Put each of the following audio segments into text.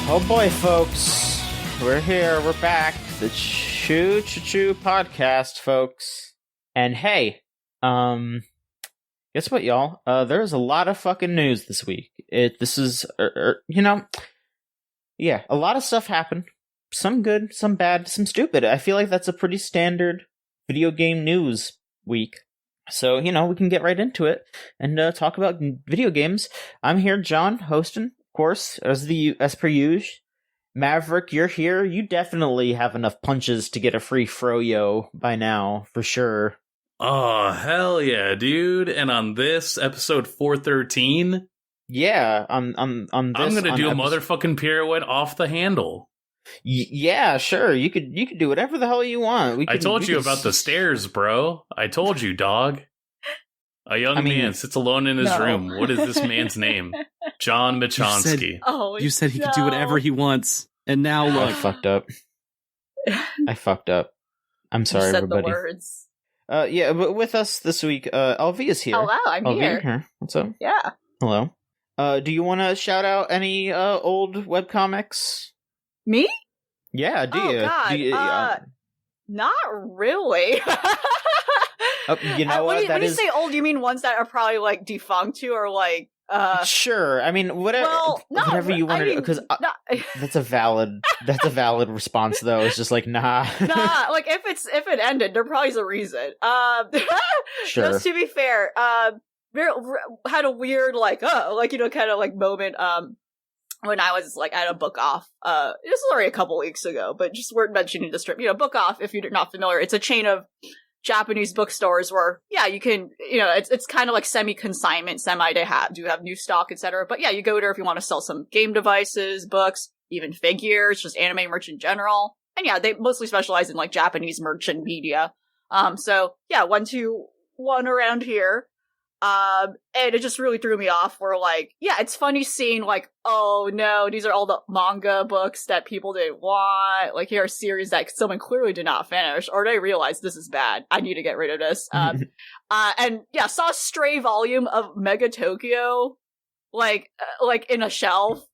Oh boy, folks. We're here. We're back. The Choo Choo Choo podcast, folks. And hey, guess what, y'all? There's a lot of fucking news this week. This is, yeah, a lot of stuff happened. Some good, some bad, some stupid. I feel like that's a pretty standard video game news week. So, we can get right into it and talk about video games. I'm here, John, hosting. Course, as per usual. Maverick, you're here. You definitely have enough punches to get a free froyo by now, for sure. Oh, hell yeah, dude. And on this, episode 413... Yeah, on this... I'm gonna do a motherfucking pirouette off the handle. Yeah, sure. You could do whatever the hell you want. I told you about the stairs, bro. I told you, dog. A young man sits alone in his room. What is this man's name? John Machonsky. You said he could do whatever he wants, and now look. I fucked up. I'm sorry, said everybody. The words. Yeah, but with us this week, LV is here. Hello, I'm LV, here. What's up? Yeah. Hello. Do you want to shout out any old webcomics? Me? Yeah, do you? God. Do you not really. you know what? When you say old, you mean ones that are probably like defunct too, or like Sure. I mean, whatever you want to do, because that's a valid response though. It's just like nah. Nah, like if it ended, there probably is a reason. Sure. Just to be fair, had a weird kind of like moment when I was like at a book off. This was already a couple weeks ago, but just worth mentioning the strip. Book off, if you're not familiar, it's a chain of Japanese bookstores where, yeah, you can, it's kind of like semi-consignment, they have new stock, etc. But yeah, you go there if you want to sell some game devices, books, even figures, just anime merch in general. And yeah, they mostly specialize in like Japanese merch and media. So yeah, went to one around here. And it just really threw me off where like, yeah, it's funny seeing like, oh no, these are all the manga books that people didn't want. Like here are series that someone clearly did not finish, or they realized this is bad. I need to get rid of this. And yeah, saw a stray volume of Mega Tokyo, like in a shelf.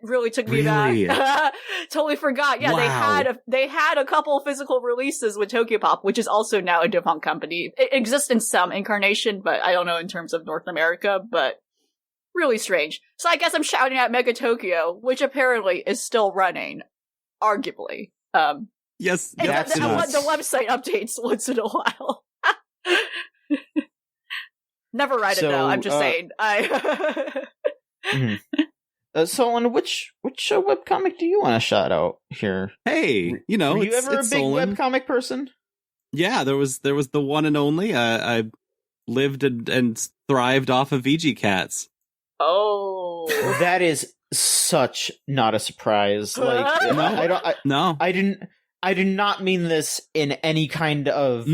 Really took me back. Totally forgot. Yeah, wow. They had a couple physical releases with Tokyo Pop, which is also now a defunct company. It exists in some incarnation, but I don't know in terms of North America, but really strange. So I guess I'm shouting at Mega Tokyo, which apparently is still running, arguably. Yes, the website updates once in a while. Never read it though, I'm just saying. Solon, which webcomic do you want to shout out here? Hey, were you ever a big webcomic person? Yeah, there was the one and only. I lived and thrived off of VG Cats. Oh, that is such not a surprise. Like, I did not mean this in any kind of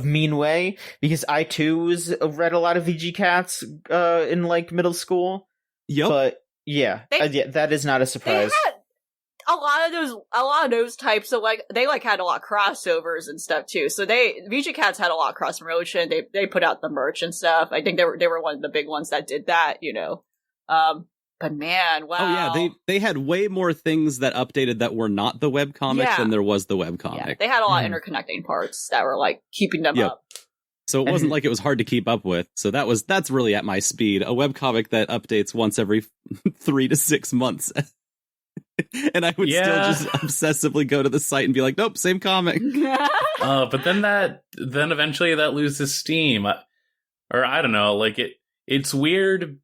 mean way, because I too read a lot of VG Cats in like middle school. Yep. But yeah, that is not a surprise. They had a lot of those types of they had a lot of crossovers and stuff too. So VG Cats had a lot of cross promotion. They put out the merch and stuff. I think they were one of the big ones that did that. But man, wow. Oh yeah, they had way more things that updated that were not the webcomic than there was the webcomic. Yeah, they had a lot of interconnecting parts that were like keeping them up. So it wasn't like it was hard to keep up with. So that's really at my speed. A webcomic that updates once every 3 to 6 months. And I would still just obsessively go to the site and be like, nope, same comic. But then eventually that loses steam. Or I don't know, like it's weird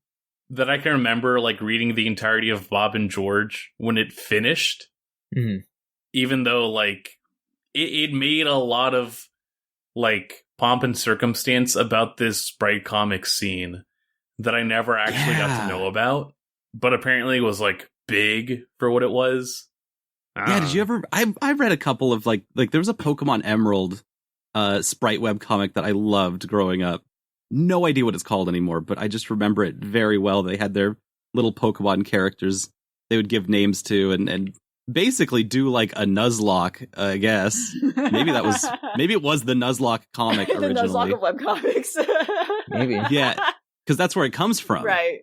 that I can remember like reading the entirety of Bob and George when it finished. Mm-hmm. Even though like it made a lot of like pomp and circumstance about this Sprite comic scene that I never actually got to know about, but apparently was like big for what it was. Yeah, did you ever? I read a couple of like there was a Pokemon Emerald Sprite webcomic that I loved growing up. No idea what it's called anymore, but I just remember it very well. They had their little Pokemon characters they would give names to and basically do like a Nuzlocke, I guess. Maybe it was the Nuzlocke comic originally. The Nuzlocke of webcomics. Maybe. Yeah, because that's where it comes from. Right.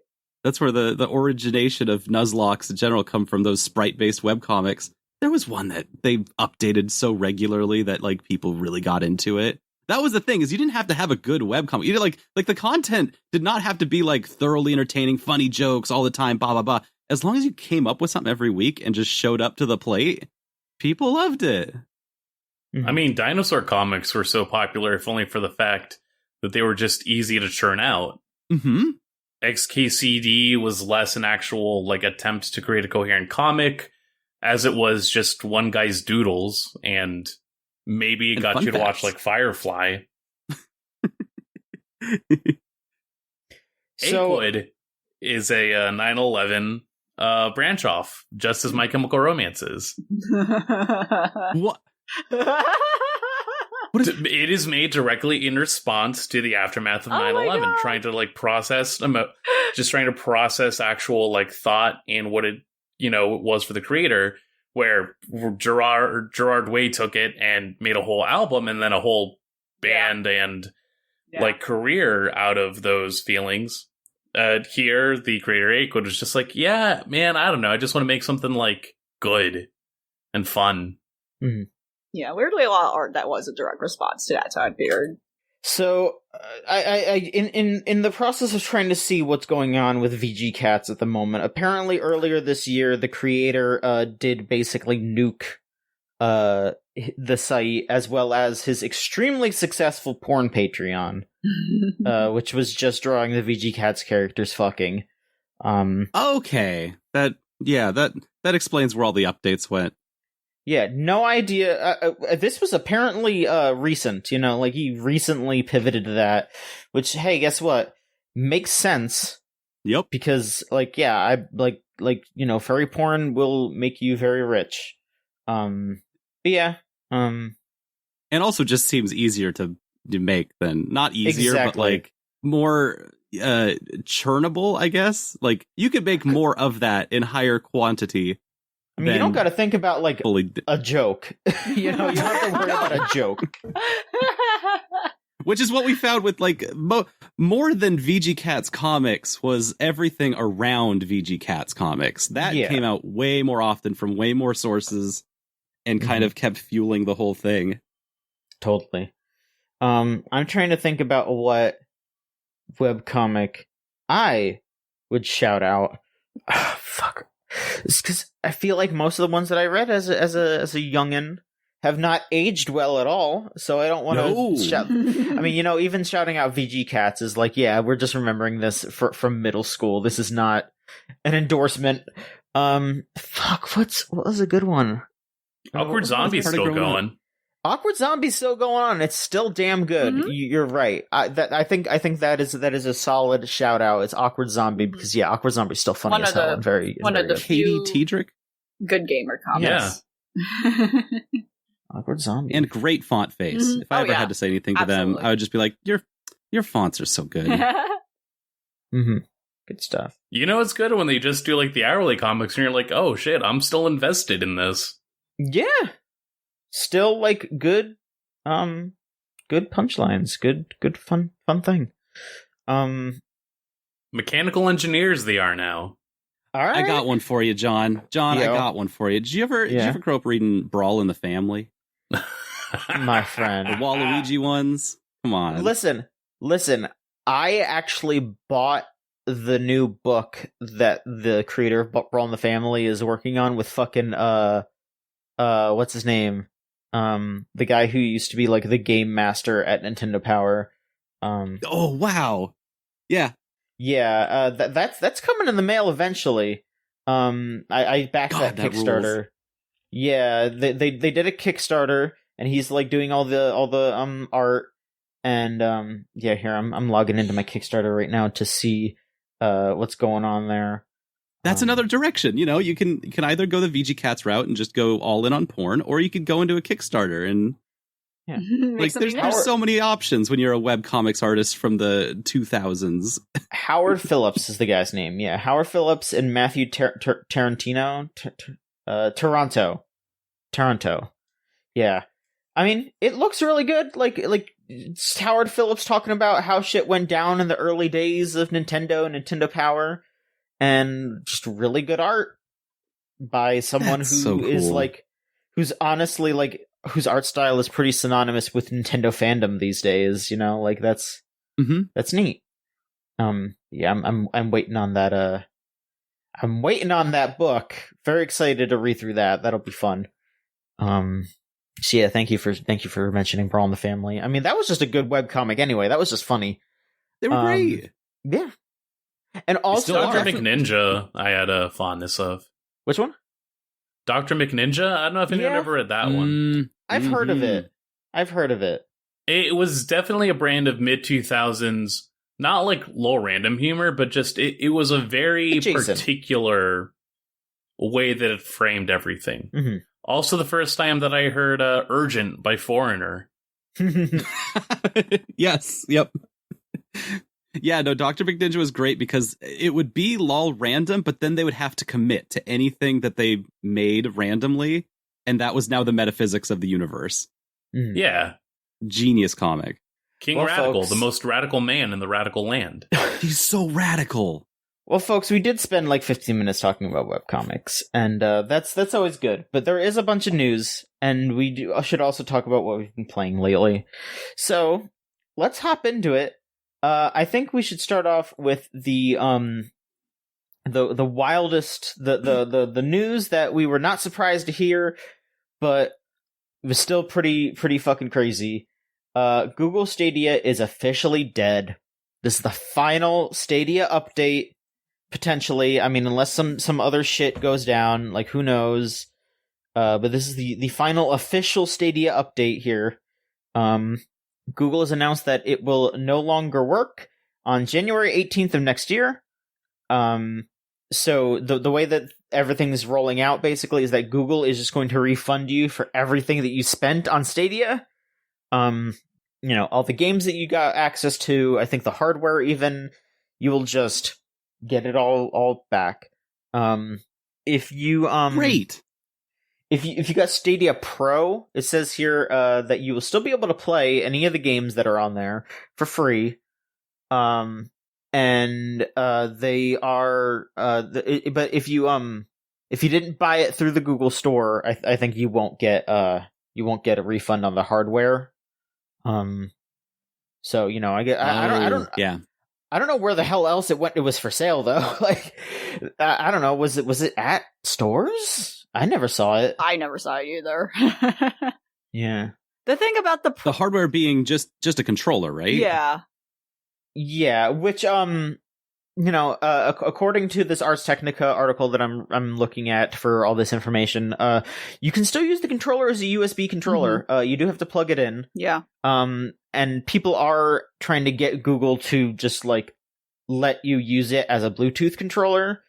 That's where the origination of Nuzlocke in general come from, those sprite-based webcomics. There was one that they updated so regularly that like people really got into it. That was the thing, is you didn't have to have a good webcomic. You did like the content did not have to be like thoroughly entertaining, funny jokes all the time, blah blah blah. As long as you came up with something every week and just showed up to the plate, people loved it. I mean, dinosaur comics were so popular, if only for the fact that they were just easy to churn out. Mm-hmm. XKCD was less an actual like attempt to create a coherent comic, as it was just one guy's doodles, and maybe it got you to watch like Firefly. So Apewood is a 9/11 branch off, just as My Chemical Romance is. What? It is made directly in response to the aftermath of 9/11, trying to like process, just trying to process actual like thought and what it was for the creator. Where Gerard Way took it and made a whole album and then a whole band and like career out of those feelings. Here, the creator Apewood was just like, yeah, man, I don't know, I just want to make something like good and fun. Mm-hmm. Yeah, weirdly, a lot of art that was a direct response to that time period. So, in the process of trying to see what's going on with VG Cats at the moment, apparently earlier this year, the creator did basically nuke the site, as well as his extremely successful porn Patreon, which was just drawing the VG Cats characters fucking. Okay, that explains where all the updates went. Yeah, no idea. This was apparently recent, like he recently pivoted to that, which, hey, guess what? Makes sense. Yep. Because, I furry porn will make you very rich. But yeah. And also just seems easier to make than, not easier, exactly. but like more churnable, I guess. Like you could make more of that in higher quantity. I mean, you don't got to think about, a joke. You don't have to worry about a joke. Which is what we found with, more than VG Cats comics was everything around VG Cats comics. That came out way more often from way more sources and kind of kept fueling the whole thing. Totally. I'm trying to think about what webcomic I would shout out. Oh, fuck. It's because I feel like most of the ones that I read as a youngin' have not aged well at all, so I don't want to shout. I mean, even shouting out VG Cats is like, yeah, we're just remembering this from middle school. This is not an endorsement. Fuck, what was a good one? Awkward Zombie's still going. Awkward Zombie's still going on. It's still damn good. Mm-hmm. You're right. I think that is a solid shout out. It's Awkward Zombie because Awkward Zombie's still funny as hell and very of the Katie Tiedrick, good gamer comics. Yeah. Awkward Zombie and great font face. Mm-hmm. If I ever had to say anything to them, I would just be like, your fonts are so good. Mm-hmm. Good stuff. It's good when they just do the hourly comics and you're like, oh shit, I'm still invested in this. Yeah. Still good good punchlines, good fun thing. Mechanical engineers they are now. All right. I got one for you, John. I got one for you. Did you ever grow up reading Brawl in the Family? My friend. The Waluigi ones? Come on. Listen, I actually bought the new book that the creator of Brawl in the Family is working on with fucking what's his name? The guy who used to be the game master at Nintendo Power. Oh wow. Yeah. Yeah, that's coming in the mail eventually. I backed that Kickstarter. Rules. Yeah, they did a Kickstarter and he's doing all the art and here I'm logging into my Kickstarter right now to see what's going on there. That's another direction. You can either go the VG Cats route and just go all in on porn, or you could go into a Kickstarter and there's so many options when you're a webcomics artist from the 2000s. Howard Phillips is the guy's name. Yeah, Howard Phillips and Matthew Tarantino. Toronto. Yeah. I mean, it looks really good. It's Howard Phillips talking about how shit went down in the early days of Nintendo and Nintendo Power. and just really good art by someone That's who so is cool. like, who's honestly like, whose art style is pretty synonymous with Nintendo fandom these days. You know, like that's neat. Yeah, I'm waiting on that. I'm waiting on that book. Very excited to read through that. That'll be fun. So yeah, thank you for mentioning Brawl in the Family. I mean, that was just a good webcomic anyway. That was just funny. They were great. Yeah. And also Dr. McNinja, I had a fondness of. Which one? Dr. McNinja? I don't know if anyone ever read that one. I've heard of it. It was definitely a brand of mid-2000s, not like low random humor, but just it was a very particular way that it framed everything. Mm-hmm. Also the first time that I heard Urgent by Foreigner. Yes, yep. Yeah, no, Dr. McNinja was great because it would be lol random, but then they would have to commit to anything that they made randomly, and that was now the metaphysics of the universe. Yeah. Genius comic. King Radical, folks, the most radical man in the radical land. He's so radical. Well, folks, we did spend like 15 minutes talking about webcomics, and that's always good. But there is a bunch of news, and we should also talk about what we've been playing lately. So let's hop into it. I think we should start off with the wildest, the news that we were not surprised to hear, but it was still pretty fucking crazy. Google Stadia is officially dead. This is the final Stadia update, potentially. I mean, unless some other shit goes down, like who knows. But this is the final official Stadia update here. Google has announced that it will no longer work on January 18th of next year. So the way that everything's rolling out basically is that Google is just going to refund you for everything that you spent on Stadia. You know, all the games that you got access to, I think the hardware even, you will just get it all back. If you Great. If you got Stadia Pro, it says here that you will still be able to play any of the games that are on there for free. And they are but if you didn't buy it through the Google Store, I think you won't get a refund on the hardware. So you know, I don't know where the hell else it went. It was for sale though. Like I don't know. Was it at stores? I never saw it. I never saw it either. Yeah. The thing about the hardware being just a controller, right? Yeah. Yeah, which you know, according to this Ars Technica article that I'm looking at for all this information, you can still use the controller as a USB controller. Mm-hmm. You do have to plug it in. Yeah. And people are trying to get Google to just like let you use it as a Bluetooth controller.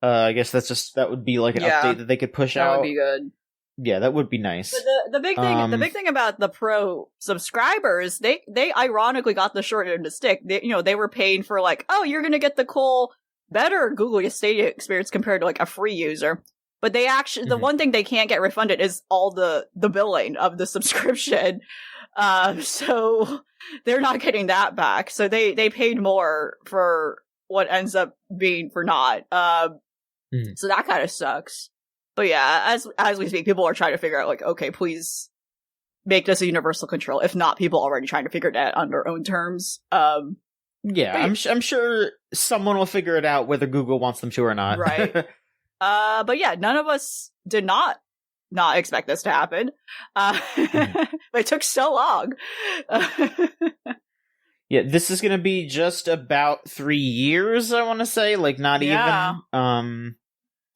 I guess that would be like an update that they could push out. That would be good. Yeah, that would be nice. But the big thing about the Pro subscribers, they ironically got the short end of the stick. They were paying for like, oh, you're gonna get the cool, better Google Stadia experience compared to like a free user. But they actually, the one thing they can't get refunded is all the billing of the subscription. So they're not getting that back. So they paid more for what ends up being for naught. So that kind of sucks. But yeah, as we speak, people are trying to figure out like, okay, please make this a universal control. If not, people are already trying to figure that on their own terms. Yeah, I'm sure someone will figure it out whether Google wants them to or not. Right. But yeah, none of us did not expect this to happen. But it took so long. Yeah, this is going to be just about 3 years, I want to say. Like, not even.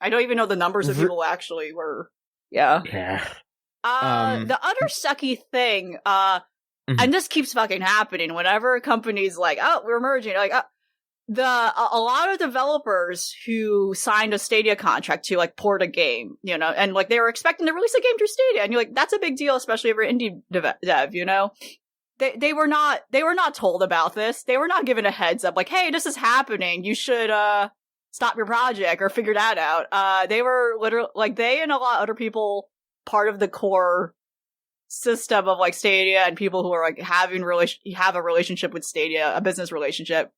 I don't even know the numbers of people actually were. Yeah. Yeah. The other sucky thing, and this keeps fucking happening whenever companies like, oh, we're merging, like, a lot of developers who signed a Stadia contract to like port a game, and like they were expecting to release a game through Stadia, and you're like, that's a big deal, especially if you're indie dev, They were not told about this. They were not given a heads up, like, hey, this is happening. You should stop your project or figure that out. They were literally like, they and a lot of other people, part of the core system of like Stadia and people who are like have a relationship with Stadia, a business relationship,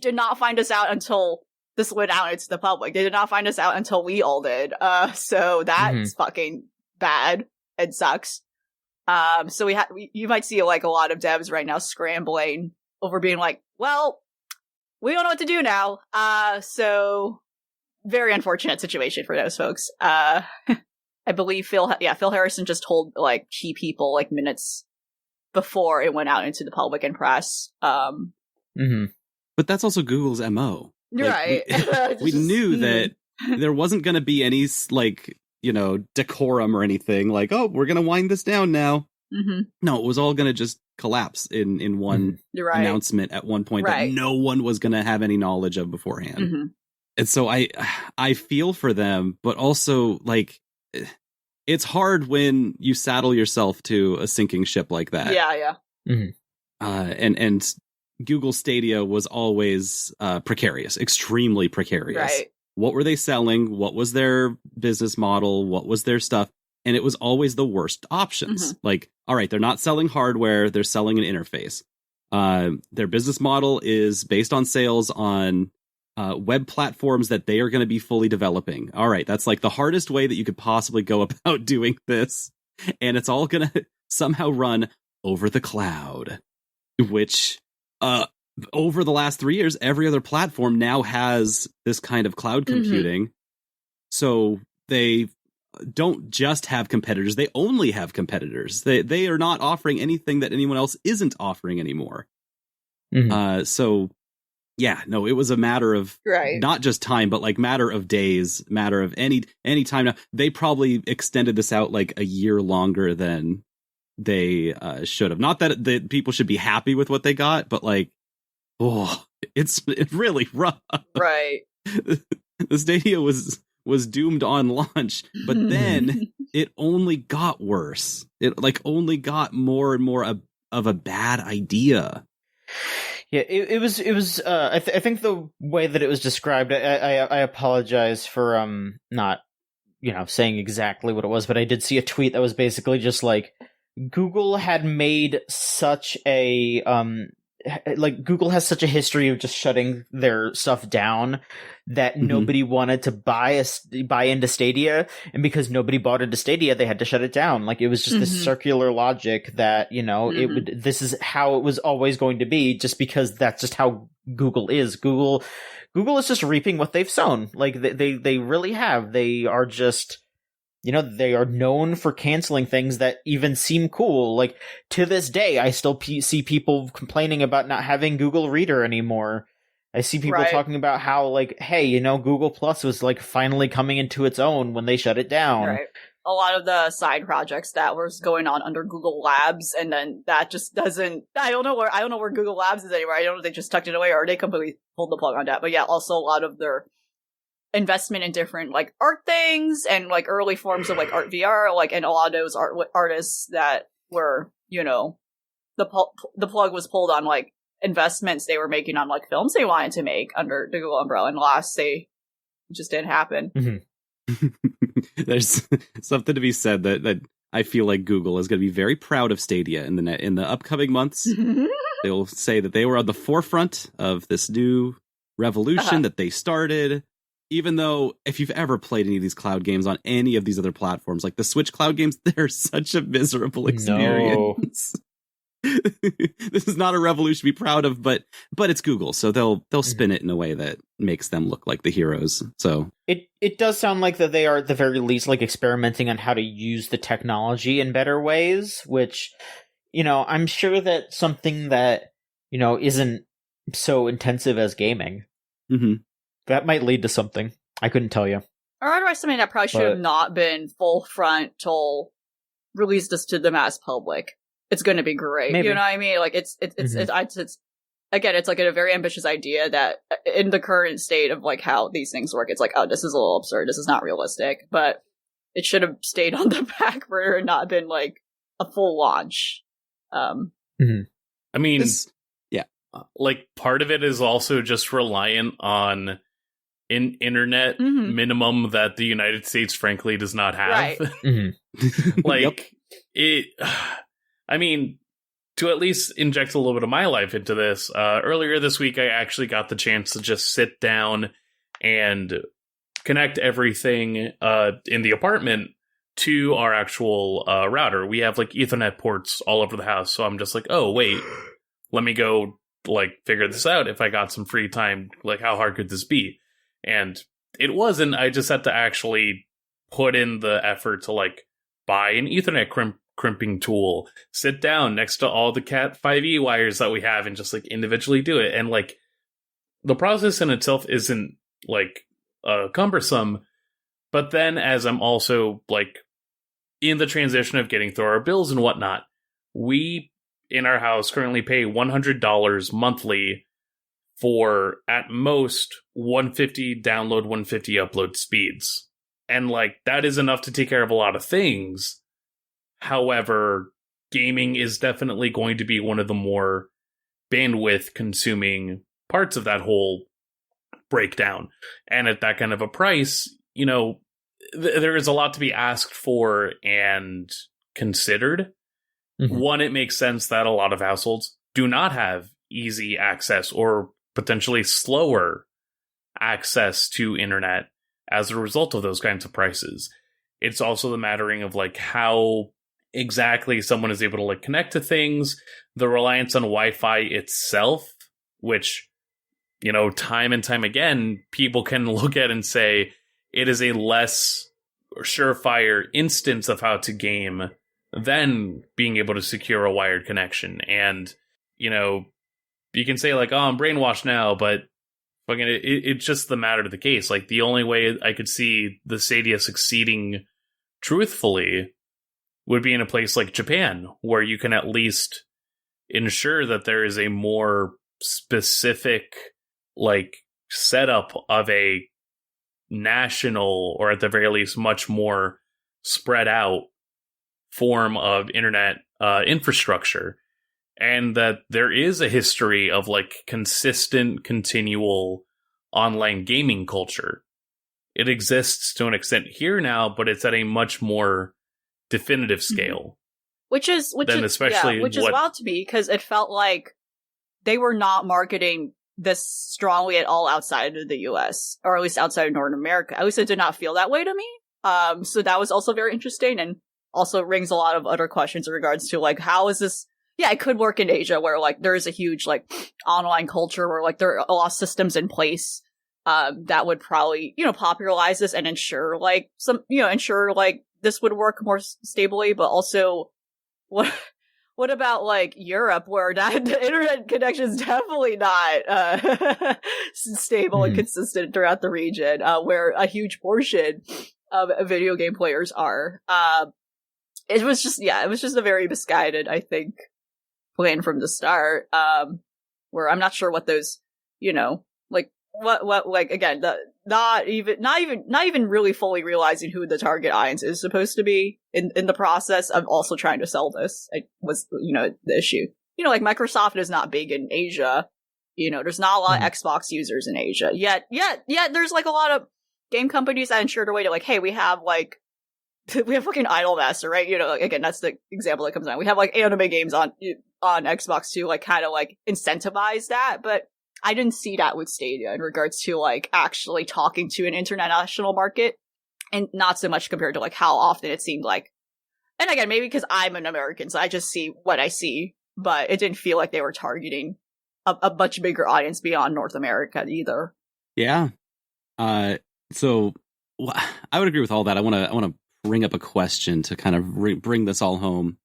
did not find us out until this went out into the public. They did not find us out until we all did. So that's fucking bad and sucks. So you might see like a lot of devs right now scrambling over being like, well, we don't know what to do now. So very unfortunate situation for those folks. I believe Phil Harrison just told like key people like minutes before it went out into the public and press. But that's also Google's MO. You're like, right. We knew that there wasn't going to be any like, decorum or anything like, oh, we're going to wind this down now. No, it was all going to just collapse in one announcement at one point that no one was going to have any knowledge of beforehand. And so I feel for them, but also like it's hard when you saddle yourself to a sinking ship like that. Yeah. And Google Stadia was always precarious, extremely precarious. Right. What were they selling? What was their business model? What was their stuff? And it was always the worst options. Like, all right, they're not selling hardware. They're selling an interface. Their business model is based on sales on web platforms that they are going to be fully developing. All right, that's like the hardest way that you could possibly go about doing this. And it's all going to somehow run over the cloud, which over the last 3 years, every other platform now has this kind of cloud computing. So they don't just have competitors. They only have competitors. They are not offering anything that anyone else isn't offering anymore. So yeah, no, it was a matter of not just time, but like matter of days, matter of any time. Now they probably extended this out like a year longer than they should have. Not that the people should be happy with what they got, but like, it's really rough. Right. The Stadia was doomed on launch, but then it only got worse. It like only got more and more of a bad idea. Yeah, it was. I think the way that it was described, I apologize for not saying exactly what it was, but I did see a tweet that was basically just like Google had made such a Google has such a history of just shutting their stuff down that nobody wanted to buy into Stadia, and because nobody bought into Stadia, they had to shut it down. Like it was just this circular logic that this is how it was always going to be, just because that's just how Google is. Google is just reaping what they've sown. Like they really have. They are just. They are known for canceling things that even seem cool. Like, to this day, I still see people complaining about not having Google Reader anymore. I see people talking about how, like, hey, Google Plus was, like, finally coming into its own when they shut it down. Right. A lot of the side projects that was going on under Google Labs, and then that just doesn't... I don't know where Google Labs is anymore. I don't know if they just tucked it away or they completely pulled the plug on that. But yeah, also a lot of their investment in different like art things and like early forms of like art VR, like, and a lot of those artists that were the plug was pulled on like investments they were making on like films they wanted to make under the Google umbrella, and it just didn't happen. There's something to be said that I feel like Google is going to be very proud of Stadia in the upcoming months. They will say that they were on the forefront of this new revolution that they started. Even though, if you've ever played any of these cloud games on any of these other platforms, like the Switch cloud games, they're such a miserable experience. No. This is not a revolution to be proud of, but it's Google, so they'll spin it in a way that makes them look like the heroes. So it does sound like that they are at the very least like experimenting on how to use the technology in better ways, which I'm sure that something that isn't so intensive as gaming. That might lead to something. I couldn't tell you. Or otherwise something that probably should have not been full frontal released this to the mass public. It's going to be great. Maybe. You know what I mean? Like it's again, it's like a very ambitious idea that in the current state of like how these things work, it's like, oh, this is a little absurd. This is not realistic, but it should have stayed on the back burner and not been like a full launch. I mean, like part of it is also just reliant on an internet minimum that the United States frankly does not have. Like it, I mean, to at least inject a little bit of my life into this, earlier this week I actually got the chance to just sit down and connect everything in the apartment to our actual router. We have like Ethernet ports all over the house. So I'm just like, oh, wait, let me go like figure this out. If I got some free time, like how hard could this be? And it wasn't. I just had to actually put in the effort to like buy an Ethernet crimping tool, sit down next to all the Cat 5e wires that we have and just like individually do it. And like the process in itself isn't like cumbersome, but then as I'm also like in the transition of getting through our bills and whatnot, we in our house currently pay $100 monthly for at most 150 download, 150 upload speeds. And like that is enough to take care of a lot of things. However, gaming is definitely going to be one of the more bandwidth consuming parts of that whole breakdown. And at that kind of a price, you know, there is a lot to be asked for and considered. Mm-hmm. One, it makes sense that a lot of households do not have easy access or potentially slower access to internet as a result of those kinds of prices. It's also the mattering of like how exactly someone is able to like connect to things, the reliance on Wi-Fi itself, which, you know, time and time again, people can look at and say it is a less surefire instance of how to game than being able to secure a wired connection. And, you know, you can say like, oh, I'm brainwashed now, but fucking it's just the matter of the case. Like the only way I could see the Stadia succeeding truthfully would be in a place like Japan, where you can at least ensure that there is a more specific like setup of a national, or at the very least much more spread out form of internet infrastructure, and that there is a history of like consistent, continual online gaming culture. It exists to an extent here now, but it's at a much more definitive scale. Which is wild to me, because it felt like they were not marketing this strongly at all outside of the US, or at least outside of North America. At least it did not feel that way to me. So that was also very interesting, and also rings a lot of other questions in regards to like, how is this? Yeah, it could work in Asia, where like there is a huge like online culture where like there are a lot of systems in place that would probably, you know, popularize this and ensure like this would work more stably. But also, what about like Europe, where the internet connection is definitely not stable and consistent throughout the region, where a huge portion of video game players are. It was just a very misguided, I think, plan from the start. Where I'm not sure what those, you know, like what like again, not even really fully realizing who the target audience is supposed to be in the process of also trying to sell this. It was, you know, the issue. You know, like Microsoft is not big in Asia. You know, there's not a lot of Xbox users in Asia. Yet there's like a lot of game companies that ensure a way to like, hey, we have fucking Idolmaster, right? You know, again, that's the example that comes out. We have like anime games on Xbox to like kind of like incentivize that, but I didn't see that with Stadia in regards to like actually talking to an international market, and not so much compared to like how often it seemed like. And again, maybe because I'm an American, so I just see what I see, but it didn't feel like they were targeting a much bigger audience beyond North America either. Yeah. So I would agree with all that. I want to bring up a question to kind of bring this all home.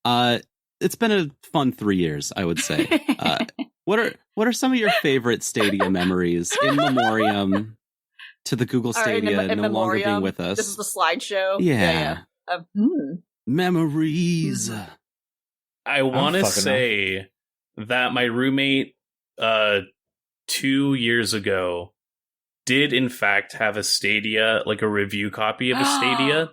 It's been a fun 3 years, I would say. What are some of your favorite Stadia memories in memoriam to the Google Stadia no longer being with us? This is the slideshow. Yeah. Memories. I want to say that my roommate 2 years ago did in fact have a Stadia, like a review copy of a Stadia.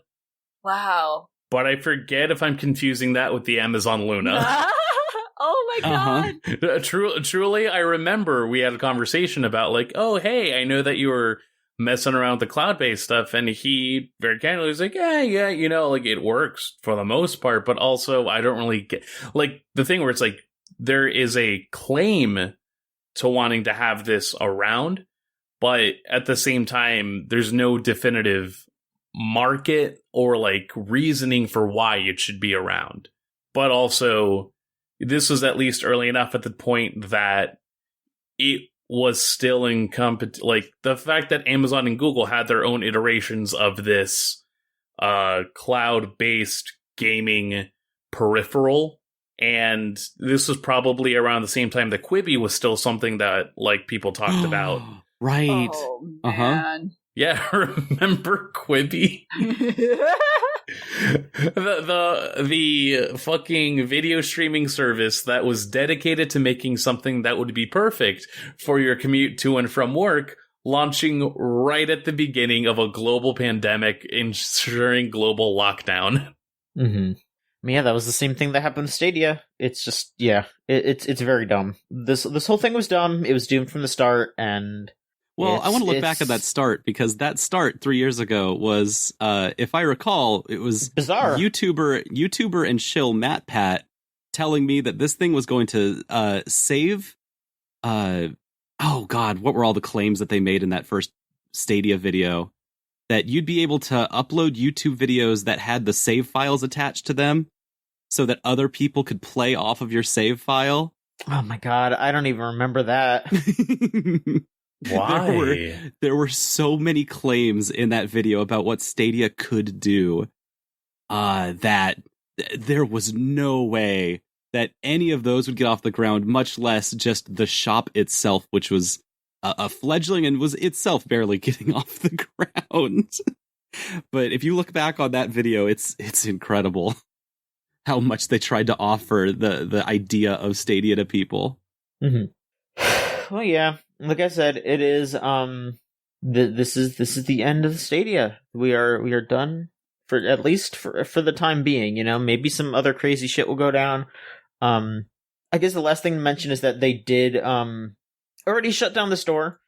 Wow. But I forget if I'm confusing that with the Amazon Luna. Oh my god. Truly, I remember we had a conversation about like, oh, hey, I know that you were messing around with the cloud-based stuff. And he very candidly was like, yeah, you know, like it works for the most part. But also, I don't really get like the thing where it's like there is a claim to wanting to have this around. but at the same time, there's no definitive market or like reasoning for why it should be around. But also, this was at least early enough at the point that it was still in like the fact that Amazon and Google had their own iterations of this cloud-based gaming peripheral, and this was probably around the same time that Quibi was still something that like people talked about. Right. Oh, man. Yeah, remember Quibi? the fucking video streaming service that was dedicated to making something that would be perfect for your commute to and from work, launching right at the beginning of a global pandemic, ensuring global lockdown. Mm-hmm. Yeah, that was the same thing that happened with Stadia. It's just, it's very dumb. This whole thing was dumb. It was doomed from the start, and well, I want to look back at that start, because that start 3 years ago was, if I recall, it was bizarre. YouTuber and shill Matt Pat telling me that this thing was going to save. Oh God, what were all the claims that they made in that first Stadia video? That you'd be able to upload YouTube videos that had the save files attached to them, so that other people could play off of your save file. Oh my God, I don't even remember that. Why? There were so many claims in that video about what Stadia could do, that there was no way that any of those would get off the ground, much less just the shop itself, which was a fledgling and was itself barely getting off the ground. But if you look back on that video, it's incredible how much they tried to offer the idea of Stadia to people. Mm-hmm. Well, yeah. Like I said, it is. This is the end of the Stadia. We are done for at least for the time being. You know, maybe some other crazy shit will go down. I guess the last thing to mention is that they did already shut down the store.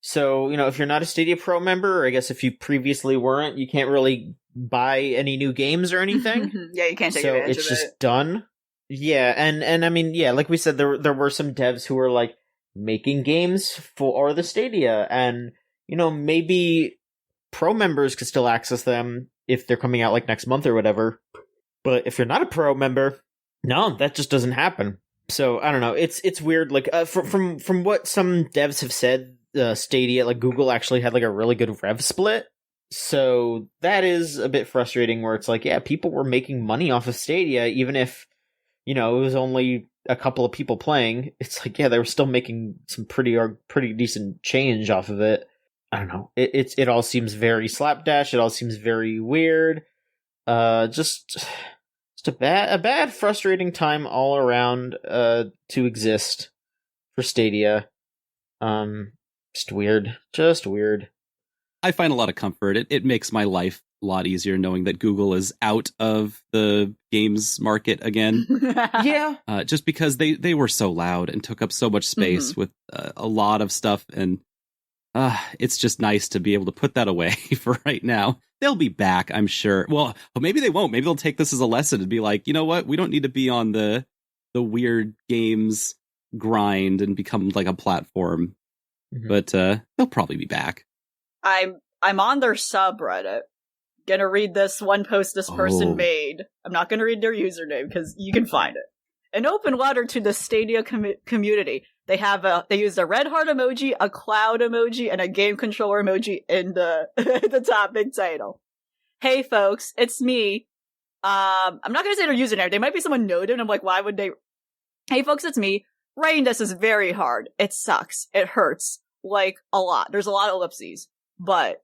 So, you know, if you're not a Stadia Pro member, or I guess if you previously weren't, you can't really buy any new games or anything. Yeah, you can't take advantage of it. So it's just done. Yeah, and I mean, yeah, like we said, there were some devs who were like making games for the Stadia, and you know, maybe Pro members could still access them if they're coming out like next month or whatever. But if you're not a Pro member, no, that just doesn't happen. So I don't know. It's weird. Like from what some devs have said, Stadia, like Google actually had like a really good rev split. So that is a bit frustrating. Where it's like, yeah, people were making money off of Stadia, even if you know it was only a couple of people playing. It's like, yeah, they were still making some pretty decent change off of it. I don't know. It all seems very slapdash. It all seems very weird. Just a bad, frustrating time all around. To exist for Stadia. Just weird. I find a lot of comfort. It makes my life a lot easier knowing that Google is out of the games market again. Yeah. Just because they were so loud and took up so much space with a lot of stuff, and it's just nice to be able to put that away for right now. They'll be back, I'm sure. Well, maybe they won't. Maybe they'll take this as a lesson and be like, you know what? We don't need to be on the weird games grind and become like a platform. But they'll probably be back. I'm on their subreddit. Gonna read this one post this person made. I'm not gonna read their username because you can find it. An open letter to the Stadia community. They use a red heart emoji, a cloud emoji, and a game controller emoji in the topic title. Hey folks, it's me. I'm not gonna say their username. They might be someone noted, and I'm like, why would they? Hey folks, it's me. Writing this is very hard. It sucks. It hurts. Like, a lot. There's a lot of ellipses. But,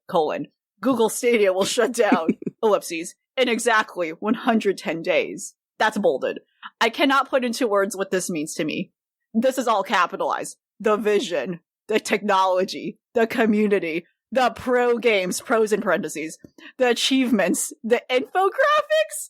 Google Stadia will shut down, ellipses, in exactly 110 days. That's bolded. I cannot put into words what this means to me. This is all capitalized. The vision, the technology, the community, the pro games, pros in parentheses, the achievements, the infographics,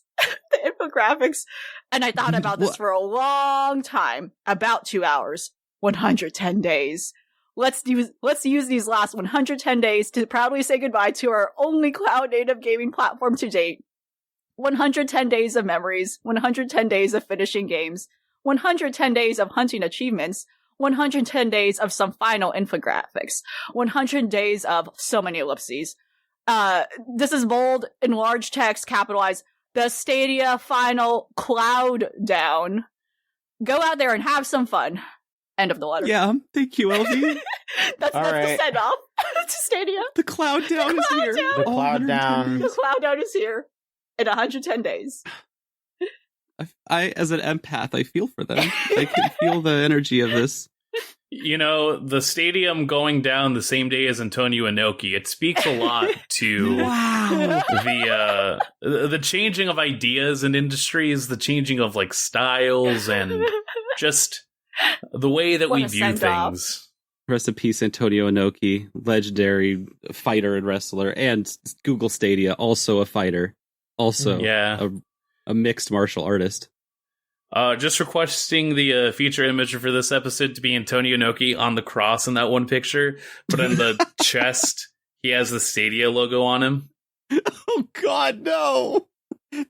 And I thought about this for a long time. About 2 hours. 110 days. Let's use these last 110 days to proudly say goodbye to our only cloud-native gaming platform to date. 110 days of memories, 110 days of finishing games, 110 days of hunting achievements, 110 days of some final infographics, 100 days of so many ellipses. This is bold, in large text, capitalized, the Stadia final cloud down. Go out there and have some fun. End of the letter. Yeah, thank you, LV. That's right. the send off to Stadia. The cloud down is here. The cloud down. The cloud down is here in 110 days. I, as an empath, I feel for them. I can feel the energy of this. You know, the stadium going down the same day as Antonio Inoki, it speaks a lot to Wow. the changing of ideas in industries, the changing of like styles, and just the way that What we a view send-off. things. Rest in peace, Antonio Inoki, legendary fighter and wrestler, and Google Stadia, also a fighter, also Yeah. a mixed martial artist. Just requesting the feature image for this episode to be Antonio Inoki on the cross in that one picture, but on the chest, he has the Stadia logo on him. Oh God, no!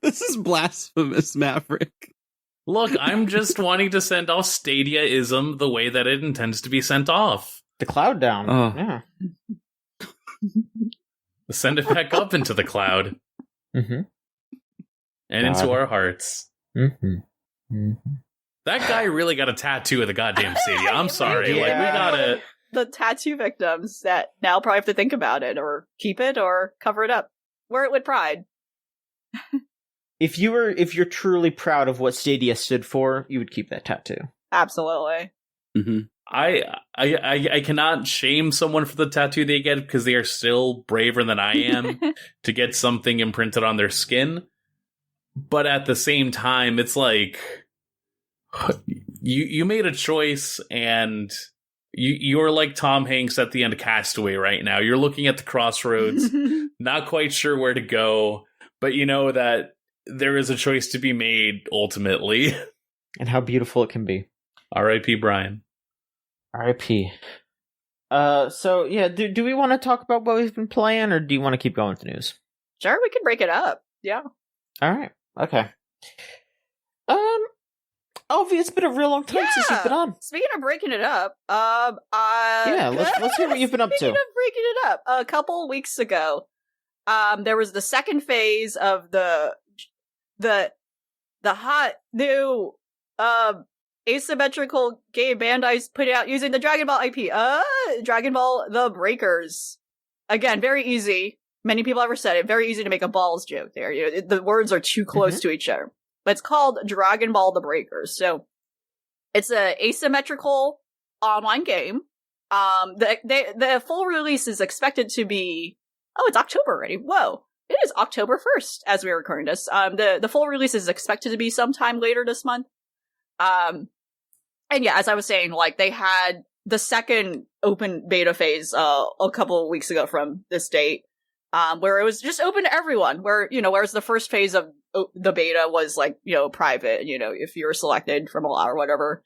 This is blasphemous, Maverick. Look, I'm just wanting to send off Stadia-ism the way that it intends to be sent off. The cloud down. Oh. Yeah. Send it back up into the cloud Mm-hmm. and God. into our hearts. Mm-hmm. Mm-hmm. That guy really got a tattoo of the goddamn Stadia. I'm sorry. Yeah. Like, we gotta... The tattoo victims that now probably have to think about it, or keep it, or cover it up. Wear it with pride. If you're truly proud of what Stadia stood for, you would keep that tattoo. Absolutely. Mm-hmm. I cannot shame someone for the tattoo they get because they are still braver than I am to get something imprinted on their skin. But at the same time, it's like you made a choice, and you're like Tom Hanks at the end of Castaway right now. You're looking at the crossroads, not quite sure where to go, but you know that there is a choice to be made ultimately. And how beautiful it can be. R.I.P. Brian. R.I.P. So yeah, do we want to talk about what we've been playing, or do you want to keep going with the news? Sure, we can break it up. Yeah. All right. Okay. Alvi, it's been a real long time since you've been on. Speaking of breaking it up, Yeah, let's hear what you've been up to. Speaking of breaking it up, a couple weeks ago, there was the second phase of the hot new asymmetrical game Bandai's put out using the Dragon Ball IP. Dragon Ball The Breakers. Again, very easy. Many people ever said it. Very easy to make a balls joke there. You know, the words are too close to each other. But it's called Dragon Ball The Breakers. So it's a asymmetrical online game. The full release is expected to be, it's October already. Whoa. It is October 1st as we are recording this. The full release is expected to be sometime later this month. And yeah, as I was saying, like, they had the second open beta phase a couple of weeks ago from this date, where it was just open to everyone, whereas the first phase of the beta was like, private, if you were selected from a lot or whatever.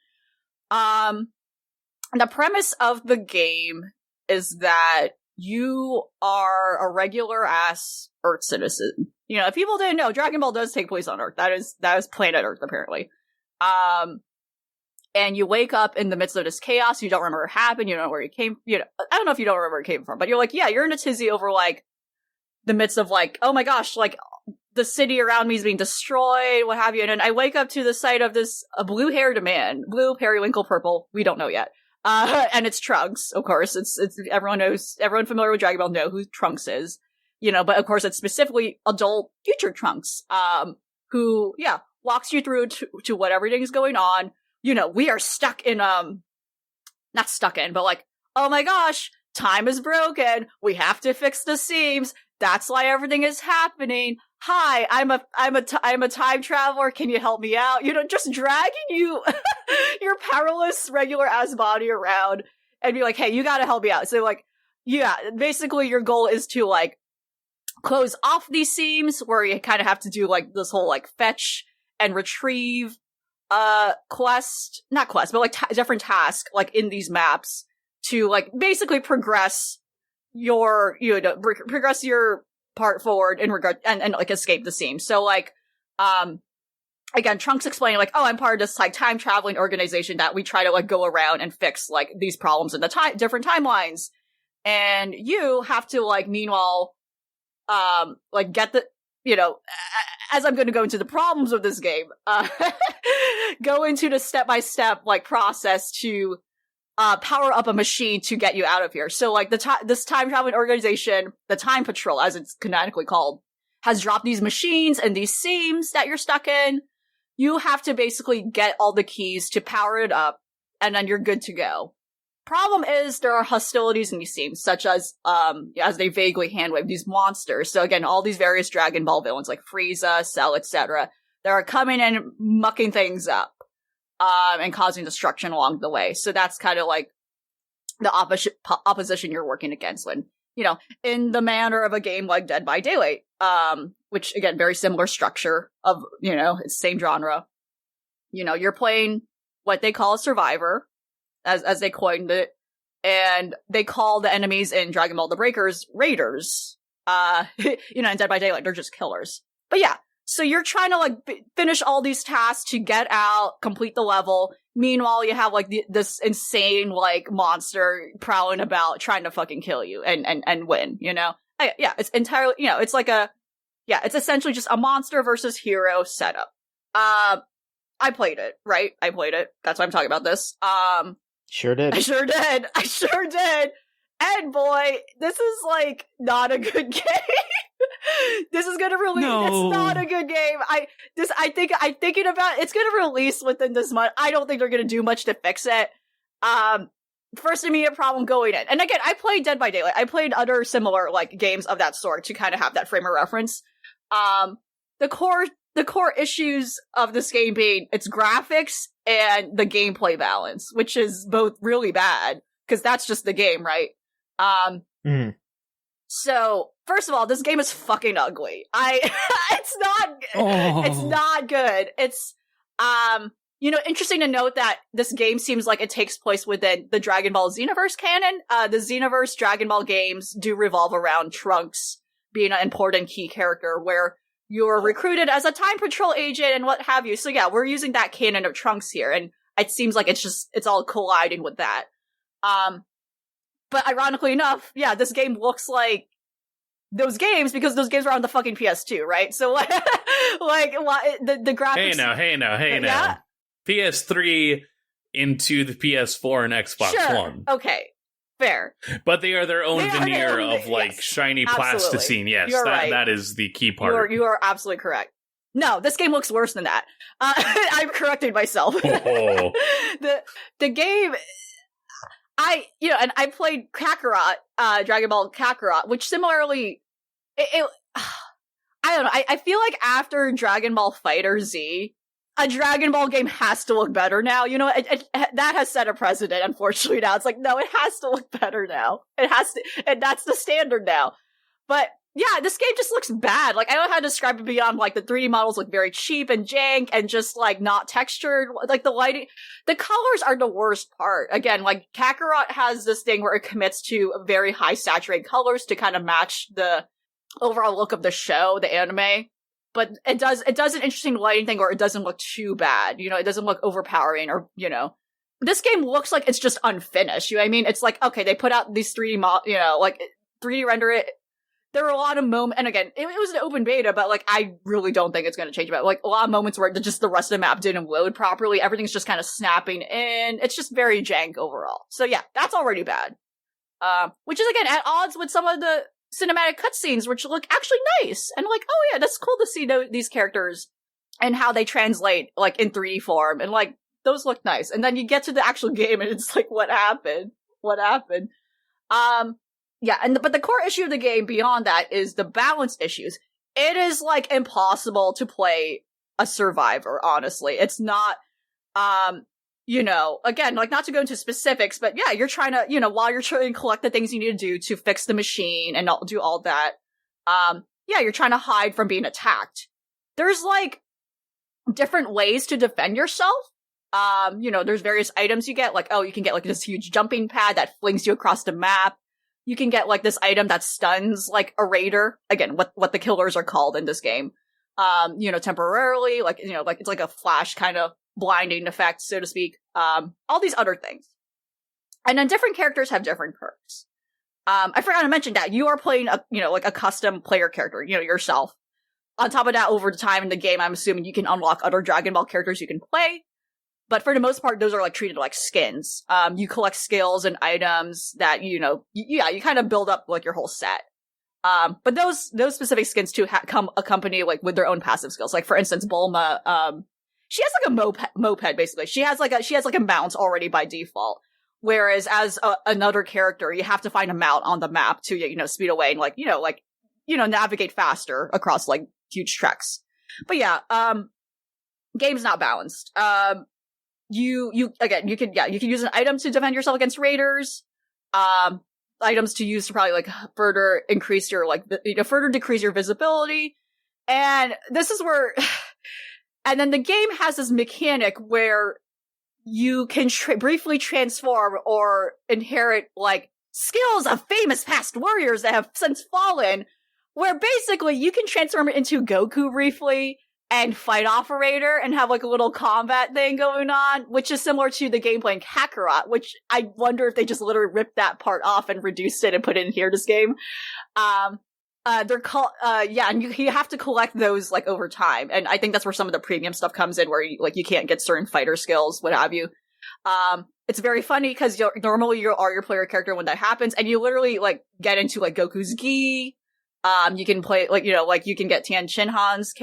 The premise of the game is that you are a regular ass Earth citizen. If people didn't know, Dragon Ball does take place on Earth. That is planet Earth, apparently. And you wake up in the midst of this chaos. You don't remember what happened. You don't know where you came. I don't know if you don't remember where it came from, but you're like, yeah, you're in a tizzy over like the midst of like, oh my gosh, like the city around me is being destroyed, what have you. And then I wake up to the sight of this blue-haired man, blue, periwinkle, purple. We don't know yet. And it's Trunks, of course. It's everyone familiar with Dragon Ball know who Trunks is. But of course it's specifically adult future Trunks, who, walks you through to what everything is going on. We are stuck in, not stuck in, but like, oh my gosh, time is broken. We have to fix the seams. That's why everything is happening. Hi, I'm a time traveler. Can you help me out? Just dragging you, your powerless regular ass body around and be like, hey, you gotta help me out. So like, yeah, basically your goal is to like close off these seams where you kind of have to do like this whole like fetch and retrieve different task like in these maps to like basically progress your progress your part forward in regard and like escape the seam. So like again, Trunks explaining, like, oh, I'm part of this, like, time-traveling organization that we try to, like, go around and fix, like, these problems in the different timelines. And you have to, like, meanwhile, like, get the, you know, as I'm going to go into the problems of this game, go into the step-by-step, like, process to power up a machine to get you out of here. So, like, this time-traveling organization, the Time Patrol, as it's canonically called, has dropped these machines and these seams that you're stuck in. You have to basically get all the keys to power it up, and then you're good to go. Problem is, there are hostilities in these seams, such as they vaguely handwave, these monsters. So again, all these various Dragon Ball villains, like Frieza, Cell, etc., that are coming and mucking things up, and causing destruction along the way. So that's kind of like the opposition you're working against when, you know, in the manner of a game like Dead by Daylight, which, again, very similar structure of, you know, it's same genre. You know, you're playing what they call a survivor, as they coined it, and they call the enemies in Dragon Ball The Breakers raiders. You know, in Dead by Daylight, they're just killers. But yeah, so you're trying to, like, finish all these tasks to get out, complete the level. Meanwhile, you have, like, this insane, like, monster prowling about trying to fucking kill you and win, you know? Yeah, it's entirely, you know, it's like it's essentially just a monster versus hero setup. I played it, right? I played it. That's why I'm talking about this. Sure did. I sure did. And boy, this is, like, not a good game. This is gonna release. No. It's not a good game. I'm thinking about it's gonna release within this month. I don't think they're gonna do much to fix it. First immediate problem going in. And again, I played Dead by Daylight. I played other similar, like, games of that sort to kind of have that frame of reference. The core issues of this game being its graphics and the gameplay balance, which is both really bad, because that's just the game, right? So, first of all, this game is fucking ugly. It's not good. It's, you know, interesting to note that this game seems like it takes place within the Dragon Ball Xenoverse canon. The Xenoverse Dragon Ball games do revolve around Trunks being an important key character, where you're recruited as a Time Patrol agent and what have you. So yeah, we're using that canon of Trunks here, and it seems like it's all colliding with that. But ironically enough, yeah, this game looks like those games, because those games were on the fucking PS2, right? So, like the graphics... Hey now. PS3 into the PS4 and Xbox One. Okay. Fair. But they are their own veneer of, like, shiny plasticine. Yes, that is the key part. You are absolutely correct. No, this game looks worse than that. I'm correcting myself. Oh. The game... I played Kakarot, Dragon Ball Kakarot, which similarly, I don't know, I feel like after Dragon Ball FighterZ, a Dragon Ball game has to look better now. You know, that has set a precedent, unfortunately, now. It's like, no, it has to look better now. It has to, and that's the standard now. But yeah, this game just looks bad. Like, I don't know how to describe it beyond, like, the 3D models look very cheap and jank and just, like, not textured. Like, the lighting, the colors are the worst part. Again, like, Kakarot has this thing where it commits to very high saturated colors to kind of match the overall look of the show, the anime. But it does an interesting lighting thing where it doesn't look too bad. You know, it doesn't look overpowering, or, you know. This game looks like it's just unfinished. You know what I mean? It's like, okay, they put out these 3D render it. There were a lot of moments, and again, it was an open beta, but, like, I really don't think it's going to change about, like, a lot of moments where just the rest of the map didn't load properly. Everything's just kind of snapping in. It's just very jank overall. So yeah, that's already bad. Which is, again, at odds with some of the cinematic cutscenes, which look actually nice. And, like, oh yeah, that's cool to see these characters and how they translate, like, in 3D form. And, like, those look nice. And then you get to the actual game and it's like, what happened? Yeah, but the core issue of the game beyond that is the balance issues. It is, like, impossible to play a survivor, honestly. It's not, you know, again, like, not to go into specifics, but yeah, you're trying to, you know, while you're trying to collect the things you need to do to fix the machine and do all that, yeah, you're trying to hide from being attacked. There's, like, different ways to defend yourself. You know, there's various items you get, like, oh, you can get, like, this huge jumping pad that flings you across the map. You can get, like, this item that stuns, like, a raider. Again, what the killers are called in this game. temporarily, like, like it's like a flash kind of blinding effect, so to speak. All these other things. And then different characters have different perks. I forgot to mention that you are playing a custom player character, yourself. On top of that, over time in the game, I'm assuming you can unlock other Dragon Ball characters you can play. But for the most part, those are like treated like skins. You collect skills and items that, you kind of build up like your whole set. But those specific skins too come accompany like with their own passive skills. Like for instance, Bulma, she has like a moped basically. She has like a mount already by default. Whereas as another character, you have to find a mount on the map to, speed away and navigate faster across like huge treks. But yeah, game's not balanced. You can use an item to defend yourself against raiders. Items to use to probably like further increase your further decrease your visibility. And this is where, and then the game has this mechanic where you can briefly transform or inherit like skills of famous past warriors that have since fallen, where basically you can transform it into Goku briefly and fight off a raider and have like a little combat thing going on, which is similar to the gameplay in Kakarot, which I wonder if they just literally ripped that part off and reduced it and put it in here this game. They're called, and you have to collect those like over time. And I think that's where some of the premium stuff comes in, where you can't get certain fighter skills, what have you. It's very funny because normally you are your player character when that happens, and you literally like get into like Goku's gi. You can play you can get Tien Shinhan's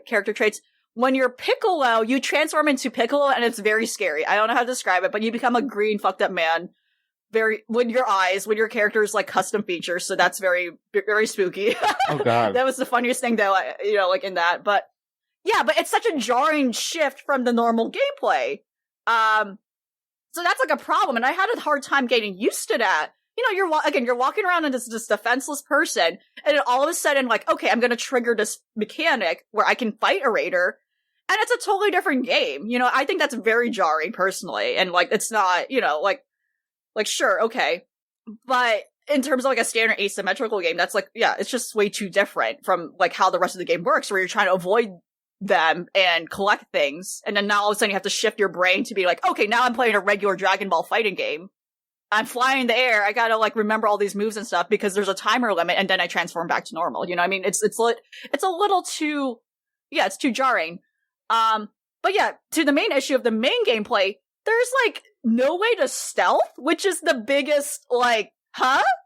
character traits. When you're Piccolo, you transform into Piccolo, and it's very scary. I don't know how to describe it, but you become a green fucked up man. With your character's like custom features, so that's very, very spooky. Oh god. That was the funniest thing though, in that. But yeah, but it's such a jarring shift from the normal gameplay. So that's like a problem, and I had a hard time getting used to that. You're walking around as this defenseless person, and then all of a sudden, like, okay, I'm gonna trigger this mechanic where I can fight a raider, and it's a totally different game. I think that's very jarring personally, and like, it's not, like, sure, okay. But in terms of like a standard asymmetrical game, that's like, yeah, it's just way too different from like how the rest of the game works, where you're trying to avoid them and collect things. And then now all of a sudden you have to shift your brain to be like, okay, now I'm playing a regular Dragon Ball fighting game. I'm flying in the air. I gotta like remember all these moves and stuff because there's a timer limit, and then I transform back to normal. I mean, it's a little too, yeah, it's too jarring. But yeah, to the main issue of the main gameplay, there's like no way to stealth, which is the biggest like,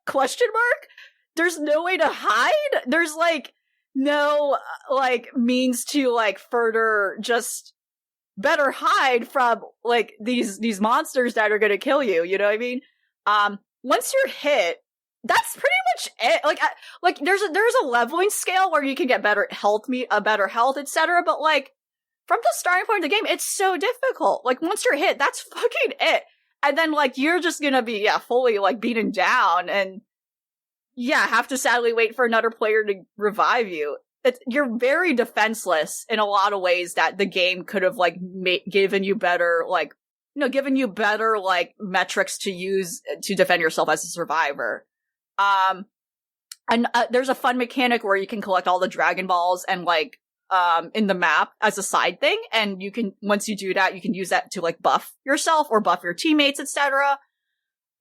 question mark. There's no way to hide. There's like no like means to like further just better hide from like these monsters that are gonna kill you. You know what I mean? Once you're hit, that's pretty much it. Like there's a leveling scale where you can get better health, etc. But like from the starting point of the game, it's so difficult. Like once you're hit, that's fucking it. And then like you're just gonna be fully like beaten down, and have to sadly wait for another player to revive you. You're very defenseless in a lot of ways that the game could have like given you better metrics to use to defend yourself as a survivor. And there's a fun mechanic where you can collect all the Dragon Balls and like in the map as a side thing, and you can, once you do that, you can use that to like buff yourself or buff your teammates, etc.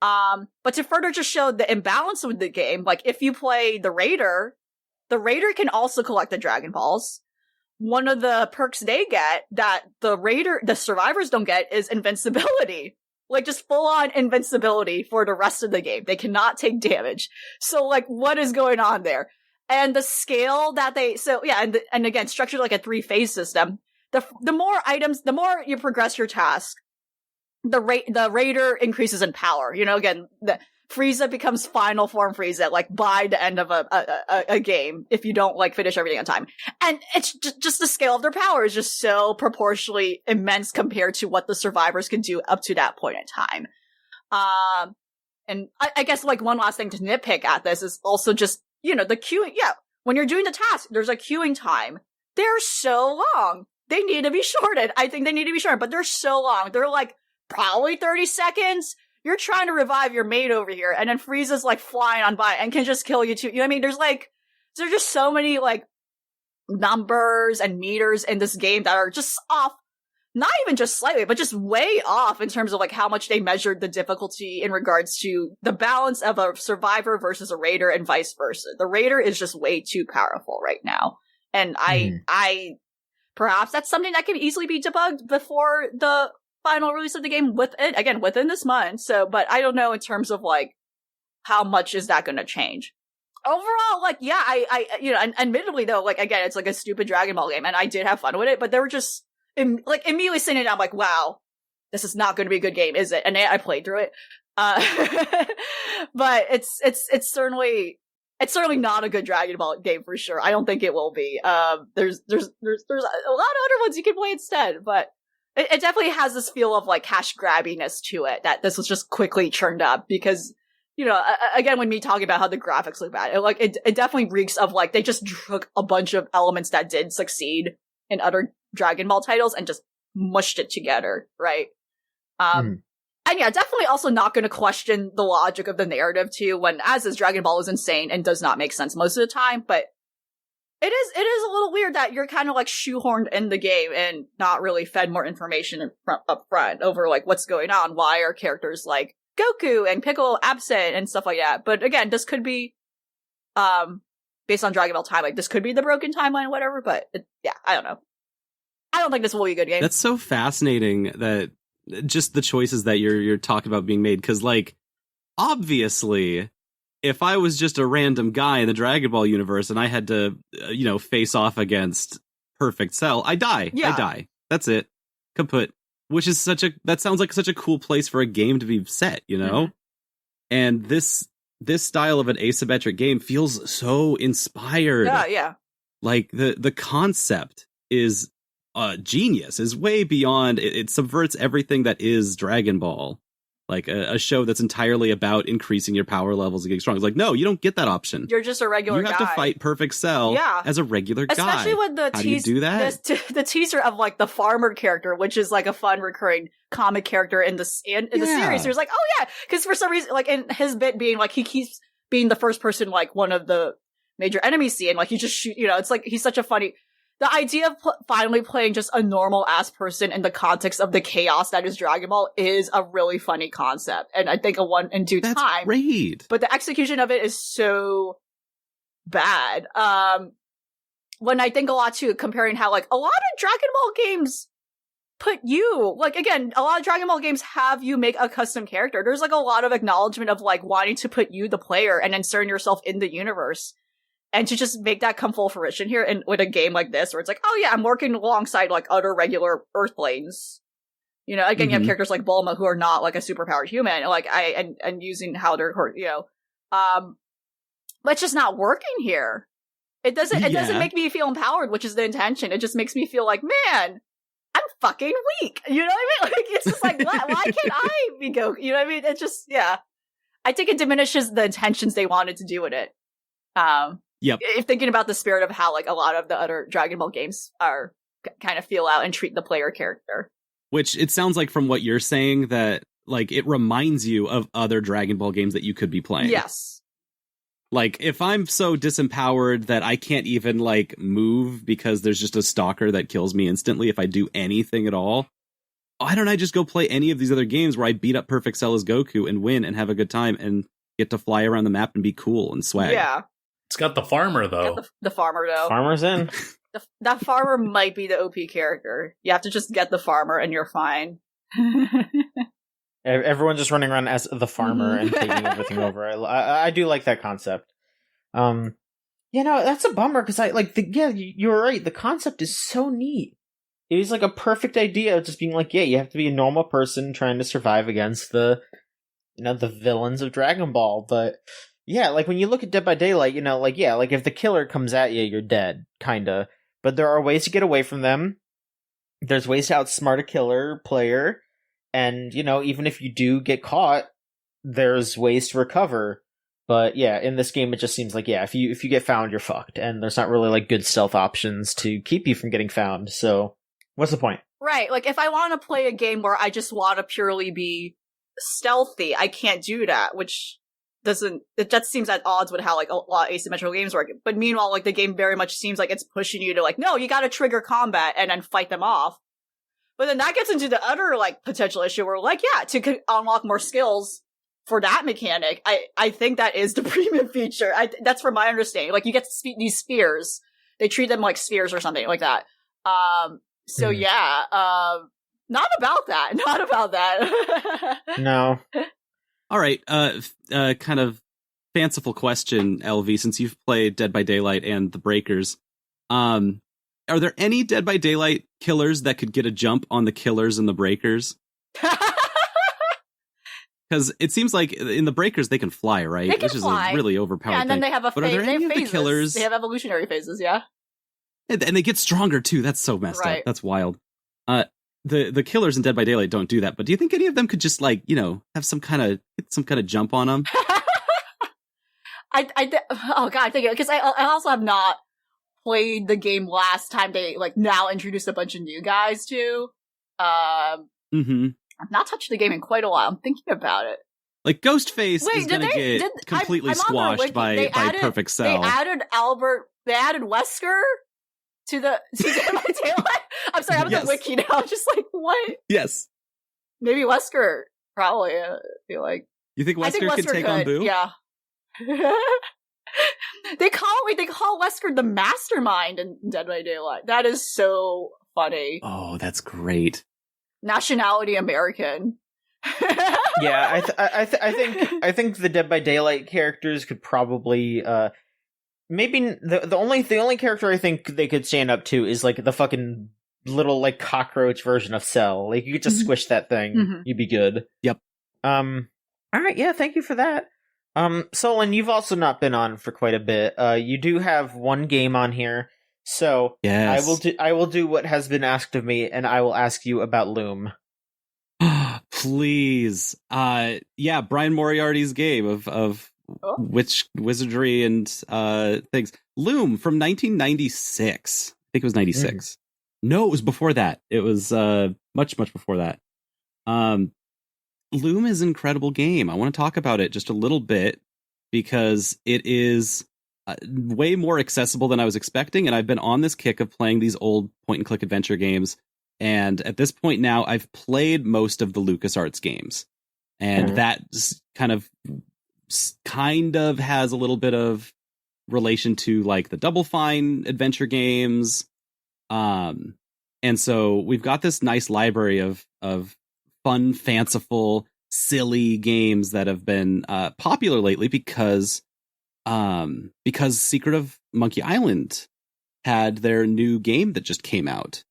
But to further just show the imbalance with the game, like if you play the Raider can also collect the Dragon Balls. One of the perks they get that the survivors don't get is invincibility. Like just full on invincibility for the rest of the game. They cannot take damage. So like what is going on there? And the scale that and again, structured like a 3-phase system. The more items, the more you progress your task, the Raider increases in power. Again, Frieza becomes final form Frieza, like, by the end of a game, if you don't, like, finish everything on time. And it's just the scale of their power is just so proportionally immense compared to what the survivors can do up to that point in time. And I guess, like, one last thing to nitpick at this is also just, the queuing. Yeah, when you're doing the task, there's a queuing time. They're so long. They need to be shortened. I think they need to be shortened, but they're so long. They're, like, probably 30 seconds. You're trying to revive your mate over here, and then Frieza's like flying on by and can just kill you too. You know what I mean? There's just so many like numbers and meters in this game that are just off. Not even just slightly, but just way off in terms of like how much they measured the difficulty in regards to the balance of a survivor versus a raider and vice versa. The raider is just way too powerful right now. And I perhaps that's something that can easily be debugged before the final release of the game within this month. So, but I don't know in terms of like how much is that going to change. Overall, like, yeah, I and admittedly though, like, again, it's like a stupid Dragon Ball game and I did have fun with it, but there were just like immediately sitting down, like, wow, this is not going to be a good game, is it? And I played through it, but it's certainly not a good Dragon Ball game for sure. I don't think it will be. There's a lot of other ones you can play instead, but it definitely has this feel of like cash grabbiness to it that this was just quickly churned up because. Again, when me talking about how the graphics look bad, it definitely reeks of like they just took a bunch of elements that did succeed in other Dragon Ball titles and just mushed it together, right? And yeah, definitely also not going to question the logic of the narrative too. When as is Dragon Ball is insane and does not make sense most of the time, but it is a little weird that you're kind of like shoehorned in the game and not really fed more information up front over like what's going on. Why are characters like Goku and Piccolo absent and stuff like that. But again, this could be, based on Dragon Ball time, like this could be the broken timeline, whatever. But yeah, I don't know. I don't think this will be a good game. That's so fascinating that just the choices that you're talking about being made. Cause like, obviously, if I was just a random guy in the Dragon Ball universe and I had to, face off against Perfect Cell, I die. Yeah. I die. That's it. Kaput. Which is that sounds like such a cool place for a game to be set, Mm-hmm. And this style of an asymmetric game feels so inspired. Yeah. Like the concept is genius, is way beyond, it subverts everything that is Dragon Ball. Like a show that's entirely about increasing your power levels and getting strong. It's like, no, you don't get that option. You're just a regular guy. You have to fight Perfect Cell as a regular guy. Especially with the How do you do that? The teaser of like the farmer character, which is like a fun recurring comic character in the series. There's like, oh yeah, because for some reason, like in his bit being like he keeps being the first person, like one of the major enemies see, and like you just shoot. It's like he's such a funny. The idea of finally playing just a normal ass person in the context of the chaos that is Dragon Ball is a really funny concept, and I think in due That's time. Great. But the execution of it is so bad. When I think a lot too, comparing how like a lot of Dragon Ball games put you like again, a lot of Dragon Ball games have you make a custom character. There's like a lot of acknowledgement of like wanting to put you, the player, and inserting yourself in the universe. And to just make that come full fruition here and with a game like this, where it's like, oh yeah, I'm working alongside like other regular Earthlings. Again, you have characters like Bulma who are not like a superpowered human, like and using how they're, but it's just not working here. It doesn't make me feel empowered, which is the intention. It just makes me feel like, man, I'm fucking weak. You know what I mean? Like it's just like, why can't I be Goku? You know what I mean? It's just, yeah. I think it diminishes the intentions they wanted to do with it. Yep. If thinking about the spirit of how like a lot of the other Dragon Ball games are kind of feel out and treat the player character. Which it sounds like from what you're saying that like it reminds you of other Dragon Ball games that you could be playing. Yes. Like if I'm so disempowered that I can't even like move because there's just a stalker that kills me instantly if I do anything at all, why don't I just go play any of these other games where I beat up Perfect Cell as Goku and win and have a good time and get to fly around the map and be cool and swag? Yeah. It's got the farmer, though. The farmer, though. Farmer's in. That farmer might be the OP character. You have to just get the farmer and you're fine. Everyone's just running around as the farmer and taking everything over. I do like that concept. That's a bummer because you're right. The concept is so neat. It was like a perfect idea of just being like, you have to be a normal person trying to survive against the villains of Dragon Ball, but. Yeah, like when you look at Dead by Daylight, like if the killer comes at you, you're dead, kinda. But there are ways to get away from them. There's ways to outsmart a killer player. And, even if you do get caught, there's ways to recover. But yeah, in this game, it just seems like, if you get found, you're fucked. And there's not really like good stealth options to keep you from getting found. So what's the point? Right. Like if I want to play a game where I just want to purely be stealthy, I can't do that, which it just seems at odds with how like a lot of asymmetrical games work. But meanwhile, like the game very much seems like it's pushing you to like, no, you got to trigger combat and then fight them off. But then that gets into the other like potential issue where like, yeah, to unlock more skills for that mechanic, I think that is the premium feature. That's from my understanding. Like you get these spheres, they treat them like spheres or something like that. So yeah, not about that. No. All right. Kind of fanciful question, LV, since you've played Dead by Daylight and The Breakers. Are there any Dead by Daylight killers that could get a jump on the killers in The Breakers? Because it seems like in The Breakers they can fly, right? They can fly. Is a really overpowered and then thing. they have But are there any of the killers? They have evolutionary phases, yeah. And they get stronger too. That's so messed up. That's wild. The killers in Dead by Daylight don't do that. But do you think any of them could just like, have some kind of jump on them? Oh god, I think because I also have not played the game last time they like now introduced a bunch of new guys too. I've not touched the game in quite a while. I'm thinking about it. Like Ghostface is gonna get completely squashed by Perfect Cell. They added Wesker to the Dead by Daylight. I'm sorry, I'm on the wiki now. I'm just like, what? Yes. Maybe Wesker, probably. I feel like. You think Wesker could take on Boo? Yeah. They call Wesker the mastermind in Dead by Daylight. That is so funny. Oh, that's great. Nationality American. Yeah, I think the Dead by Daylight characters could probably maybe the only character I think they could stand up to is like the fucking little like cockroach version of Cell. Like you could just squish that thing, you'd be good. Yep. All right, yeah, thank you for that. Solon, you've also not been on for quite a bit. You do have one game on here, so yes. I will do what has been asked of me, and I will ask you about Loom. Please. Yeah, Brian Moriarty's game of witch wizardry and things. Loom from 1996. I think it was 96. No, it was before that. It was much before that. Loom is an incredible game. I want to talk about it just a little bit because it is way more accessible than I was expecting, and I've been on this kick of playing these old point-and-click adventure games. And at this point now, I've played most of the LucasArts games, and that kind of has a little bit of relation to like the Double Fine adventure games. And so we've got this nice library of fun, fanciful, silly games that have been popular lately because Secret of Monkey Island had their new game that just came out.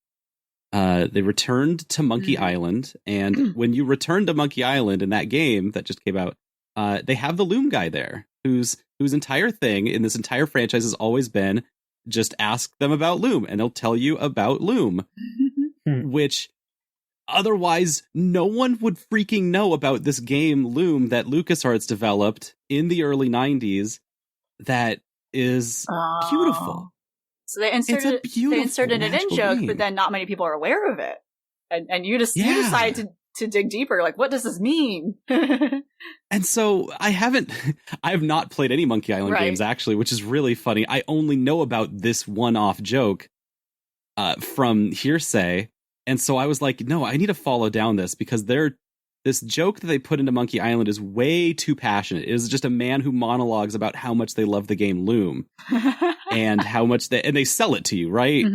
They returned to Monkey Island, and when you return to Monkey Island in that game that just came out, they have the Loom guy there, whose entire thing in this entire franchise has always been just ask them about Loom, and they'll tell you about Loom, which otherwise no one would freaking know about this game Loom that LucasArts developed in the early 90s that is beautiful. So they inserted an in-joke, but then not many people are aware of it. And you decided to dig deeper. Like, what does this mean? And so I have not played any Monkey Island games, actually, which is really funny. I only know about this one-off joke from hearsay. And so I was like, no, I need to follow down this because this joke that they put into Monkey Island is way too passionate. It is just a man who monologues about how much they love the game Loom and how much they sell it to you, right?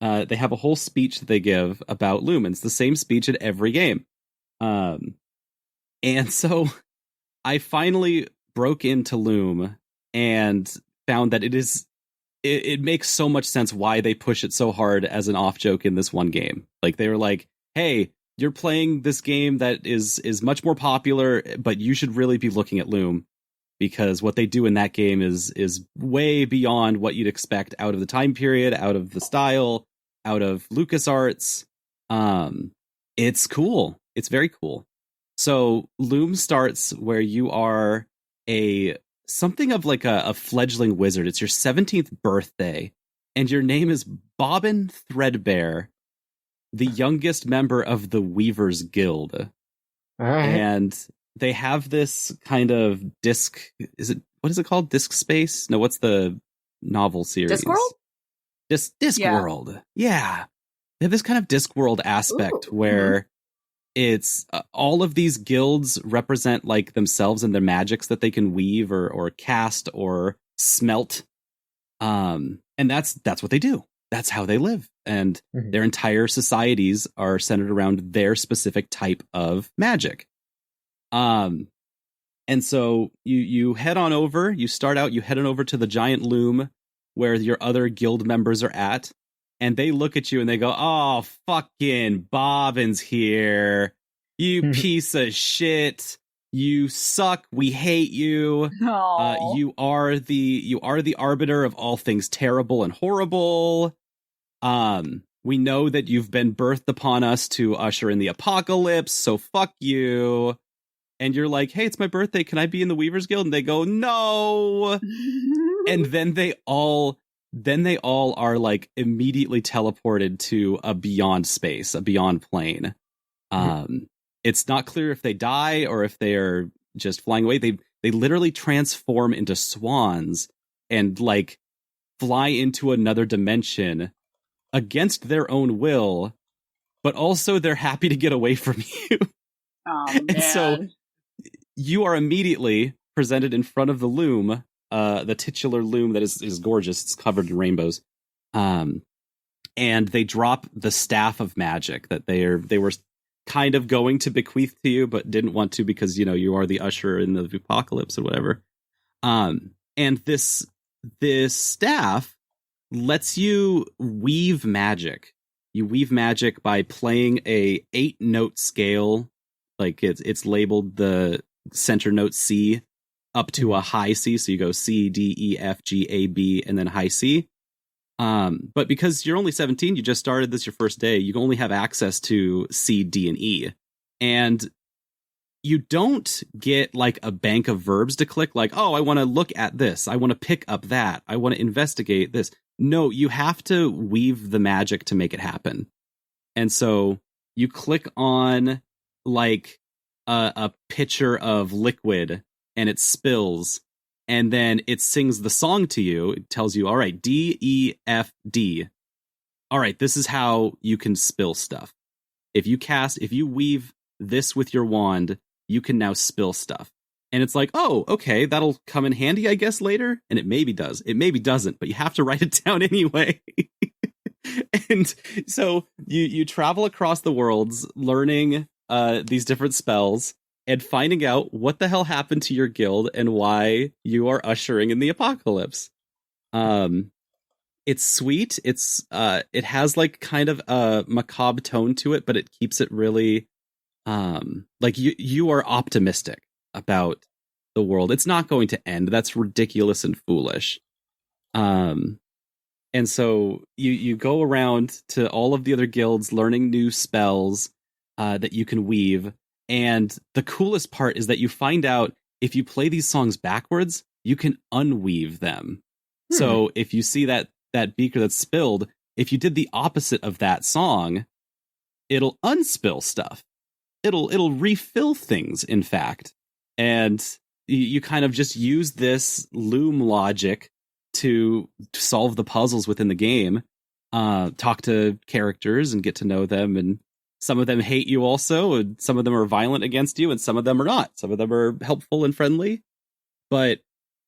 They have a whole speech that they give about Loom, and it's the same speech at every game. And so I finally broke into Loom and found that it makes so much sense why they push it so hard as an off joke in this one game. Like they were like, hey, you're playing this game that is much more popular, but you should really be looking at Loom because what they do in that game is way beyond what you'd expect out of the time period, out of the style, out of LucasArts. It's cool. It's very cool. So Loom starts where you are something of like a fledgling wizard. It's your 17th birthday, and your name is Bobbin Threadbare, the youngest member of the Weavers Guild. All right. And they have this kind of disc. What is it called? Disc space? No, what's the novel series? Discworld? Discworld. Yeah. They have this kind of Discworld aspect where it's all of these guilds represent like themselves and their magics that they can weave or cast or smelt. And that's what they do. That's how they live. And their entire societies are centered around their specific type of magic. And so you head on over, you start out, you head on over to the giant loom where your other guild members are at, and they look at you and they go, "Oh, fucking Bobbin's here. You piece of shit. You suck. We hate you. You are the arbiter of all things terrible and horrible. We know that you've been birthed upon us to usher in the apocalypse, so fuck you." And you're like, "Hey, it's my birthday. Can I be in the Weavers Guild?" And they go, "No." And then they all are like immediately teleported to a beyond space, a beyond plane. It's not clear if they die or if they are just flying away. They literally transform into swans and like fly into another dimension against their own will, but also they're happy to get away from you. Oh, man. And so you are immediately presented in front of the loom, the titular loom that is gorgeous. It's covered in rainbows. And they drop the staff of magic that they were kind of going to bequeath to you, but didn't want to because, you know, you are the usher in the apocalypse or whatever. And this staff lets you weave magic. You weave magic by playing a 8-note scale. Like it's labeled the center note C up to a high C. So you go C, D, E, F, G, A, B, and then high C. But because you're only 17, you just started this your first day, you only have access to C, D, and E. And you don't get like a bank of verbs to click like, "Oh, I want to look at this. I want to pick up that. I want to investigate this." No, you have to weave the magic to make it happen. And so you click on like a pitcher of liquid and it spills. And then it sings the song to you. It tells you, all right, D, E, F, D. All right, this is how you can spill stuff. If you weave this with your wand, you can now spill stuff. And it's like, oh, okay, that'll come in handy, I guess, later. And it maybe does. It maybe doesn't, but you have to write it down anyway. And so you travel across the worlds learning these different spells and finding out what the hell happened to your guild and why you are ushering in the apocalypse. It's sweet. It has like kind of a macabre tone to it, but it keeps it really like you are optimistic about the world. It's not going to end. That's ridiculous and foolish. And so you go around to all of the other guilds learning new spells that you can weave. And the coolest part is that you find out if you play these songs backwards, you can unweave them. So if you see that beaker that's spilled, if you did the opposite of that song, it'll unspill stuff. It'll refill things, in fact. And you kind of just use this loom logic to solve the puzzles within the game, talk to characters and get to know them. And some of them hate you also, and some of them are violent against you, and some of them are not. Some of them are helpful and friendly. But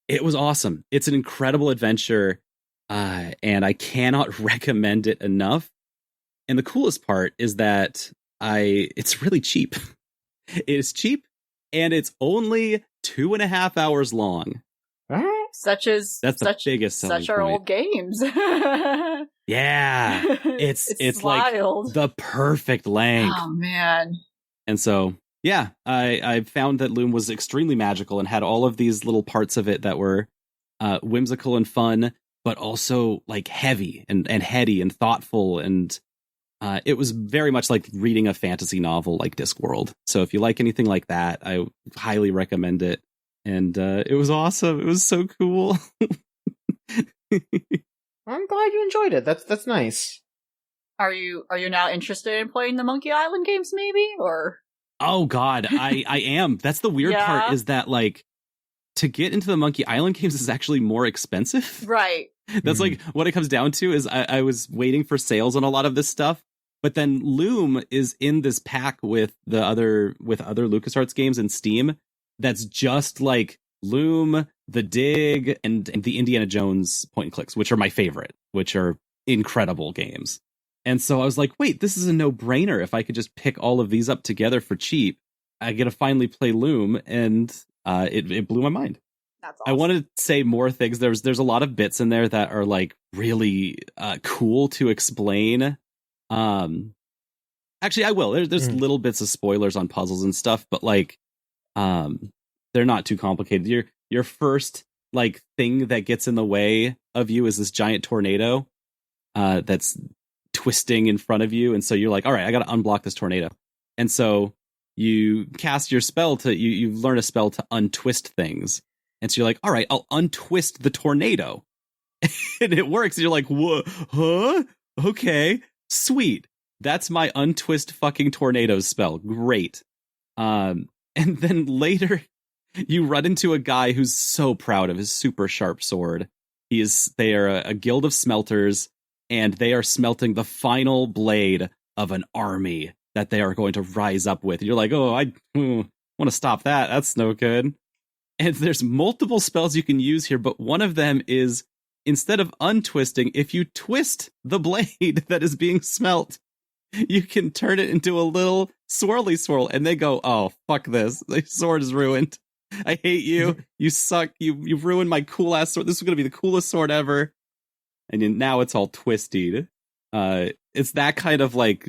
it was awesome. It's an incredible adventure, and I cannot recommend it enough. And the coolest part is that it's really cheap. It is cheap, and it's only 2.5 hours long. That's the biggest selling such our point. old games. Yeah, it's like wild. the perfect length. Oh man! And so yeah, I found that Loom was extremely magical and had all of these little parts of it that were whimsical and fun, but also like heavy and heady and thoughtful, and it was very much like reading a fantasy novel like Discworld. So if you like anything like that, I highly recommend it. And it was awesome. It was so cool. I'm glad you enjoyed it. That's nice. Are you now interested in playing the Monkey Island games, maybe? Or Oh God, I am. That's the weird part, is that like to get into the Monkey Island games is actually more expensive. Right. That's like what it comes down to is I was waiting for sales on a lot of this stuff, but then Loom is in this pack with other LucasArts games in Steam. That's just like Loom, The Dig, and the Indiana Jones point and clicks, which are my favorite, which are incredible games. And so I was like, wait, this is a no-brainer. If I could just pick all of these up together for cheap, I get to finally play Loom, and it blew my mind. That's awesome. I want to say more things. There's a lot of bits in there that are like really cool to explain. Actually, I will. There's little bits of spoilers on puzzles and stuff, but like they're not too complicated. Your first like thing that gets in the way of you is this giant tornado that's twisting in front of you, and so you're like, all right, I got to unblock this tornado, and so you cast your spell to you learn a spell to untwist things. And so you're like, all right, I'll untwist the tornado. And it works. And you're like, whoa, huh? Okay, sweet. That's my untwist fucking tornado spell. Great. And then later, you run into a guy who's so proud of his super sharp sword. They are a guild of smelters, and they are smelting the final blade of an army that they are going to rise up with. And you're like, oh, I want to stop that. That's no good. And there's multiple spells you can use here, but one of them is, instead of untwisting, if you twist the blade that is being smelt, you can turn it into a little swirly swirl, and they go, oh, fuck this. The sword is ruined. I hate you. You suck. You've ruined my cool-ass sword. This is going to be the coolest sword ever. And now it's all twisted. It's that kind of, like,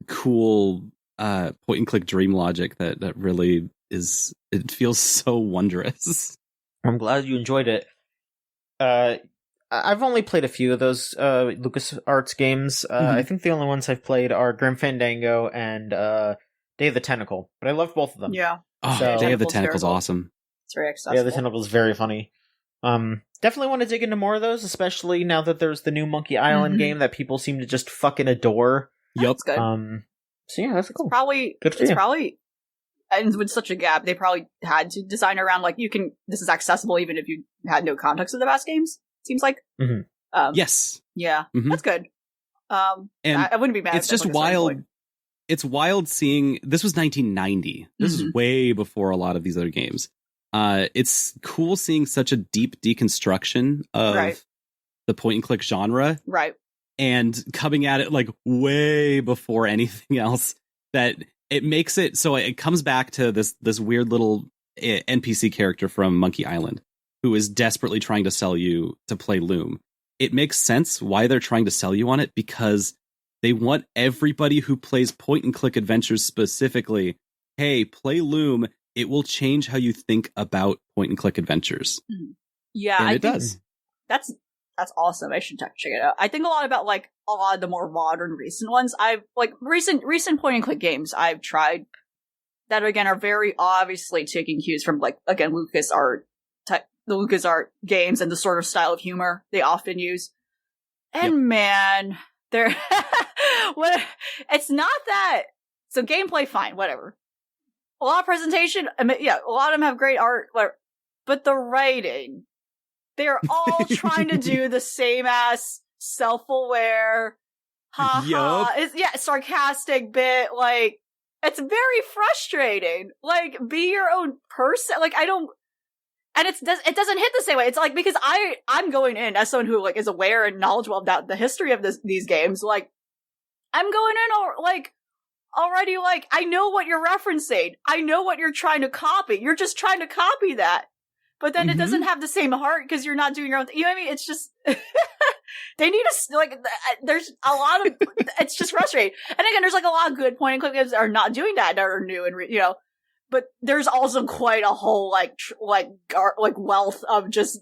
cool point-and-click dream logic that really is... It feels so wondrous. I'm glad you enjoyed it. I've only played a few of those LucasArts games. I think the only ones I've played are Grim Fandango and Day of the Tentacle, but I love both of them. Yeah. Oh, So- Day of the Tentacle's awesome. It's very accessible. Yeah, the Tentacle is very funny. Definitely want to dig into more of those, especially now that there's the new Monkey Island game that people seem to just fucking adore. That's good. So yeah, that's cool. Probably, Good for it's you. probably, and with such a gap, they probably had to design around, like, this is accessible even if you had no context of the past games, seems like. Mm-hmm. Yes. Yeah, Mhm. that's good. And I wouldn't be mad. it's if that's just like a starting wild. point. It's wild seeing... This was 1990. This is way before a lot of these other games. It's cool seeing such a deep deconstruction of the point-and-click genre. Right. And coming at it like way before anything else, that it makes it so it comes back to this weird little NPC character from Monkey Island who is desperately trying to sell you to play Loom. It makes sense why they're trying to sell you on it, because they want everybody who plays point and click adventures specifically, hey, play Loom. It will change how you think about point and click adventures. Yeah, And I it think does. That's awesome. I should check it out. I think a lot about like a lot of the more modern recent ones. I've like recent point and click games I've tried that again are very obviously taking cues from like again the LucasArts games and the sort of style of humor they often use. And man, they're it's not that. So gameplay, fine, whatever. A lot of presentation, I mean, yeah, a lot of them have great art, but the writing, they're all trying to do the same ass self-aware, sarcastic bit. Like, it's very frustrating. Like, be your own person. Like, and it doesn't hit the same way. It's like, because I'm going in as someone who like is aware and knowledgeable about the history of these games. Like, I'm going in already like, I know what you're referencing. I know what you're trying to copy. You're just trying to copy that. But then it doesn't have the same heart because you're not doing your own thing. You know what I mean? It's just, they need to, like, there's a lot of, it's just frustrating. And again, there's like a lot of good point and click games that are not doing that are new and, but there's also quite a whole, like wealth of just,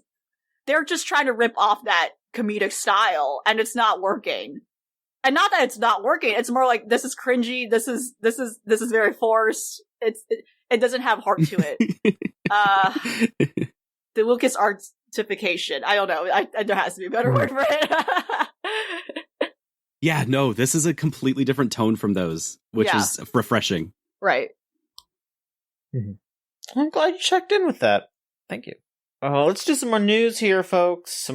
they're just trying to rip off that comedic style and it's not working. And not that it's not working, it's more like, this is cringy, this is very forced, it doesn't have heart to it. The LucasArtsification, I don't know, there has to be a better word for it. Yeah, no, this is a completely different tone from those, which is refreshing. Right. I'm glad you checked in with that. Thank you. Let's do some more news here, folks.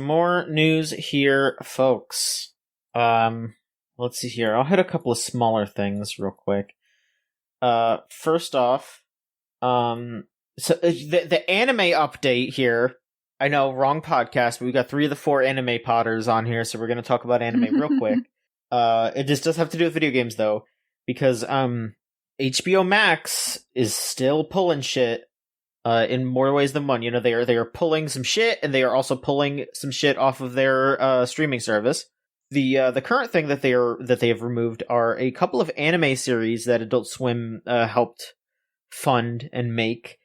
Let's see here. I'll hit a couple of smaller things real quick. First off, so the anime update here. I know, wrong podcast, but we got 3 of the 4 anime potters on here, so we're going to talk about anime real quick. It just does have to do with video games, though, because HBO Max is still pulling shit in more ways than one. You know, they are pulling some shit, and they are also pulling some shit off of their streaming service. The current thing that they have removed are a couple of anime series that Adult Swim helped fund and make.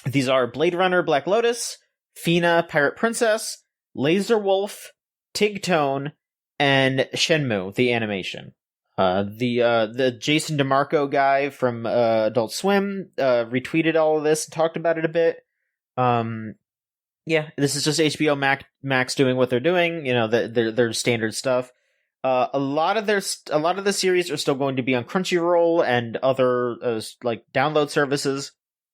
These are Blade Runner Black Lotus, Fina Pirate Princess, Laser Wolf, Tigtone, and Shenmue, the animation. The Jason DeMarco guy from Adult Swim retweeted all of this and talked about it a bit. Yeah, this is just HBO Max doing what they're doing, you know, their standard stuff. A lot of the series are still going to be on Crunchyroll and other like download services.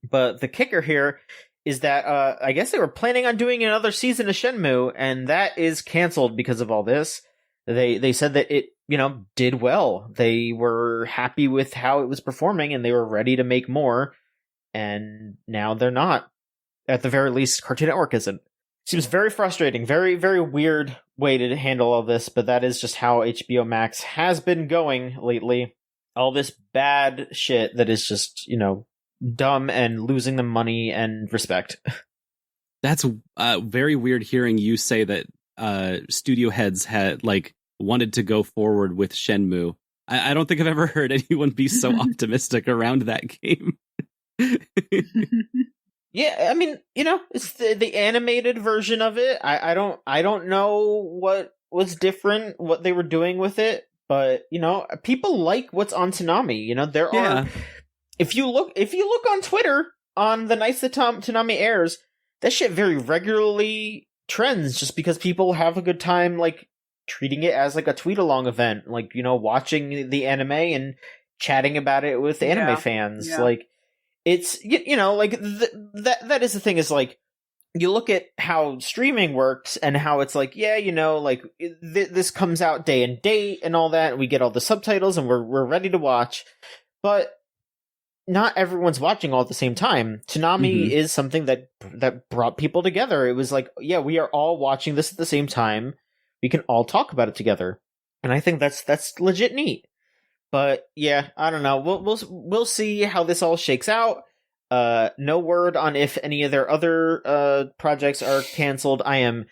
But the kicker here is that I guess they were planning on doing another season of Shenmue, and that is canceled because of all this. They said that it, you know, did well. They were happy with how it was performing, and they were ready to make more. And now they're not. At the very least, Cartoon Network isn't. Seems very frustrating. Very, very weird way to handle all this, but that is just how HBO Max has been going lately. All this bad shit that is just, you know, dumb and losing them money and respect. That's very weird hearing you say that studio heads had wanted to go forward with Shenmue. I don't think I've ever heard anyone be so optimistic around that game. Yeah, I mean, you know, it's the animated version of it. I don't know what was different, what they were doing with it, but you know, people like what's on Toonami. You know, there are. If you look on Twitter on the nights that Toonami airs, that shit very regularly trends just because people have a good time, like treating it as like a tweet along event, like, you know, watching the anime and chatting about it with anime fans, like. It's, you know, like, that is the thing, is, like, you look at how streaming works and how it's like, yeah, you know, like, this comes out day and date and all that, and we get all the subtitles and we're ready to watch, but not everyone's watching all at the same time. Toonami is something that brought people together. It was like, yeah, we are all watching this at the same time. We can all talk about it together. And I think that's legit neat. But yeah, I don't know. We'll see how this all shakes out. No word on if any of their other projects are canceled. I am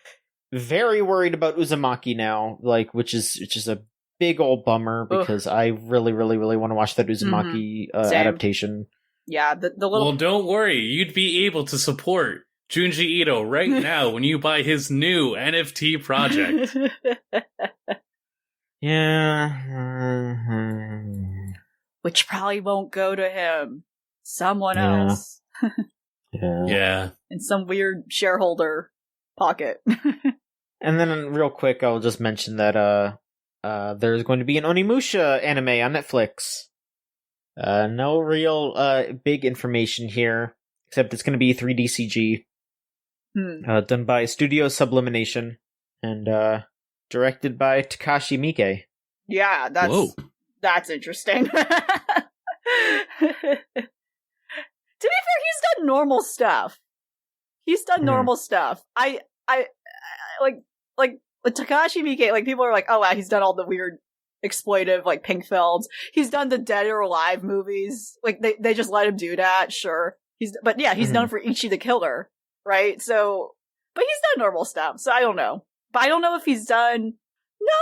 very worried about Uzumaki now, like, which is a big old bummer because I really, really, really want to watch that Uzumaki adaptation. Yeah, the little. Well, don't worry. You'd be able to support Junji Ito right now when you buy his new NFT project. Yeah. Which probably won't go to him. Someone else. Yeah. In some weird shareholder pocket. And then real quick, I'll just mention that there's going to be an Onimusha anime on Netflix. No real big information here, except it's going to be 3D CG. Done by Studio Sublimination. And directed by Takashi Miike. Yeah, that's interesting. To be fair, he's done normal stuff. I like Takashi Miike, like, people are like, oh wow, he's done all the weird exploitive, like, pink films. He's done the Dead or Alive movies. Like, they just let him do that, sure. He's done for Ichi the Killer, right? So, but he's done normal stuff, so I don't know. But I don't know if he's done. No,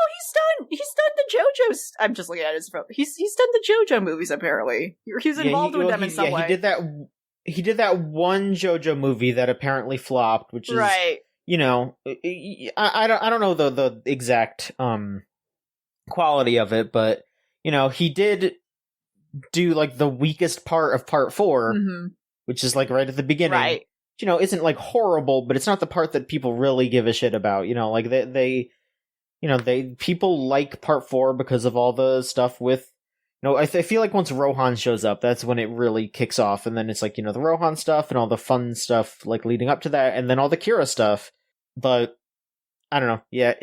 he's done the JoJo. I'm just looking at his phone. He's done the JoJo movies. Apparently, he's involved with them in some way. He did that one JoJo movie that apparently flopped, which is right. You know, I don't know the exact quality of it, but you know, he did do like the weakest part of part 4, which is like right at the beginning. Right. You know, isn't like horrible, but it's not the part that people really give a shit about. You know, like people like part 4 because of all the stuff with, No, I feel like once Rohan shows up, that's when it really kicks off, and then it's like, the Rohan stuff and all the fun stuff like leading up to that, and then all the Kira stuff. But I don't know. Yeah,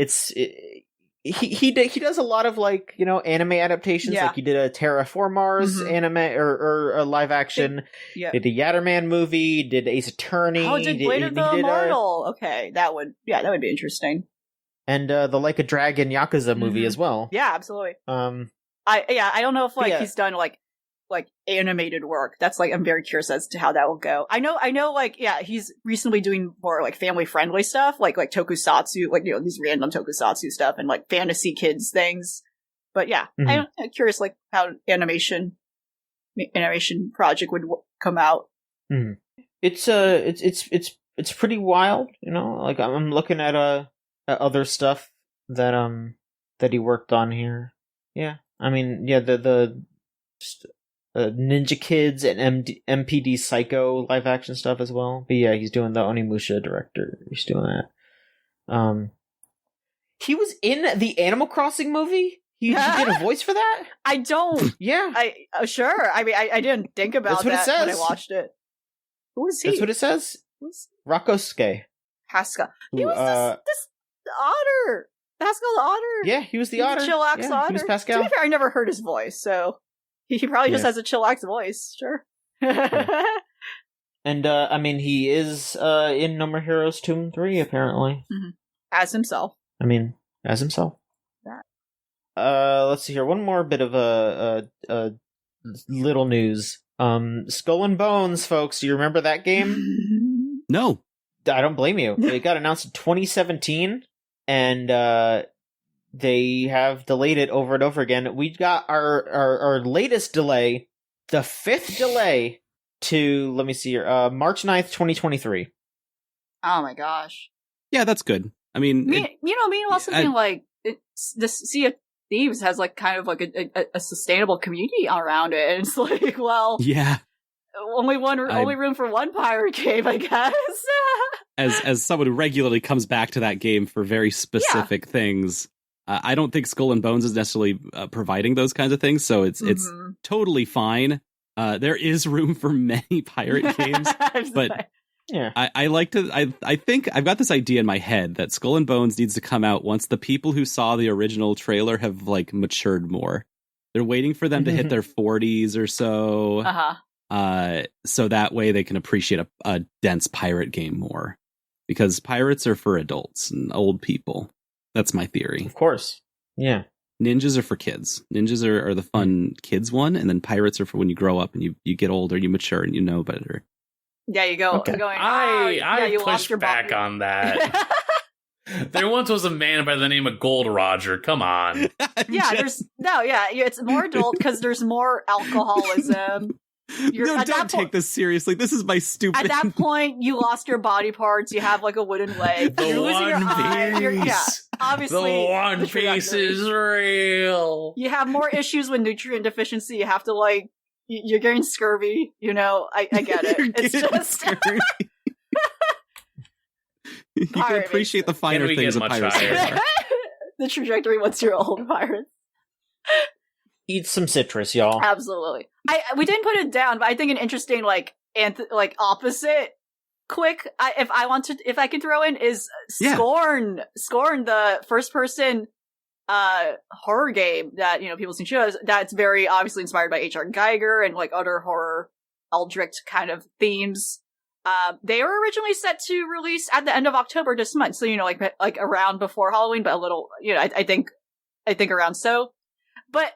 he does a lot of like anime adaptations. Yeah. Like he did a Terraformars anime or a live action. Did a Yatterman movie. Did Ace Attorney. Oh, did Blade of the Immortal. Okay, that would be interesting. And the Like a Dragon Yakuza movie as well. Yeah, absolutely. I don't know if he's done like animated work. That's like I'm very curious as to how that will go. I know he's recently doing more like family friendly stuff, like tokusatsu, these random tokusatsu stuff and like fantasy kids things. But yeah, I'm curious like how animation project would come out. Mm-hmm. It's pretty wild, Like I'm looking at other stuff that he worked on here. Yeah. I mean, yeah, the Ninja Kids and MPD Psycho live action stuff as well. But yeah, he's doing the Onimusha director. He's doing that. He was in the Animal Crossing movie. He did a voice for that. I don't. Yeah. Sure. I mean, I didn't think about that when I watched it. Who is he? That's what it says. Rakosuke Haska. He was this otter. Pascal the Otter? Yeah, he was the otter. Chillax Otter. He was Pascal. To be fair, I never heard his voice, so he probably just has a chillax voice, sure. And, I mean, he is in No More Heroes 2 and 3, apparently. Mm-hmm. As himself. I mean, as himself. Yeah. Let's see here. One more bit of a little news. Skull and Bones, folks. Do you remember that game? No. I don't blame you. It got announced in 2017. And they have delayed it over and over again. We got our latest delay, the 5th delay to, let me see here, March 9th, 2023. Oh my gosh. Yeah, that's good. I mean... meanwhile, something like, this Sea of Thieves has like kind of like a sustainable community around it. And it's like, well... Yeah. Only room for one pirate game, I guess. As someone who regularly comes back to that game for very specific things, I don't think Skull and Bones is necessarily providing those kinds of things, so it's totally fine. There is room for many pirate games, but yeah, I think I've got this idea in my head that Skull and Bones needs to come out once the people who saw the original trailer have like matured more. They're waiting for them to hit their 40s or so. So that way they can appreciate a dense pirate game more. Because pirates are for adults and old people. That's my theory. Of course. Yeah. Ninjas are for kids. Ninjas are the fun kids one, and then pirates are for when you grow up and you get older, you mature, and you know better. Yeah, you go. Okay. I push back on that. There once was a man by the name of Gold Roger. Come on. It's more adult because there's more alcoholism. Don't take this seriously. This is my stupid. At that point, you lost your body parts. You have like a wooden leg. The you're losing your eye. Obviously, the One Piece is real. You have more issues with nutrient deficiency. You have to like, you're getting scurvy. I get it. It's just scurvy. You can appreciate the finer things of pirates. The trajectory once you're old, pirates. Eat some citrus, y'all. Absolutely. We didn't put it down, but I think an interesting opposite. Quick, if I can throw in is Scorn. Scorn, the first person horror game that people seem shows. That's very obviously inspired by H.R. Geiger and like other horror Eldritch kind of themes. They were originally set to release at the end of October this month, so like around before Halloween, but a little I think around so. But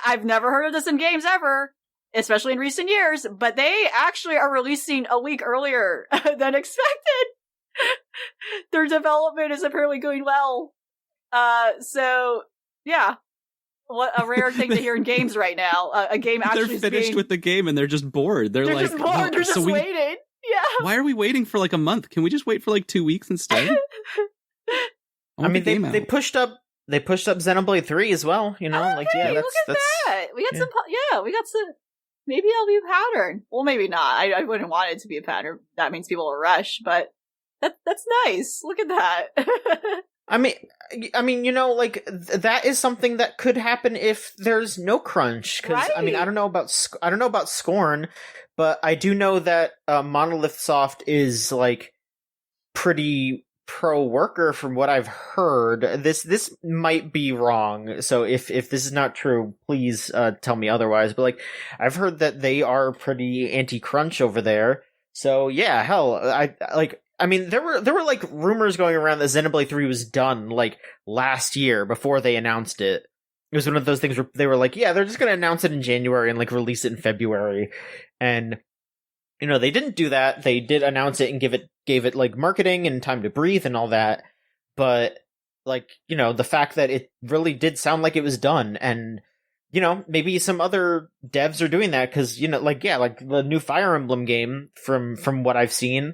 I've never heard of this in games ever, especially in recent years, but they actually are releasing a week earlier than expected. Their development is apparently going well. So, yeah. What a rare thing to hear in games right now. A game actually they're finished with the game and they're just bored. They're like, just bored. They're just waiting. Yeah. Why are we waiting for like a month? Can we just wait for like 2 weeks instead? I mean, they pushed up Xenoblade 3 as well, Look at that. We got some. Maybe it'll be a pattern. Well, maybe not. I wouldn't want it to be a pattern. That means people will rush, but that's nice. Look at that. I mean, like that is something that could happen if there's no crunch. Because Right. I mean, I don't know about Scorn, but I do know that Monolith Soft is like pretty pro worker from what I've heard. This might be wrong, so if this is not true, please tell me otherwise. But like, I've heard that they are pretty anti-crunch over there. So yeah, hell, I mean, there were like rumors going around that Xenoblade 3 was done like last year before they announced it. It was one of those things where they were like, yeah, they're just going to announce it in January and like release it in February. And they didn't do that. They did announce it and gave it like marketing and time to breathe and all that. But like, the fact that it really did sound like it was done, and maybe some other devs are doing that because like the new Fire Emblem game from what I've seen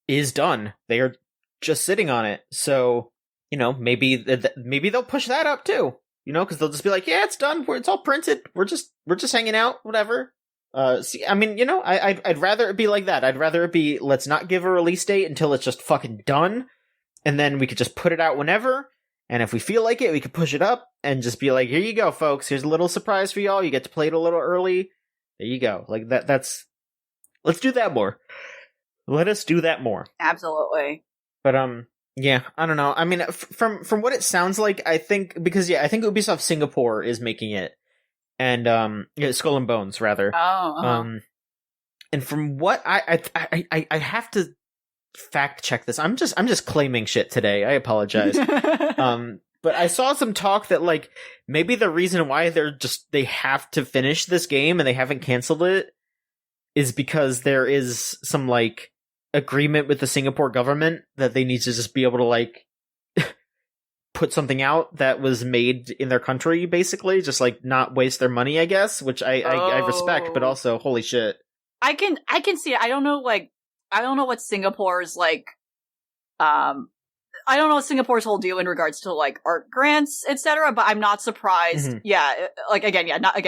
is done. They are just sitting on it. So, maybe they'll push that up too. Because they'll just be like, yeah, it's done. It's all printed. We're just hanging out, whatever. I mean, I'd rather it be like that. I'd rather it be, let's not give a release date until it's just fucking done, and then we could just put it out whenever. And if we feel like it, we could push it up and just be like, here you go, folks. Here's a little surprise for y'all. You get to play it a little early. There you go. Like that's. Let's do that more. Let us do that more. Absolutely. But yeah, I don't know. I mean, from what it sounds like, I think Ubisoft Singapore is making it, and Skull and Bones rather. Oh. Uh-huh. And from what I have to fact check this. I'm just claiming shit today. I apologize. But I saw some talk that like maybe the reason why they have to finish this game and they haven't canceled it is because there is some like agreement with the Singapore government that they need to just be able to like put something out that was made in their country, basically, just like not waste their money, I guess, which I respect, but also holy shit. I can see it. I don't know what Singapore's like I don't know Singapore's whole deal in regards to like art grants, etc., but I'm not surprised. Mm-hmm. Yeah, like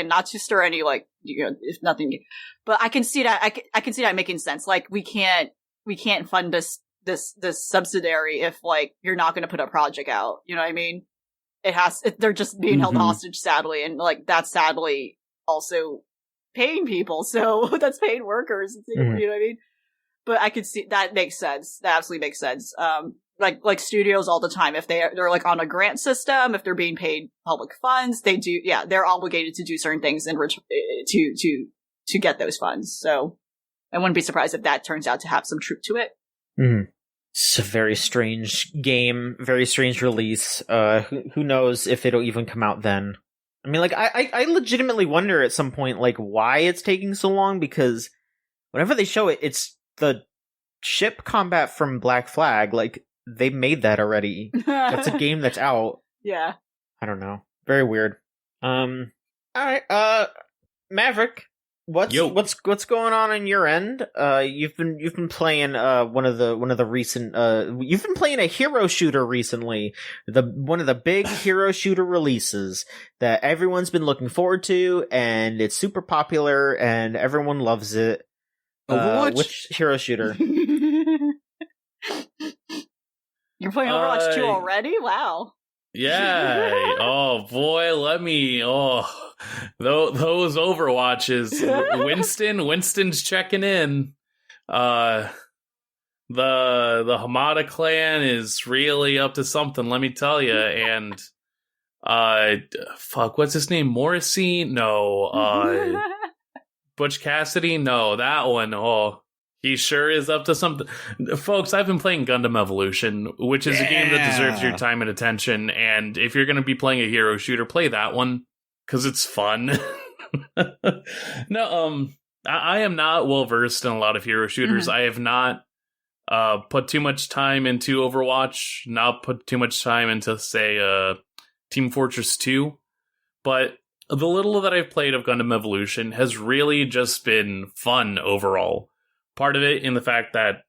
not to stir any like if nothing, but I can see that I can see that making sense. Like we can't fund this subsidiary if like you're not going to put a project out. You know what I mean? They're just being held hostage, sadly, and like that's sadly also paying people. So that's paying workers. You know what I mean? But I could see that makes sense. That absolutely makes sense. Like studios all the time, if they're like on a grant system, if they're being paid public funds, they're obligated to do certain things in to get those funds. So I wouldn't be surprised if that turns out to have some truth to it. Mm. It's a very strange game, very strange release. Who knows if it'll even come out then? I mean, like I legitimately wonder at some point like why it's taking so long, because whenever they show it, it's the ship combat from Black Flag. Like they made that already. That's a game that's out. Yeah. I don't know. Very weird. All right. Maverick, what's going on your end? You've been playing one of the recent you've been playing a hero shooter recently. One of the big hero shooter releases that everyone's been looking forward to, and it's super popular and everyone loves it. Overwatch? Which hero shooter? You're playing Overwatch 2 already? Wow. Yeah. Oh boy, those Overwatches. Winston's checking in. The Hamada clan is really up to something, let me tell you. And what's his name? Morrissey? No. Butch Cassidy? No, that one. Oh, he sure is up to something. Folks, I've been playing Gundam Evolution, which is a game that deserves your time and attention. And if you're going to be playing a hero shooter, play that one, because it's fun. No, I am not well versed in a lot of hero shooters. I have not put too much time into Overwatch, not put too much time into, say, Team Fortress 2. But the little that I've played of Gundam Evolution has really just been fun overall. Part of it in the fact that,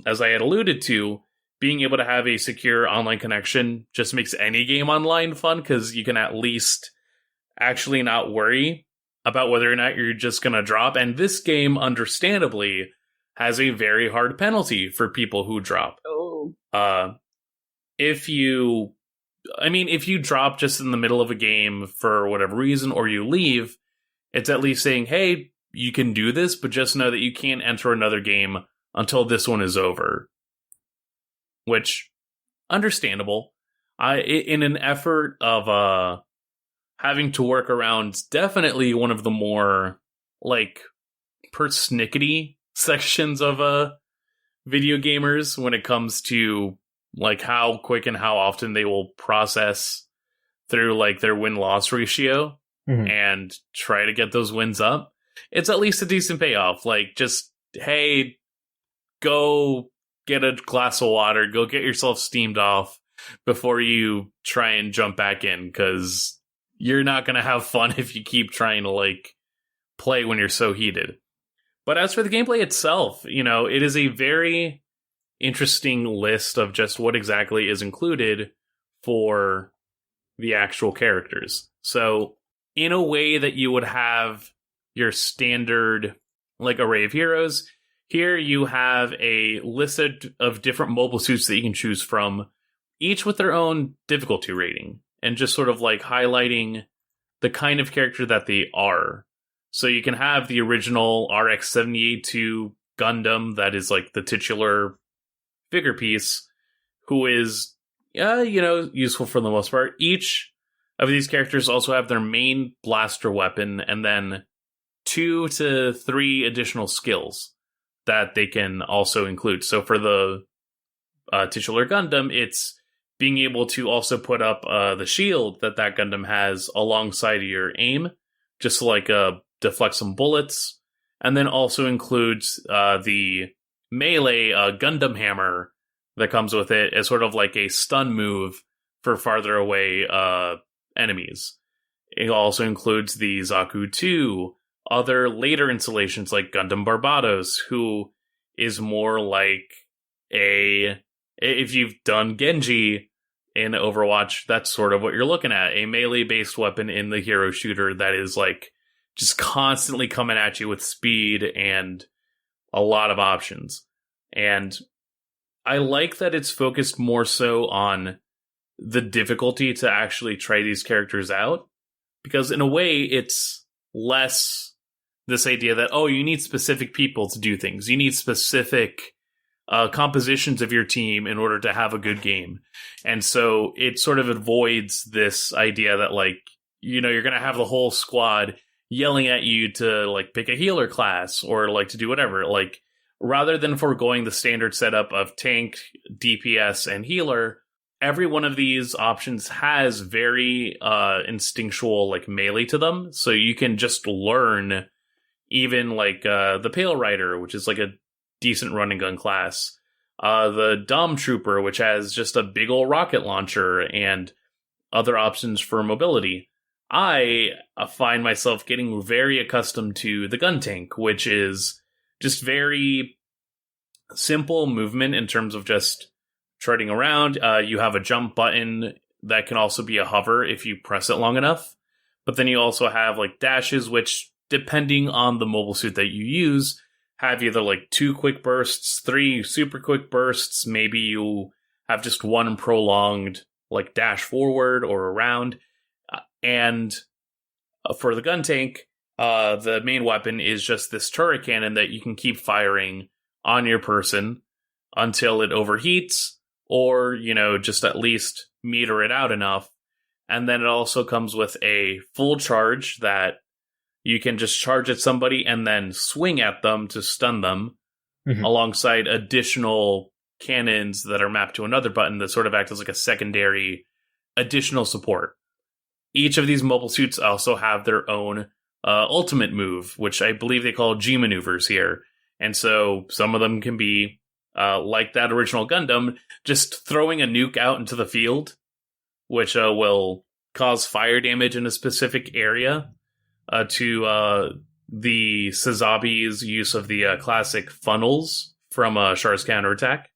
as I had alluded to, being able to have a secure online connection just makes any game online fun, because you can at least actually not worry about whether or not you're just going to drop. And this game, understandably, has a very hard penalty for people who drop. Oh. if you drop just in the middle of a game for whatever reason, or you leave, it's at least saying, hey, you can do this, but just know that you can't enter another game until this one is over. Which, understandable. In an effort of having to work around definitely one of the more, like, persnickety sections of video gamers when it comes to, like, how quick and how often they will process through, like, their win-loss ratio and try to get those wins up. It's at least a decent payoff. Like, just, hey, go get a glass of water, go get yourself steamed off before you try and jump back in, because you're not going to have fun if you keep trying to, like, play when you're so heated. But as for the gameplay itself, it is a very interesting list of just what exactly is included for the actual characters. So, in a way that you would have your standard, like, array of heroes, here you have a list of different mobile suits that you can choose from, each with their own difficulty rating, and just sort of, like, highlighting the kind of character that they are. So you can have the original RX-78-2 Gundam that is, like, the titular figure piece, who is, useful for the most part. Each of these characters also have their main blaster weapon, and then 2 to 3 additional skills that they can also include. So for the titular Gundam, it's being able to also put up the shield that Gundam has alongside of your aim, just to, like, deflect some bullets, and then also includes the melee Gundam hammer that comes with it as sort of like a stun move for farther away enemies. It also includes the Zaku 2, other later installations like Gundam Barbados, who is more like if you've done Genji in Overwatch, that's sort of what you're looking at. A melee-based weapon in the hero shooter that is, like, just constantly coming at you with speed and a lot of options. And I like that it's focused more so on the difficulty to actually try these characters out, because in a way it's less this idea that, oh, you need specific people to do things. You need specific compositions of your team in order to have a good game. And so it sort of avoids this idea that, like, you're going to have the whole squad yelling at you to, like, pick a healer class or, like, to do whatever. Like, rather than foregoing the standard setup of tank, DPS, and healer, every one of these options has very instinctual, like, melee to them. So you can just learn even, like, the Pale Rider, which is, like, a decent running gun class. The Dom Trooper, which has just a big ol' rocket launcher and other options for mobility. I find myself getting very accustomed to the gun tank, which is just very simple movement in terms of just treading around. You have a jump button that can also be a hover if you press it long enough. But then you also have, like, dashes, which, depending on the mobile suit that you use, have either, like, 2 quick bursts, 3 super quick bursts. Maybe you have just one prolonged, like, dash forward or around. And for the gun tank, the main weapon is just this turret cannon that you can keep firing on your person until it overheats, or, just at least meter it out enough. And then it also comes with a full charge that you can just charge at somebody and then swing at them to stun them, alongside additional cannons that are mapped to another button that sort of act as, like, a secondary additional support. Each of these mobile suits also have their own ultimate move, which I believe they call G maneuvers here. And so some of them can be, like that original Gundam, just throwing a nuke out into the field, which will cause fire damage in a specific area, to the Sazabi's use of the classic funnels from Char's counterattack,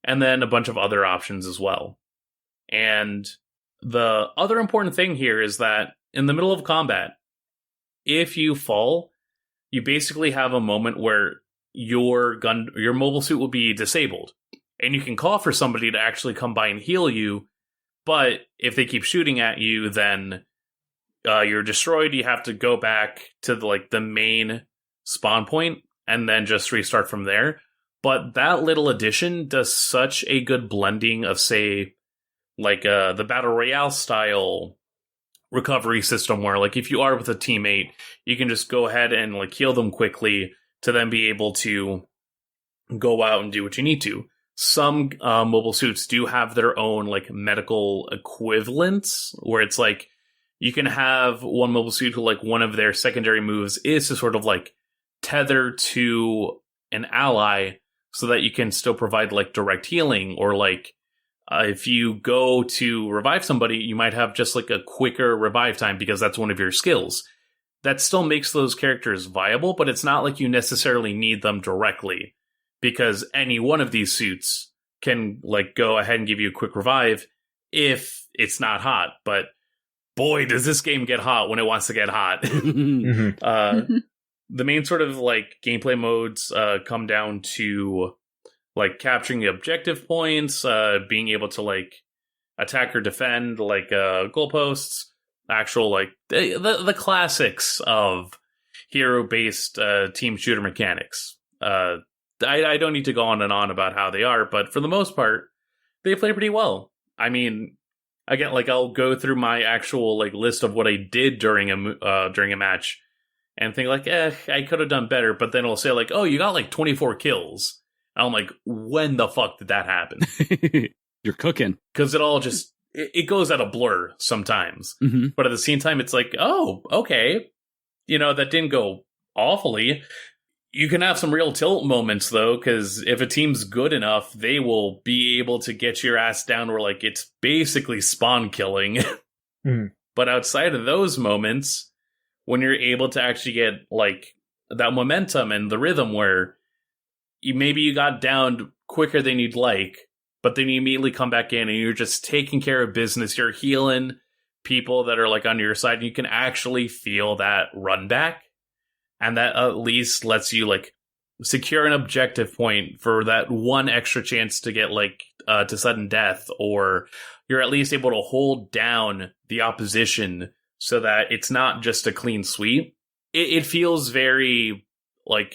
and then a bunch of other options as well. And the other important thing here is that in the middle of combat, if you fall, you basically have a moment where your mobile suit will be disabled, and you can call for somebody to actually come by and heal you. But if they keep shooting at you, then you're destroyed. You have to go back to the main spawn point and then just restart from there. But that little addition does such a good blending of, say, the Battle Royale style recovery system where, if you are with a teammate, you can just go ahead and, heal them quickly to then be able to go out and do what you need to. Some mobile suits do have their own, medical equivalents, where it's, you can have one mobile suit who, one of their secondary moves is to sort of, tether to an ally so that you can still provide, direct healing, or, if you go to revive somebody, you might have just a quicker revive time because that's one of your skills. That still makes those characters viable, but it's not like you necessarily need them directly, because any one of these suits can go ahead and give you a quick revive if it's not hot. But boy, does this game get hot when it wants to get hot. The main sort of gameplay modes come down to capturing the objective points, being able to attack or defend goalposts, actual the classics of hero-based team shooter mechanics. I don't need to go on and on about how they are, but for the most part, they play pretty well. I mean, again, I'll go through my actual list of what I did during a match and think I could have done better, but then it'll say oh, you got 24 kills. And I'm when the fuck did that happen? You're cooking. Because it all just, it goes at a blur sometimes. Mm-hmm. But at the same time, it's oh, okay. That didn't go awfully. You can have some real tilt moments, though, because if a team's good enough, they will be able to get your ass down where, it's basically spawn killing. But outside of those moments, when you're able to actually get, that momentum and the rhythm where maybe you got down quicker than you'd but then you immediately come back in and you're just taking care of business. You're healing people that are on your side, and you can actually feel that run back. And that at least lets you secure an objective point for that one extra chance to get to sudden death, or you're at least able to hold down the opposition so that it's not just a clean sweep. It feels very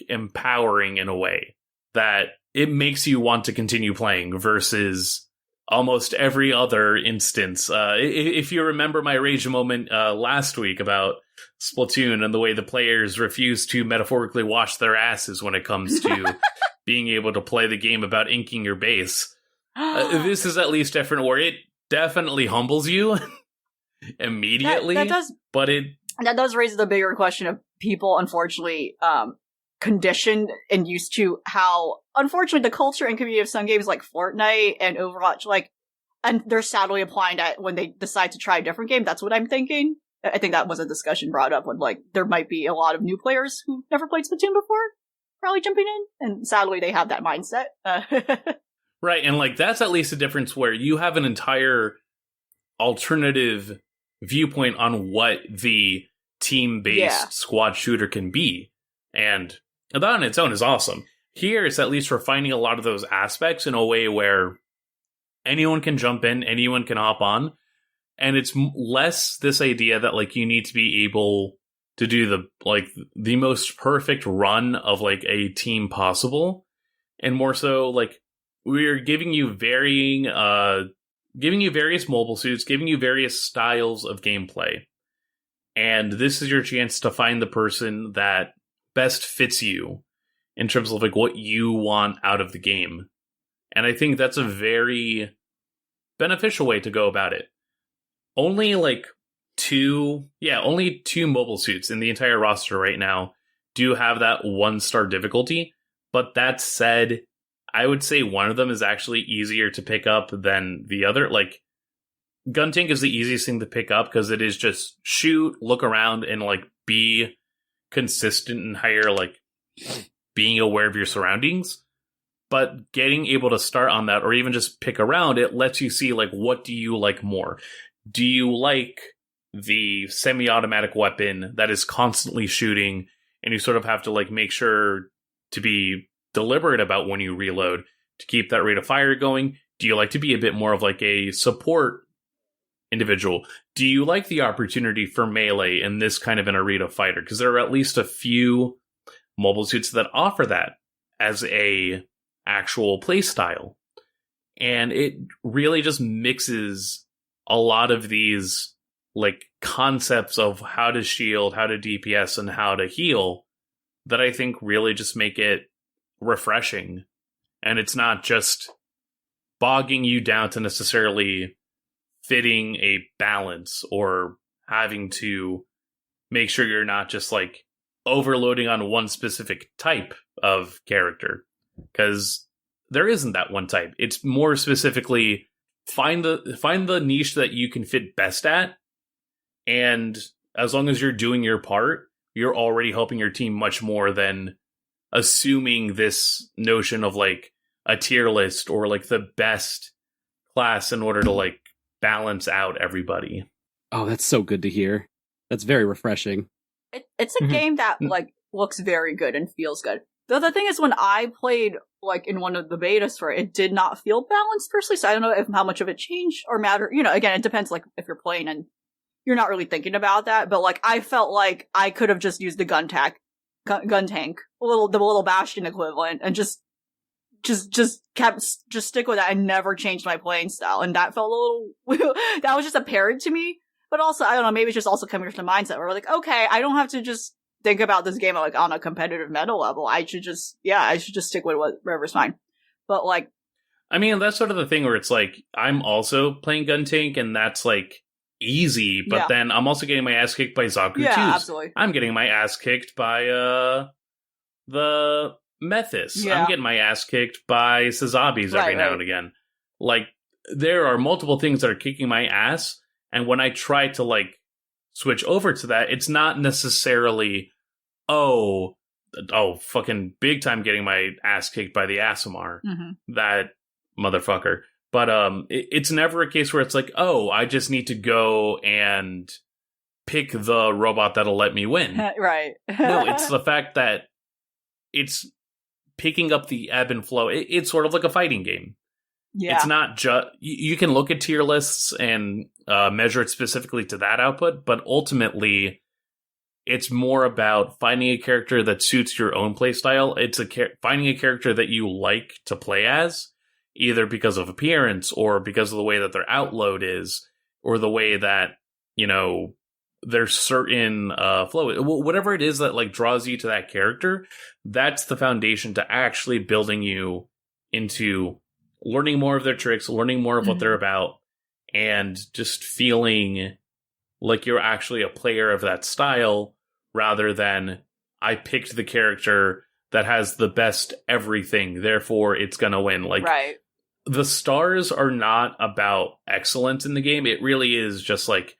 empowering in a way that it makes you want to continue playing versus almost every other instance. If you remember my rage moment last week about Splatoon and the way the players refuse to metaphorically wash their asses when it comes to being able to play the game about inking your base, this is at least different, where it definitely humbles you immediately. That does raise the bigger question of people, unfortunately, conditioned and used to how, unfortunately, the culture and community of some games like Fortnite and Overwatch, and they're sadly applying that when they decide to try a different game. That's what I'm thinking. I think that was a discussion brought up when, there might be a lot of new players who never played Splatoon before, probably jumping in, and sadly they have that mindset. Right, and, that's at least a difference where you have an entire alternative viewpoint on what the team-based squad shooter can be. And that on its own is awesome. Here, it's at least refining a lot of those aspects in a way where anyone can jump in, anyone can hop on. And it's less this idea that, you need to be able to do the most perfect run of, a team possible. And more so, we're giving you various mobile suits, giving you various styles of gameplay. And this is your chance to find the person that best fits you in terms of what you want out of the game. And I think that's a very beneficial way to go about it. Only two mobile suits in the entire roster right now do have that 1-star difficulty. But that said, I would say one of them is actually easier to pick up than the other. Guntank is the easiest thing to pick up because it is just shoot, look around, and be consistent and higher, being aware of your surroundings. But getting able to start on that, or even just pick around, it lets you see what do you like more? Do you like the semi-automatic weapon that is constantly shooting, and you sort of have to make sure to be deliberate about when you reload? to keep that rate of fire going? Do you like to be a bit more of like a support individual? Do you like the opportunity for melee in this kind of an arena fighter? Because there are at least a few mobile suits that offer that as a actual play style. And it really just mixes a lot of these like concepts of how to shield, how to DPS, and how to heal that I think really just make it refreshing. And it's not just bogging you down to necessarily fitting a balance or having to make sure you're not just like overloading on one specific type of character, because there isn't that one type. It's more specifically find the niche that you can fit best at, and as long as you're doing your part, you're already helping your team much more than assuming this notion of like a tier list or like the best class in order to like balance out everybody. Oh, that's so good to hear. That's very refreshing. It's a game that like looks very good and feels good. The other thing is, when I played like in one of the betas for it, it did not feel balanced personally. So I don't know how much of it changed or mattered. You know, again, it depends like if you're playing and you're not really thinking about that. But like I felt like I could have just used the gun tank, the little Bastion equivalent, and just stick with that and never changed my playing style. And that felt a little that was just apparent to me. But also, I don't know, maybe it's just also coming from the mindset where we're like, okay, I don't have to just think about this game like on a competitive meta level. I should just stick with whatever's fine. But like, I mean, that's sort of the thing where it's like, I'm also playing Gun Tank and that's like easy, but then I'm also getting my ass kicked by Zaku 2s. Yeah, absolutely. I'm getting my ass kicked by the Methis. Yeah. I'm getting my ass kicked by Sazabis every now and again. Like, there are multiple things that are kicking my ass, and when I try to like switch over to that, it's not necessarily, oh, fucking big time getting my ass kicked by the Asimar, that motherfucker. But it's never a case where it's like, oh, I just need to go and pick the robot that'll let me win. Right. No, it's the fact that it's picking up the ebb and flow. It's sort of like a fighting game. Yeah. It's not just, you can look at tier lists and measure it specifically to that output, but ultimately it's more about finding a character that suits your own playstyle. It's finding a character that you like to play as, either because of appearance or because of the way that their outload is, or the way that, you know, there's certain flow. Whatever it is that like draws you to that character, that's the foundation to actually building you into learning more of their tricks, learning more of what they're about, and just feeling like you're actually a player of that style, rather than I picked the character that has the best everything, therefore it's gonna win. Like, right. The stars are not about excellence in the game. It really is just like,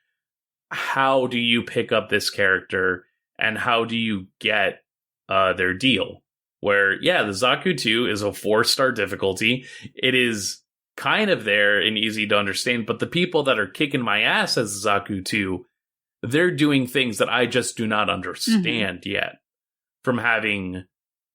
how do you pick up this character and how do you get their deal? Where, yeah, the Zaku 2 is a 4-star difficulty. It is kind of there and easy to understand, but the people that are kicking my ass as Zaku 2, they're doing things that I just do not understand yet from having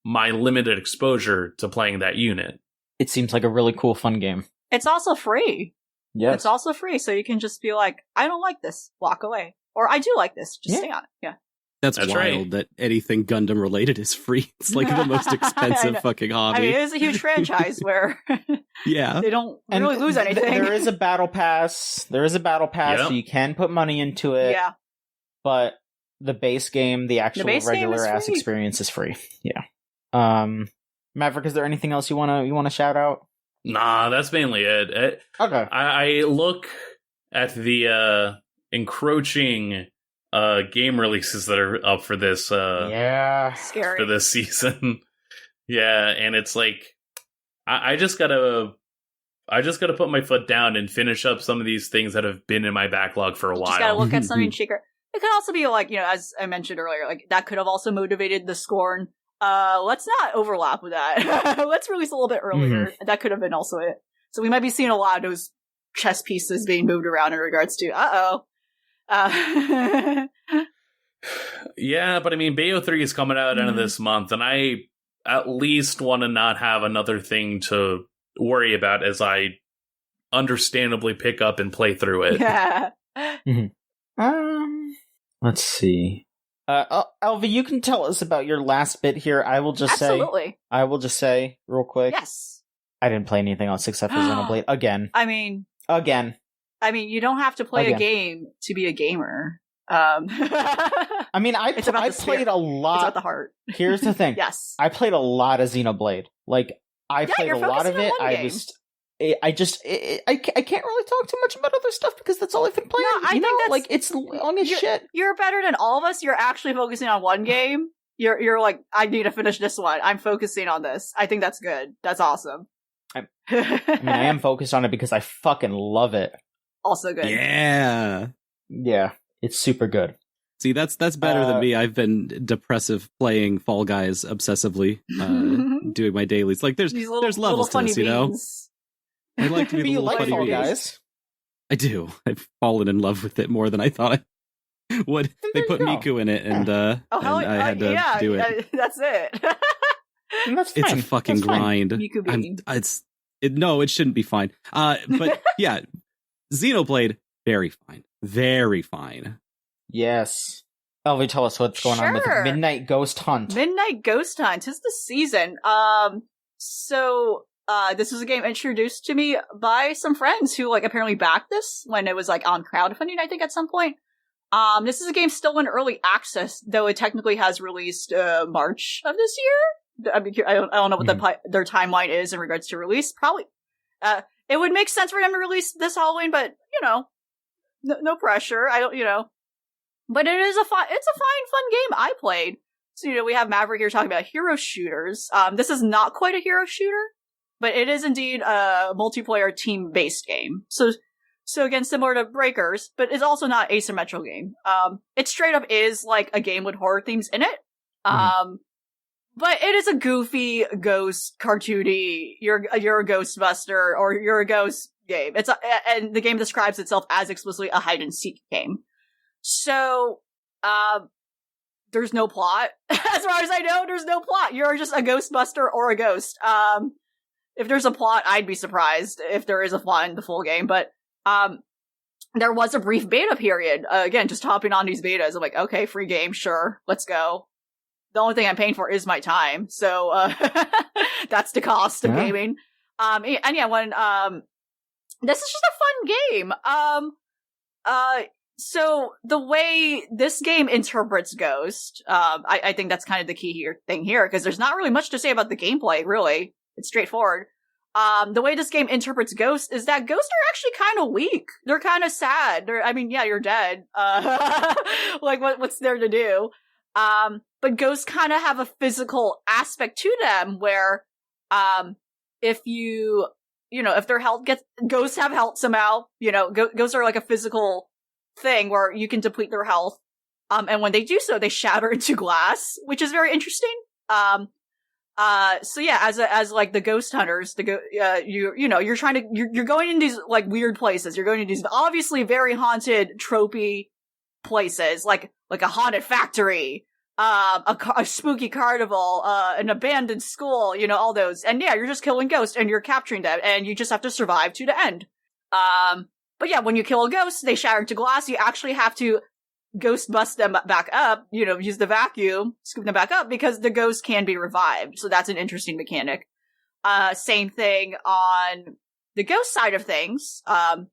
my limited exposure to playing that unit. It seems like a really cool, fun game. It's also free. Yes. It's also free, so you can just be like, I don't like this, walk away. Or I do like this, just stay on it. Yeah. That's That's wild right. that anything Gundam related is free. It's like the most expensive fucking hobby. I mean, it is a huge franchise where yeah, they don't really lose anything. There is a battle pass. So you can put money into it. Yeah. But the base game, the actual regular ass experience is free. Yeah. Maverick, is there anything else you wanna shout out? Nah, that's mainly it. Okay. I look at the encroaching game releases that are up for this Scary. for this season. Yeah, and it's like I just gotta put my foot down and finish up some of these things that have been in my backlog for a while. Just gotta look at something cheaper. It could also be like, you know, as I mentioned earlier, like that could have also motivated the Scorn. Let's not overlap with that. Let's release a little bit earlier. That could have been also it. So we might be seeing a lot of those chess pieces being moved around in regards to, yeah, but I mean, Bayo 3 is coming out end of this month, and I at least want to not have another thing to worry about as I understandably pick up and play through it. Yeah. Let's see. Elva, you can tell us about your last bit here. I will just Absolutely. say real quick. Yes. I didn't play anything else except for Xenoblade again. I mean, you don't have to play a game to be a gamer. I mean, I played a lot. It's about the heart. Here's the thing. Yes. I played a lot of Xenoblade. Like, I played a lot of it. I can't really talk too much about other stuff because that's all I've been playing. No, I think that's, like, it's long as shit. You're better than all of us. You're actually focusing on one game. You're like, I need to finish this one. I'm focusing on this. I think that's good. That's awesome. I mean, I am focused on it because I fucking love it. Also good. Yeah. Yeah, it's super good. See, that's better than me. I've been depressive playing Fall Guys obsessively, doing my dailies. Like, there's levels to this, you know? I like to be the little funny Fall Guys. I do. I've fallen in love with it more than I thought I would. They put Miku in it, and I had to do it. That's it. And that's fine. It's a fucking grind. Miku bean. No, it shouldn't be fine. But yeah, Xenoblade, very fine. Very fine. Yes. Elvie, tell us what's going on with Midnight Ghost Hunt. Midnight Ghost Hunt. 'Tis the season. This was a game introduced to me by some friends who, like, apparently backed this when it was, like, on crowdfunding, I think, at some point. This is a game still in early access, though it technically has released March of this year. I mean, I don't know what their timeline is in regards to release. Probably, it would make sense for them to release this Halloween, but, no pressure. But it's a fun game I played. So, we have Maverick here talking about hero shooters. This is not quite a hero shooter, but it is indeed a multiplayer team-based game. So again, similar to Breakers, but it's also not an asymmetrical game. It straight up is like a game with horror themes in it. But it is a goofy ghost cartoony. You're a Ghostbuster or you're a ghost game. And the game describes itself as explicitly a hide and seek game. So, there's no plot. As far as I know, there's no plot. You're just a Ghostbuster or a ghost. If there's a plot, I'd be surprised if there is a plot in the full game, but, there was a brief beta period. Again, just hopping on these betas. I'm like, okay, free game, sure, let's go. The only thing I'm paying for is my time, so, that's the cost of gaming. And yeah, this is just a fun game. So the way this game interprets Ghost, I think that's kind of the key thing here, because there's not really much to say about the gameplay, really. It's straightforward. The way this game interprets Ghost is that ghosts are actually kind of weak. They're kind of sad. You're dead. Like, what's there to do? But ghosts kind of have a physical aspect to them where, if their health ghosts have health somehow, ghosts are like a physical thing where you can deplete their health. And when they do so, they shatter into glass, which is very interesting. So yeah, as like the ghost hunters, you're going in these like weird places. You're going to these obviously very haunted, tropey places, like a haunted factory, a spooky carnival, an abandoned school, all those. And yeah, you're just killing ghosts and you're capturing them and you just have to survive to the end. But yeah, when you kill a ghost, they shatter into glass. You actually have to ghost bust them back up, use the vacuum, scoop them back up because the ghost can be revived. So that's an interesting mechanic. Same thing on the ghost side of things.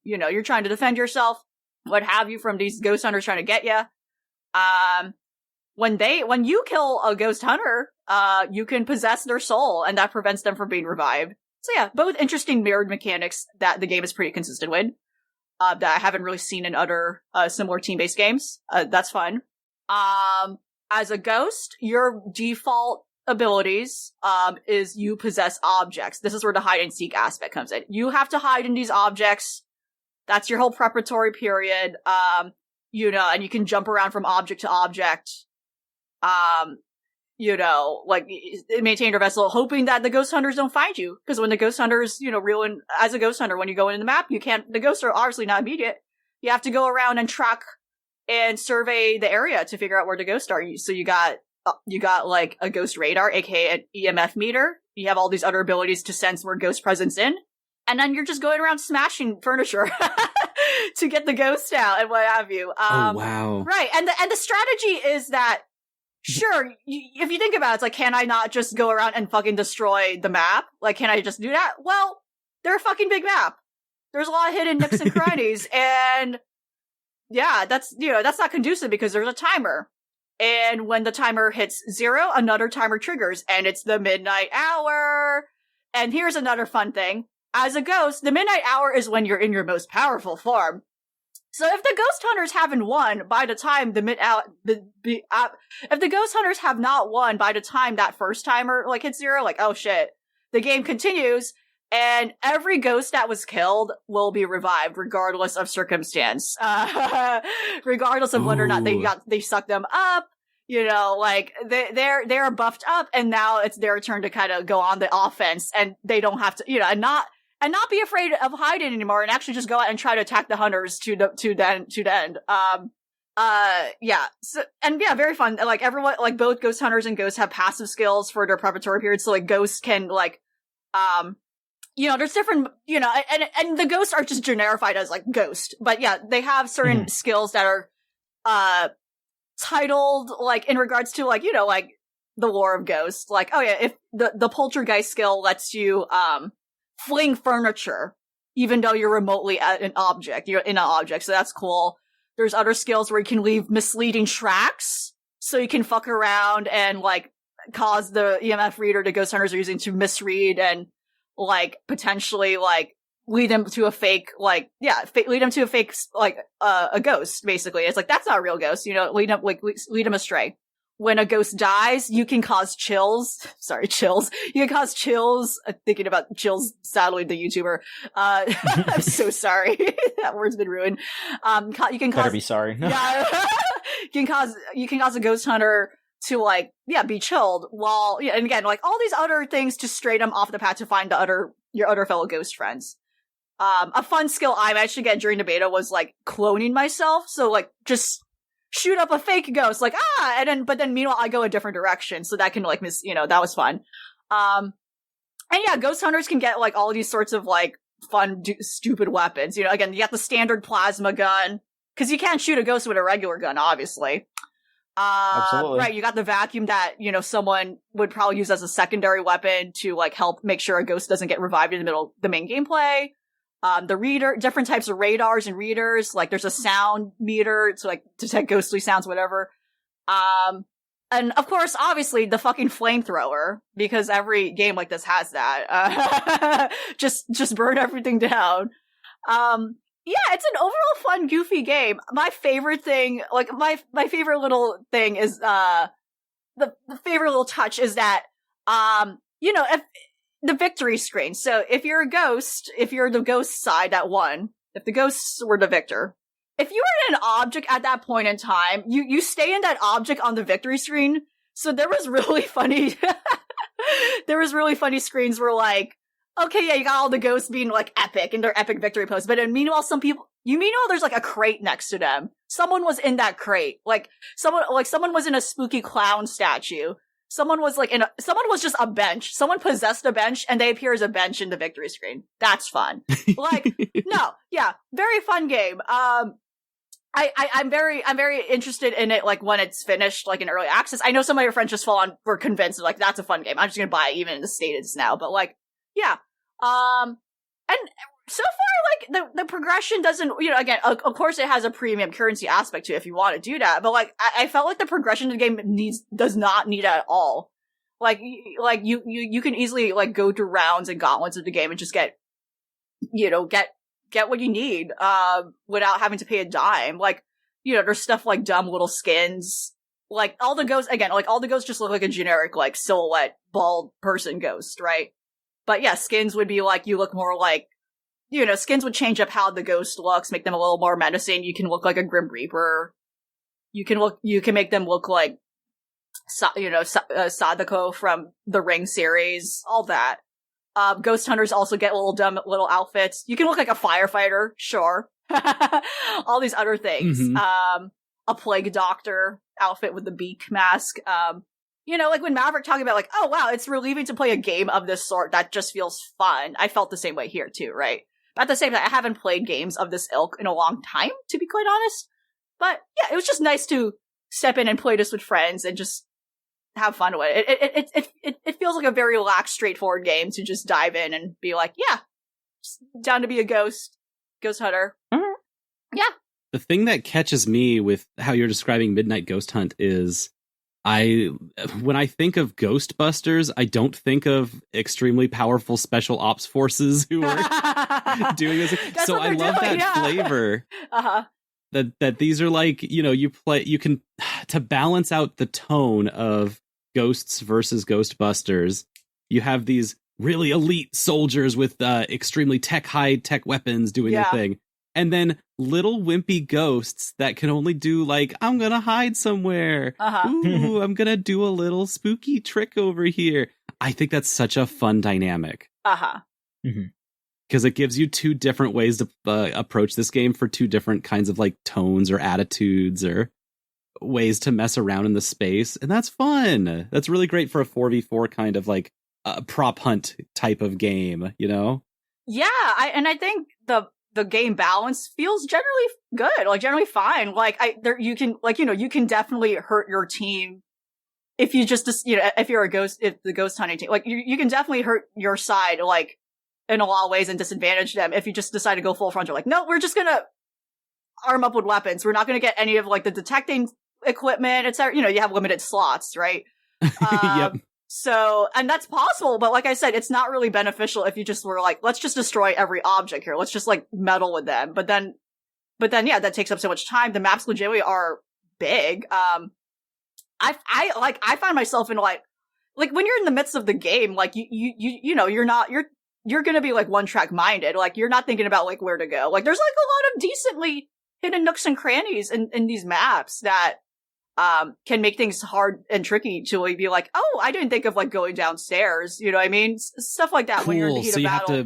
You're trying to defend yourself, what have you, from these ghost hunters trying to get you. When you kill a ghost hunter, you can possess their soul and that prevents them from being revived. So yeah, both interesting mirrored mechanics that the game is pretty consistent with. That I haven't really seen in other, similar team-based games. That's fun. As a ghost, your default abilities, is you possess objects. This is where the hide and seek aspect comes in. You have to hide in these objects. That's your whole preparatory period. And you can jump around from object to object. Maintain your vessel, hoping that the ghost hunters don't find you. Because when the ghost hunters, as a ghost hunter, when you go in the map, the ghosts are obviously not immediate. You have to go around and track and survey the area to figure out where the ghosts are. So you got, you got like a ghost radar, aka an EMF meter. You have all these other abilities to sense where ghost presence in, and then you're just going around smashing furniture to get the ghost out and what have you. Oh wow! Right, and the strategy is that sure, if you think about it, it's like, can I not just go around and fucking destroy the map? Like, can I just do that? Well, they're a fucking big map. There's a lot of hidden nooks and crannies, and yeah, that's not conducive because there's a timer. And when the timer hits 0, another timer triggers, and it's the midnight hour. And here's another fun thing. As a ghost, the midnight hour is when you're in your most powerful form. So if the ghost hunters haven't won by the time if the ghost hunters have not won by the time that first timer like hits 0, like, oh shit, the game continues, and every ghost that was killed will be revived regardless of circumstance, regardless of whether or not they sucked them up. Like they're buffed up, and now it's their turn to kind of go on the offense, and they don't have to, and not be afraid of hiding anymore, and actually just go out and try to attack the hunters to the end. Yeah. So, and yeah, very fun. Like everyone, like both ghost hunters and ghosts have passive skills for their preparatory period. So like ghosts can like, there's different, and the ghosts are just generified as like ghost, but yeah, they have certain skills that are, titled like in regards to like, like the lore of ghosts. Like, oh yeah, if the poltergeist skill lets you, fling furniture, even though you're remotely at an object. You're in an object, so that's cool. There's other skills where you can leave misleading tracks, so you can fuck around and, like, cause the EMF reader the ghost hunters are using to misread and, like, potentially, like, lead them to a fake, like, a ghost, basically. It's like, that's not a real ghost, lead them astray. When a ghost dies, you can cause chills. Sorry, chills. You can cause chills. Thinking about Chills, sadly, the YouTuber. I'm so sorry. That word's been ruined. You can cause. Better be sorry. No. Yeah. you can cause a ghost hunter to like, be chilled while, and again, like all these other things to stray them off the path to find your other fellow ghost friends. A fun skill I managed to get during the beta was like cloning myself. So like just shoot up a fake ghost, like, but then meanwhile I go a different direction, so that can like that was fun. And yeah, ghost hunters can get like all these sorts of like fun, stupid weapons. Again, you got the standard plasma gun, because you can't shoot a ghost with a regular gun, obviously. Absolutely. Right, you got the vacuum that, someone would probably use as a secondary weapon to like help make sure a ghost doesn't get revived in the middle of the main gameplay. The reader, different types of radars and readers, like there's a sound meter to like detect ghostly sounds, whatever. And of course, obviously, the fucking flamethrower, because every game like this has that. Just burn everything down. Yeah, it's an overall fun, goofy game. My favorite thing, like my favorite little thing is, the favorite little touch is that, if the victory screen. So if you're a ghost, if you're the ghost side that won, if the ghosts were the victor, if you were in an object at that point in time, you stay in that object on the victory screen. So there was really funny, screens where like, okay, yeah, you got all the ghosts being like epic in their epic victory pose, but then meanwhile there's like a crate next to them. Someone was in that crate. Someone was in a spooky clown statue. Someone was just a bench. Someone possessed a bench and they appear as a bench in the victory screen. That's fun. Like, no, yeah, very fun game. I'm very interested in it, like, when it's finished, like, in early access. I know some of your friends just were convinced, like, that's a fun game. I'm just gonna buy it even in the state it is now, but, like, yeah. And so far, like, the progression doesn't, again, of course it has a premium currency aspect to it if you want to do that, but, like, I felt like the progression of the game does not need it at all. Like, you can easily, like, go through rounds and gauntlets of the game and just get what you need, without having to pay a dime. Like, there's stuff like dumb little skins. Like, all the ghosts just look like a generic, like, silhouette, bald person ghost, right? But yeah, skins would be like, you look more like, skins would change up how the ghost looks, make them a little more menacing. You can look like a Grim Reaper. You can make them look like, Sadako from the Ring series, all that. Ghost hunters also get little outfits. You can look like a firefighter, sure. All these other things. A plague doctor outfit with the beak mask. you know, like when Maverick talking about like, oh wow, it's relieving to play a game of this sort that just feels fun. I felt the same way here too, right? But at the same time, I haven't played games of this ilk in a long time, to be quite honest. But yeah, it was just nice to step in and play this with friends and just have fun with it. It feels like a very relaxed, straightforward game to just dive in and be like, yeah, just down to be a ghost hunter. Mm-hmm. Yeah. The thing that catches me with how you're describing Midnight Ghost Hunt is when I think of Ghostbusters, I don't think of extremely powerful special ops forces who are doing this. So I love that flavor. Uh-huh. That these are like, you know, you can to balance out the tone of Ghosts versus Ghostbusters, you have these really elite soldiers with extremely high-tech weapons doing their thing. And then little wimpy ghosts that can only do like, I'm gonna hide somewhere. Ooh, I'm gonna do a little spooky trick over here. I think that's such a fun dynamic. Because it gives you two different ways to approach this game for two different kinds of like tones or attitudes or ways to mess around in the space. And that's fun. That's really great for a 4v4 kind of like prop hunt type of game, you know? Yeah, I think the game balance feels generally good, like generally fine. Like you can definitely hurt your team if you just, you know, if you're if the ghost hunting team, like you can definitely hurt your side, like in a lot of ways and disadvantage them if you just decide to go full frontal. Like, no, we're just gonna arm up with weapons. We're not gonna get any of like the detecting equipment, etc. You know, you have limited slots, right? Yep. So, and that's possible, but like I said, it's not really beneficial if you just were like, let's just destroy every object here. Let's just like meddle with them. But then, yeah, that takes up so much time. The maps legitimately are big. I find myself in like when you're in the midst of the game, like you know, you're gonna be like one track minded. Like you're not thinking about like where to go. Like there's like a lot of decently hidden nooks and crannies in these maps that can make things hard and tricky to like, be like, oh, I didn't think of like going downstairs. You know what I mean? Stuff like that. Cool. When you're in the heat of battle.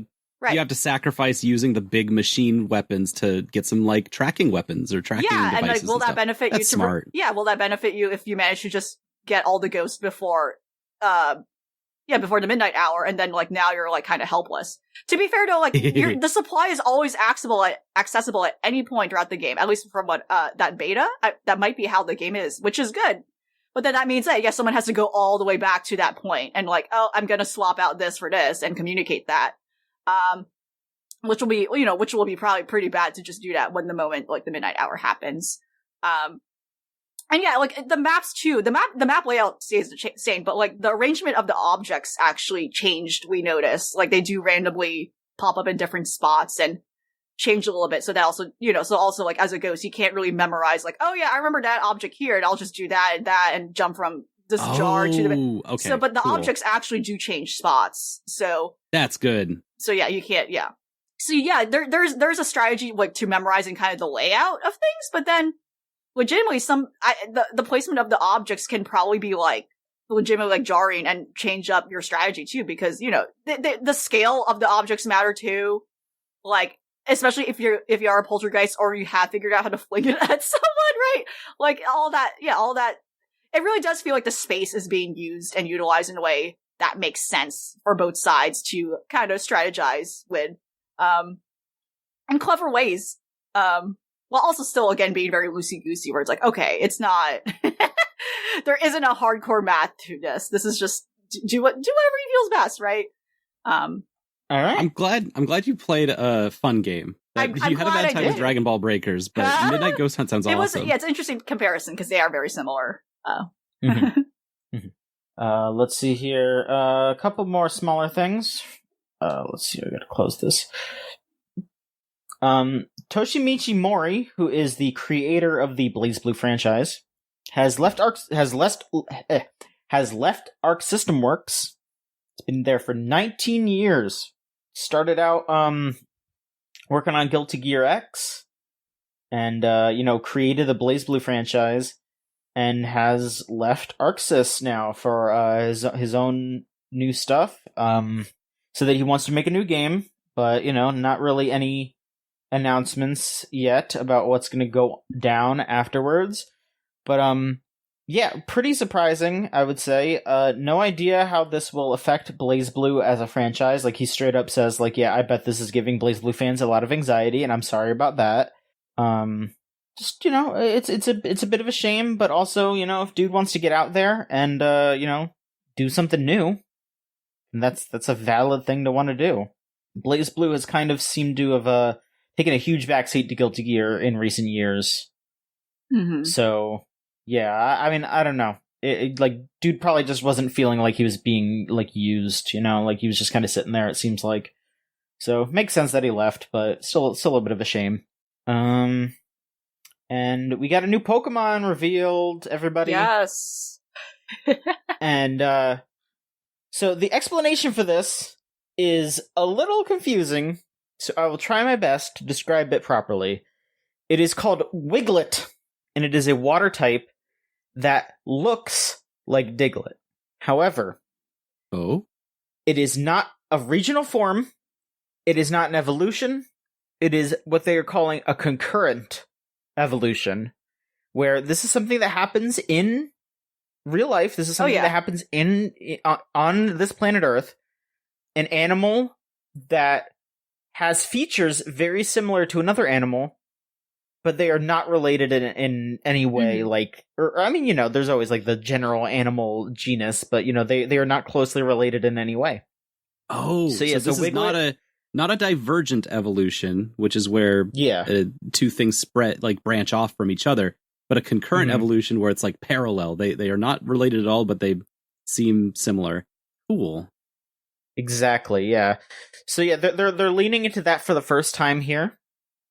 You have to sacrifice using the big machine weapons to get some like tracking weapons or tracking devices. And like, will that benefit you? That's smart. Will that benefit you if you manage to just get all the ghosts before the midnight hour, and then like now you're like kind of helpless. To be fair though, like the supply is always accessible at any point throughout the game, at least from what that beta. That might be how the game is, which is good. But then that means that someone has to go all the way back to that point and like, oh, I'm gonna swap out this for this and communicate that. Which will be probably pretty bad to just do that when the moment like the midnight hour happens. And yeah, like the maps too. The map layout stays the same, but like the arrangement of the objects actually changed. We noticed like they do randomly pop up in different spots and change a little bit. So that also, so like as a ghost, you can't really memorize like, oh yeah, I remember that object here, and I'll just do that and jump from this jar to the. Okay. So, but the objects actually do change spots. So that's good. So yeah, you can't. Yeah. So yeah, there's a strategy like to memorizing kind of the layout of things, but then. Legitimately, the placement of the objects can probably be like legitimately like jarring and change up your strategy too, because the scale of the objects matter too. Like especially if you are a poltergeist or you have figured out how to fling it at someone, right? Like all that. It really does feel like the space is being used and utilized in a way that makes sense for both sides to kind of strategize with, in clever ways. While also still, again, being very loosey-goosey, where it's like, okay, it's not... there isn't a hardcore math to this. This is just do whatever he feels best, right? All right. I'm glad you played a fun game. I'm you had a bad time with Dragon Ball Breakers, but Midnight Ghost Hunt sounds awesome. It's an interesting comparison, because they are very similar. Let's see here. A couple more smaller things. Let's see, I gotta close this. Toshimichi Mori, who is the creator of the BlazBlue franchise, has left Arc System Works. It's been there for 19 years. Started out working on Guilty Gear X, and created the BlazBlue franchise, and has left ArcSys now for his own new stuff. So that he wants to make a new game, but not really any announcements yet about what's going to go down afterwards. But Yeah, pretty surprising, I would say. No idea how this will affect BlazBlue as a franchise. Like, he straight up says, like, yeah, I bet this is giving BlazBlue fans a lot of anxiety, and I'm sorry about that. Just, it's a bit of a shame, but also, if dude wants to get out there and, do something new, that's a valid thing to want to do. BlazBlue has kind of seemed to have taken a huge backseat to Guilty Gear in recent years. Mm-hmm. So, yeah, I mean, I don't know. Like, dude probably just wasn't feeling like he was being, like, used, like he was just kind of sitting there, it seems like. So, makes sense that he left, but still a bit of a shame. And we got a new Pokemon revealed, everybody. Yes. And, so the explanation for this is a little confusing, so I will try my best to describe it properly. It is called Wiglet, and it is a water type that looks like Diglett. However, it is not a regional form, it is not an evolution, it is what they are calling a concurrent evolution, where this is something that happens in real life. This is something that happens on this planet Earth. An animal that has features very similar to another animal, but they are not related in any way. Mm-hmm. There's always like the general animal genus, but they are not closely related in any way. Oh, so this is not a divergent evolution, which is where two things branch off from each other, but a concurrent evolution where it's like parallel. They are not related at all, but they seem similar. Cool. Exactly. Yeah. So yeah, they're leaning into that for the first time here.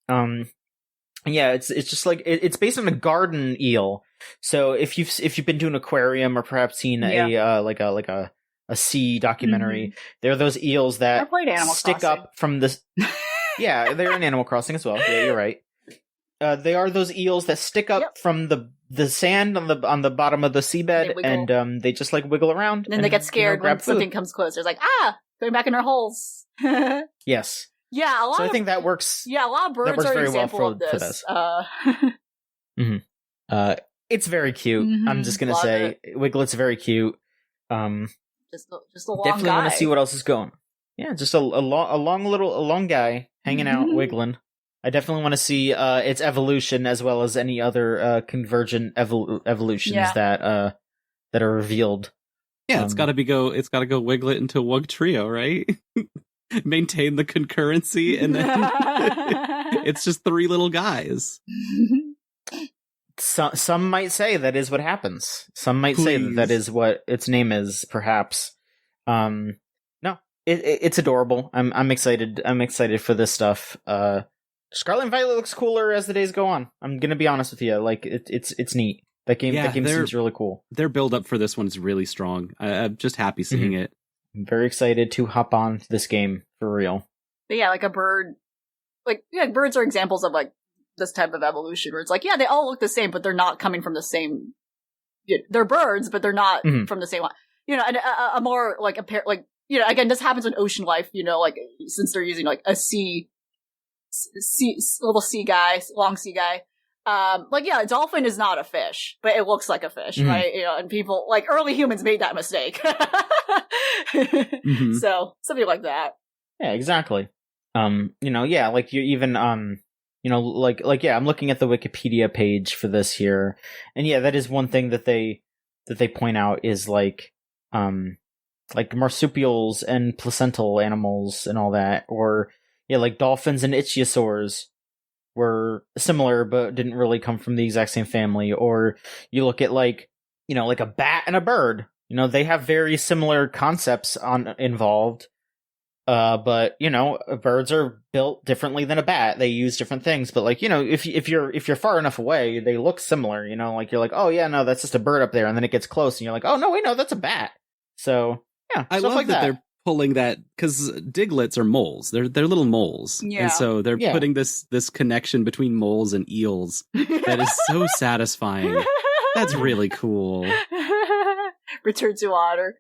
Yeah, it's just like it's based on a garden eel. So if you've been to an aquarium or perhaps seen a sea documentary, there are those eels that stick up from this. Yeah, they're in Animal Crossing as well. Yeah, you're right. They are those eels that stick up from the sand on the bottom of the seabed, and they just like wiggle around. And then they get scared when something comes close. They're like, going back in their holes. Yes. Yeah, I think that works. Yeah, a lot of birds are an example of this. It's very cute. Mm-hmm. I'm just gonna say, Wiglet's very cute. Just a long definitely guy. Want to see what else is going. Yeah, just a long guy hanging out, wiggling. I definitely want to see its evolution as well as any other convergent evolutions that are revealed. Yeah, it's got to go Wiglet into Wug Trio, right? Maintain the concurrency, and then it's just three little guys. Some might say that is what happens. Some might say that is what its name is, perhaps. No, it's adorable. I'm excited. I'm excited for this stuff. Scarlet and Violet looks cooler as the days go on. I'm gonna be honest with you. Like it's neat. That game seems really cool. Their build up for this one is really strong. I'm just happy seeing it. I'm very excited to hop on this game for real. But yeah, like a bird, birds are examples of like this type of evolution where it's like, they all look the same, but they're not coming from the same. They're birds, but they're not from the same one. And a more like again, this happens in ocean life. Since they're using like a little sea guy, long sea guy. A dolphin is not a fish, but it looks like a fish, right? And people, like, early humans made that mistake. So, something like that. Yeah, exactly. Like, you even, I'm looking at the Wikipedia page for this here, and yeah, that is one thing that they point out is, like marsupials and placental animals and all that, or, like dolphins and ichthyosaurs were similar but didn't really come from the exact same family. Or you look at like a bat and a bird, they have very similar concepts involved, but birds are built differently than a bat. They use different things, but like if you're far enough away, they look similar. Like you're like, oh yeah, no, that's just a bird up there, and then it gets close and you're like, oh no, wait, no, that's a bat. So yeah, I love that they're pulling that, because Diglets are moles. They're little moles. Yeah. And so they're putting this connection between moles and eels that is so satisfying. That's really cool. Return to water.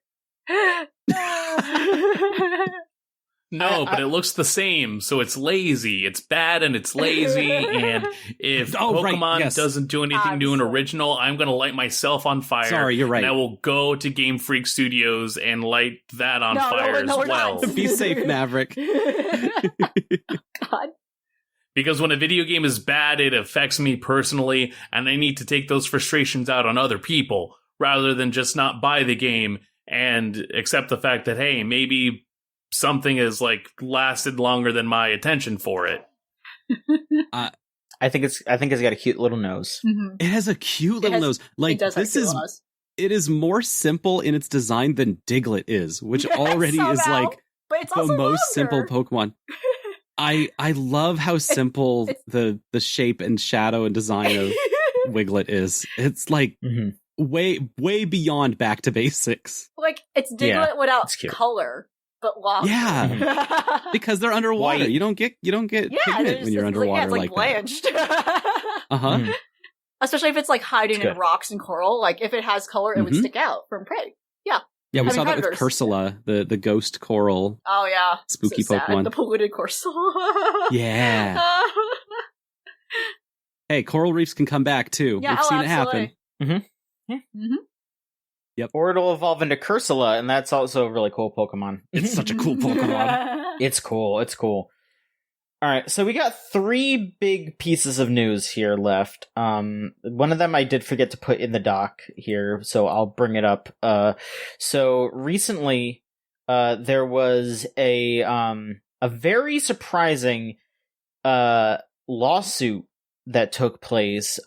No, but it looks the same, so it's lazy. It's bad and it's lazy, and if Pokemon doesn't do anything new and original, I'm going to light myself on fire. Sorry, you're right. And I will go to Game Freak Studios and light that on fire as well. Be safe, Maverick. God. Because when a video game is bad, it affects me personally, and I need to take those frustrations out on other people, rather than just not buy the game and accept the fact that, hey, maybe something has like lasted longer than my attention for it. I think it's got a cute little nose. Mm-hmm. It has a cute little nose. Like, this is it is more simple in its design than Diglett is, which already is like the most simple Pokemon. I love how simple the shape and shadow and design of Wiglet is. It's like way beyond back to basics. Like, it's Diglett without color. But longer. Yeah, because they're underwater. You don't get pigment when you're underwater it's blanched. That. Especially if it's like hiding in rocks and coral. Like if it has color, it would stick out from prey. Yeah. Yeah, we saw that with Cursula, the ghost coral. Oh yeah, spooky so Pokemon. The polluted Cursula. Yeah. Hey, coral reefs can come back too. Yeah, We've seen it happen. Mm-hmm. Yeah. Mm-hmm. Yep. Or it'll evolve into Cursula, and that's also a really cool Pokemon. It's such a cool Pokemon. It's cool. It's cool. All right, so we got 3 big pieces of news here left. One of them I did forget to put in the doc here, so I'll bring it up. So recently, there was a very surprising lawsuit that took place,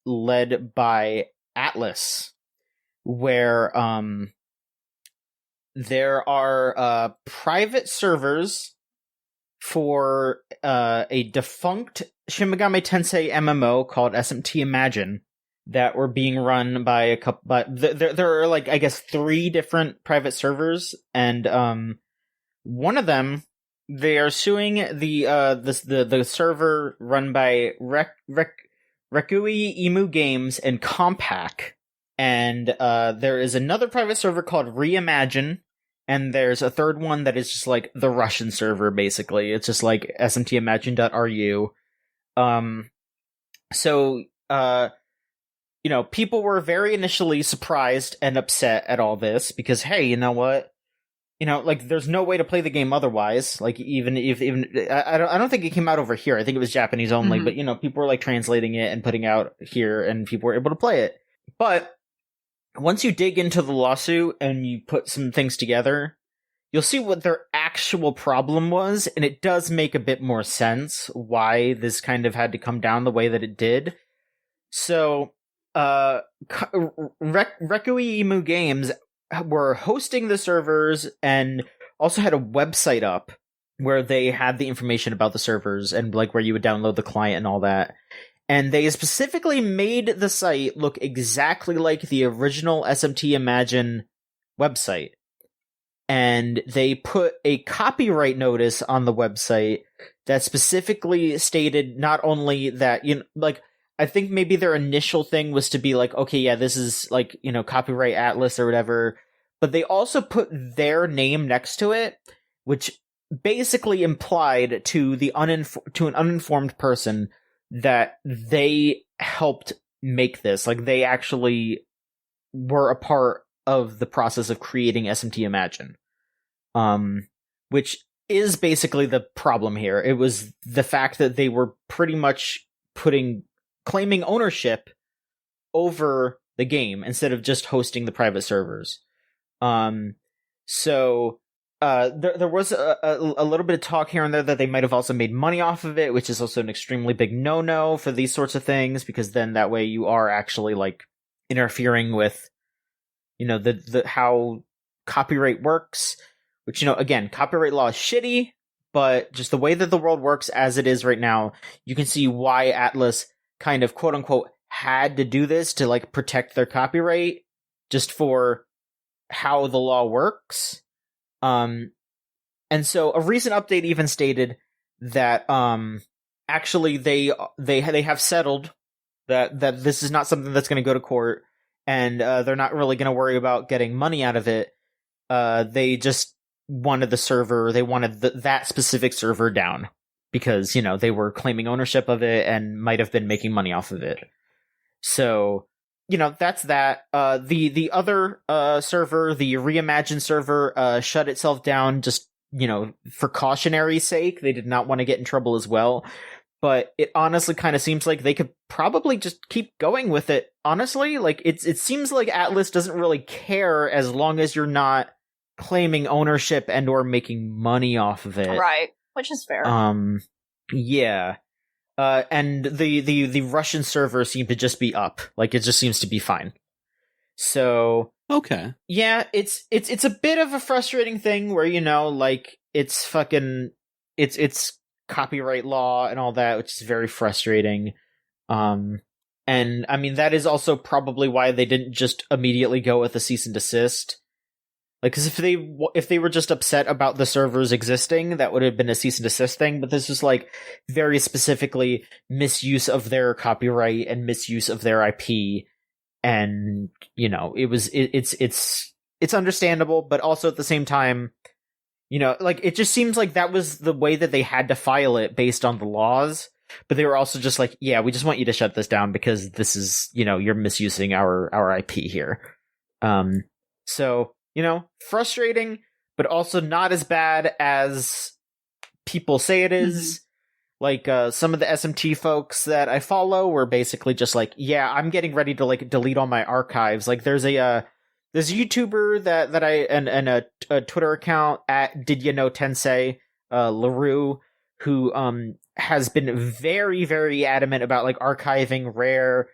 led by Atlas, where there are private servers for a defunct Shin Megami Tensei MMO called SMT Imagine that were being run by a couple. But there are like, I guess, 3 different private servers, and one of them, they are suing the server run by Rekui Imu Games and Compaq. And there is another private server called Reimagine, and there's a third one that is just like the Russian server, basically. It's just like smtimagine.ru. So, people were very initially surprised and upset at all this, because, hey, you know what? There's no way to play the game otherwise. Like, even I don't think it came out over here. I think it was Japanese only, but, people were like translating it and putting out here, and people were able to play it. But once you dig into the lawsuit and you put some things together, you'll see what their actual problem was, and it does make a bit more sense why this kind of had to come down the way that it did. So, Rekui Imu Games were hosting the servers and also had a website up where they had the information about the servers and like where you would download the client and all that. And they specifically made the site look exactly like the original SMT Imagine website. And they put a copyright notice on the website that specifically stated not only that, I think maybe their initial thing was to be like, okay, yeah, this is like, copyright Atlas or whatever. But they also put their name next to it, which basically implied to an uninformed person that they helped make this. Like, they actually were a part of the process of creating SMT Imagine. Which is basically the problem here. It was the fact that they were pretty much claiming ownership over the game instead of just hosting the private servers. There was a little bit of talk here and there that they might have also made money off of it, which is also an extremely big no-no for these sorts of things, because then that way you are actually like interfering with, the how copyright works, which, again, copyright law is shitty, but just the way that the world works as it is right now, you can see why Atlas kind of quote unquote had to do this to like protect their copyright just for how the law works. And so a recent update even stated that actually they have settled that this is not something that's going to go to court, and they're not really going to worry about getting money out of it. They just wanted the server, they wanted that specific server down because, you know, they were claiming ownership of it and might have been making money off of it. So, you know, that's that. The other server, the Reimagined server, shut itself down just, you know, for cautionary sake. They did not want to get in trouble as well. But it honestly kind of seems like they could probably just keep going with it. Honestly, like it seems like Atlas doesn't really care as long as you're not claiming ownership and or making money off of it. Right, which is fair. Yeah. And the Russian server seemed to just be up. Like it just seems to be fine. So Okay. yeah, it's a bit of a frustrating thing where, you know, like it's fucking it's copyright law and all that, which is very frustrating. And I mean that is also probably why they didn't just immediately go with a cease and desist. Like, because if they were just upset about the servers existing, that would have been a cease and desist thing. But this was like very specifically misuse of their copyright and misuse of their IP, and you know, it's understandable, but also at the same time, you know, like it just seems like that was the way that they had to file it based on the laws. But they were also just like, yeah, we just want you to shut this down because this is, you know, you're misusing our IP here. So. You know, frustrating, but also not as bad as people say it is. Like, some of the SMT folks that I follow were basically just like, yeah, I'm getting ready to, like, delete all my archives. Like, there's a YouTuber that I, and a Twitter account at Did You Know Tensei, LaRue, who, has been very, very adamant about, like, archiving rare,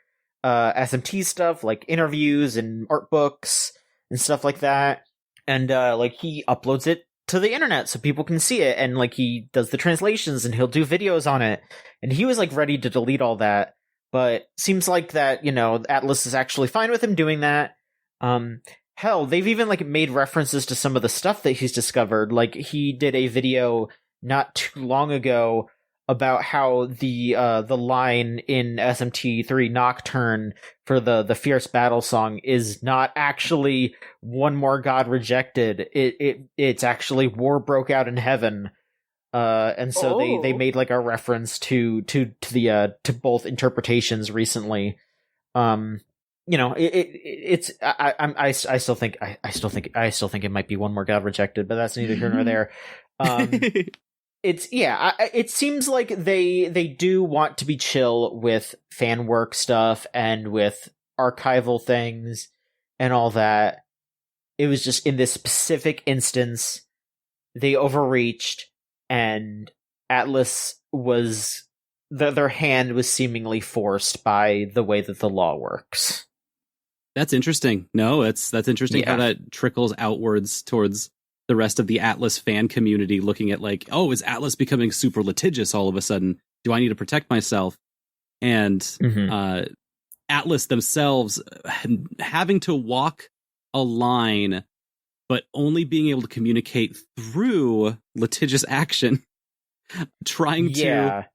SMT stuff, like interviews and art books and stuff like that, and like he uploads it to the internet so people can see it, and like he does the translations and he'll do videos on it, and he was like ready to delete all that, but seems like that, you know, Atlas is actually fine with him doing that. Hell, they've even like made references to some of the stuff that he's discovered. Like he did a video not too long ago about how the line in SMT3 Nocturne for the Fierce Battle song is not actually One More God Rejected. It's actually War Broke Out in Heaven. And so they made like a reference to both interpretations recently. You know, I still think it might be One More God Rejected, but that's neither here nor there. It seems like they do want to be chill with fan work stuff and with archival things and all that. It was just in this specific instance, they overreached, and Atlas was their hand was seemingly forced by the way that the law works. That's interesting. No, that's interesting Yeah. how that trickles outwards towards the rest of the Atlas fan community, looking at like, oh, is Atlas becoming super litigious all of a sudden? Do I need to protect myself? And Atlas themselves having to walk a line, but only being able to communicate through litigious action, trying to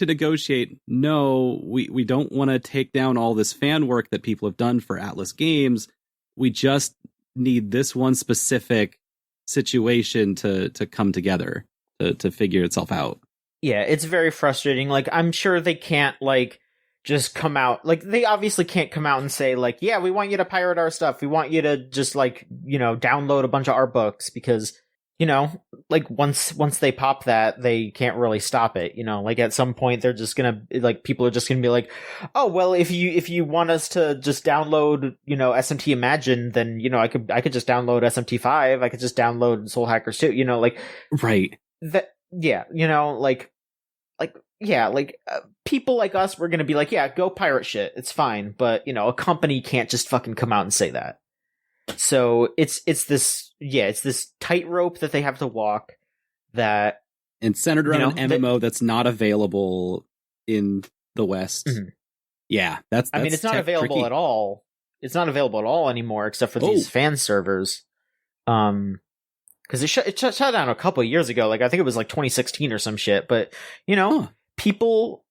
negotiate. No, we don't want to take down all this fan work that people have done for Atlas games. We just need this one specific situation to come together to figure itself out. Yeah, it's very frustrating. Like, I'm sure they can't, like, just come out. Like, they obviously can't come out and say, like, yeah, we want you to pirate our stuff. We want you to just, like, you know, download a bunch of our books, because, you know, like, once they pop that, they can't really stop it. You know, like, at some point, they're just gonna, like, people are just gonna be like, oh, well, if you want us to just download, you know, SMT Imagine, then, you know, I could just download SMT5. I could just download Soul Hackers 2, you know, like, right. That, yeah, you know, people like us, we're gonna be like, yeah, go pirate shit, it's fine, but, you know, a company can't just fucking come out and say that. So it's this tightrope that they have to walk, that, and centered around you know, an MMO that's not available in the West. Mhm. Yeah, that's I mean, it's not available tricky. at all. It's not available at all anymore, except for these fan servers. Because it shut down a couple of years ago. Like, I think it was like 2016 or some shit. But, you know, people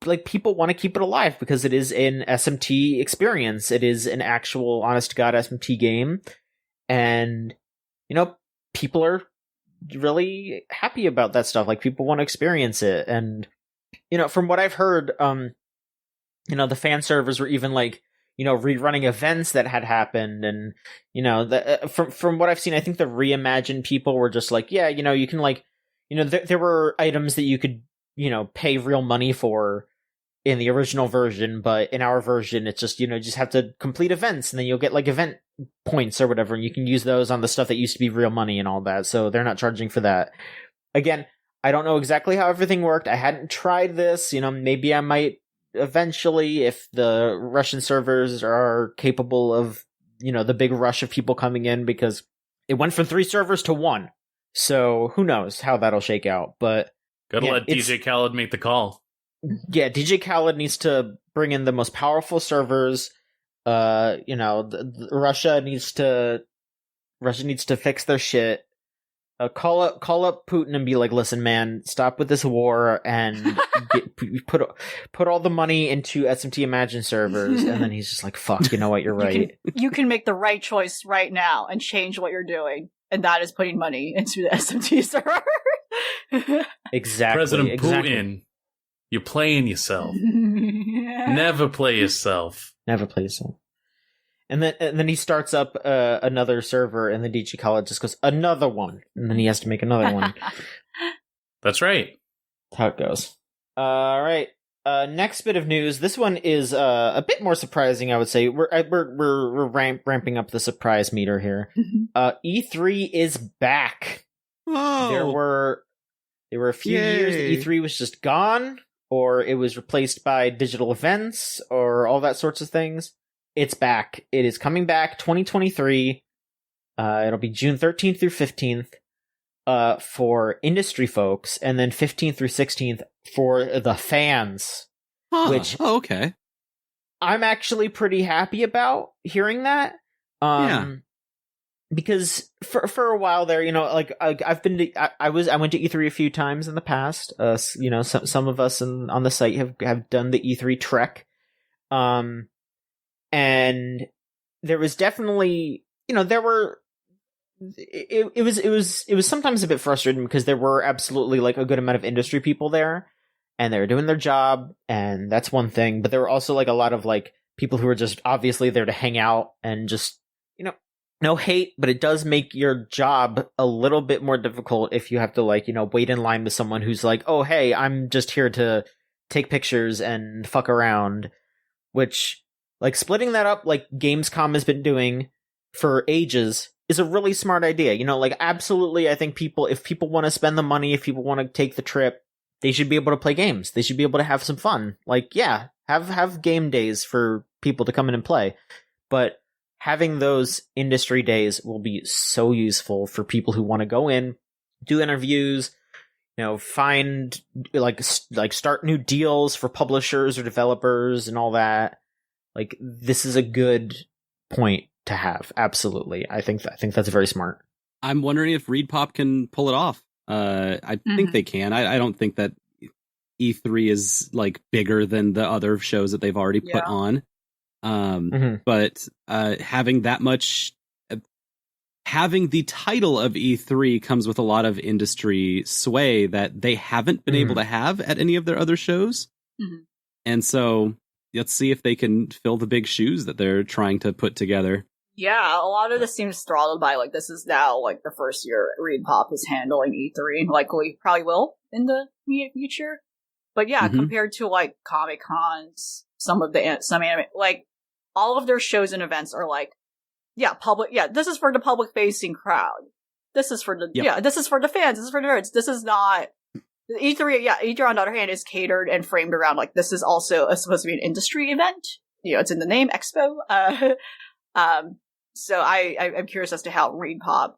want to keep it alive because it is an SMT experience. It is an actual honest to God SMT game. And, you know, people are really happy about that stuff. Like, people want to experience it. And, from what I've heard, the fan servers were even like, rerunning events that had happened. And, from what I've seen, I think the reimagined people were just like, yeah, you can like, there were items that you could, pay real money for in the original version, but in our version, it's just, just have to complete events, and then you'll get like event points or whatever, and you can use those on the stuff that used to be real money and all that. So they're not charging for that. Again, I don't know exactly how everything worked. I hadn't tried this. Maybe I might eventually, if the Russian servers are capable of, the big rush of people coming in, because it went from 3 servers to 1. So who knows how that'll shake out. But gotta let DJ Khaled make the call. Yeah, DJ Khaled needs to bring in the most powerful servers. Russia needs to fix their shit. Call up Putin and be like, listen, man, stop with this war and put all the money into SMT Imagine servers. And then he's just like, fuck, you know what, you're right. You can make the right choice right now and change what you're doing. And that is putting money into the SMT server. Exactly. President Putin. You're playing yourself. Never play yourself. Never play yourself. And then he starts up another server, and then DJ Khaled just goes, another one. And then he has to make another one. That's right. That's how it goes. All right. Next bit of news. This one is a bit more surprising, I would say. We're ramping up the surprise meter here. E3 is back. Oh. There were a few years that E3 was just gone, or it was replaced by digital events, or all that sorts of things. It's back. It is coming back 2023. It'll be June 13th through 15th for industry folks, and then 15th through 16th for the fans. Which okay. I'm actually pretty happy about hearing that. Because for a while there, I've been to, I went to E3 a few times in the past. Some of us on the site have done the E3 trek. And there was definitely, it was sometimes a bit frustrating, because there were absolutely like a good amount of industry people there, and they were doing their job, and that's one thing. But there were also like a lot of like people who were just obviously there to hang out, and just, no hate, but it does make your job a little bit more difficult if you have to like, wait in line with someone who's like, oh, hey, I'm just here to take pictures and fuck around, which, like, splitting that up like Gamescom has been doing for ages is a really smart idea. Absolutely, I think if people want to spend the money, if people want to take the trip, they should be able to play games. They should be able to have some fun. Like, yeah, have game days for people to come in and play. But having those industry days will be so useful for people who want to go in, do interviews, find like start new deals for publishers or developers and all that. Like, this is a good point to have. Absolutely. I think that's very smart. I'm wondering if ReedPop can pull it off. I think they can. I don't think that E3 is like bigger than the other shows that they've already put on. But having that much, having the title of E3 comes with a lot of industry sway that they haven't been able to have at any of their other shows. And so let's see if they can fill the big shoes that they're trying to put together. Yeah, a lot of this seems throttled by, like, this is now, like, the first year ReedPop is handling E3. Like, we probably will in the immediate future. But yeah, compared to, like, Comic-Cons, some anime, like, all of their shows and events are like, this is for the public-facing crowd. This is for this is for the fans, this is for the nerds. This is not... E3 on the other hand is catered and framed around, like, this is also supposed to be an industry event. It's in the name, Expo. So I'm curious as to how ReedPop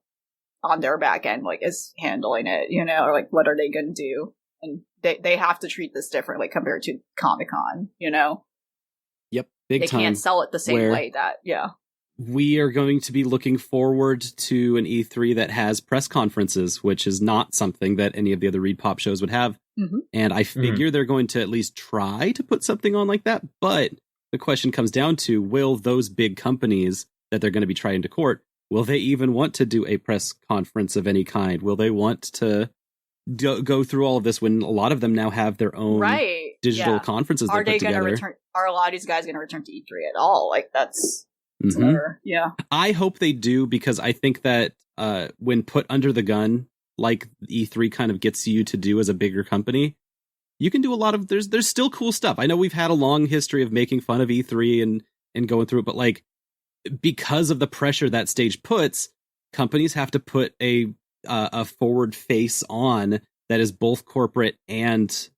on their back end, like, is handling it, or like, what are they going to do? And they have to treat this differently compared to Comic-Con, Yep, big they time. They can't sell it the same way that, We are going to be looking forward to an E3 that has press conferences, which is not something that any of the other ReedPop shows would have. And I figure they're going to at least try to put something on like that. But the question comes down to, will those big companies that they're going to be trying to court Will they even want to do a press conference of any kind? Will they want to go through all of this when a lot of them now have their own digital conferences are they they put together? Return? Are a lot of these guys going to return to E3 at all? Like that's yeah. I hope they do, because I think that when put under the gun, like E3 kind of gets you to do as a bigger company, you can do a lot of there's still cool stuff. I know we've had a long history of making fun of E3 and going through it, but like because of the pressure that stage puts, companies have to put a forward face on that is both corporate and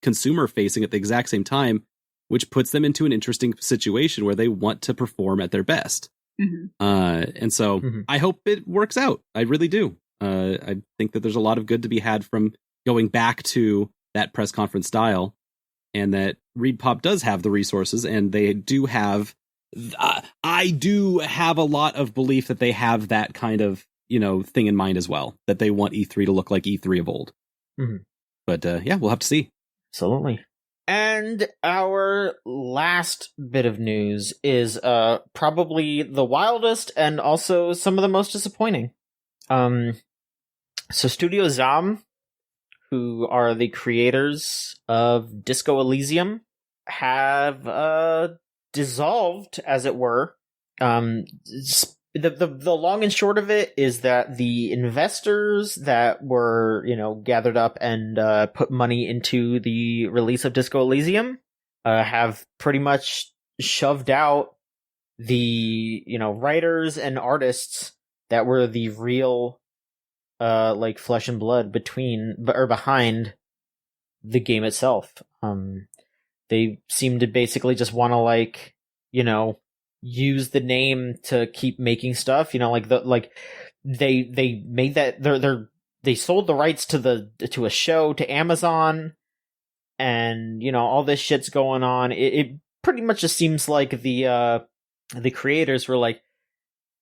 consumer facing at the exact same time, which puts them into an interesting situation where they want to perform at their best. And so I hope it works out. I really do. I think that there's a lot of good to be had from going back to that press conference style, and that ReedPop does have the resources, and they do have I do have a lot of belief that they have that kind of, thing in mind as well, that they want E3 to look like E3 of old. But yeah, we'll have to see. Absolutely. And our last bit of news is probably the wildest and also some of the most disappointing. So Studio Zam, who are the creators of Disco Elysium, have dissolved, as it were. The long and short of it is that the investors that were, gathered up and put money into the release of Disco Elysium have pretty much shoved out the, writers and artists that were the real flesh and blood behind the game itself. They seem to basically just want to use the name to keep making stuff. They made that they sold the rights to a show to Amazon, and all this shit's going on. It pretty much just seems like the creators were like,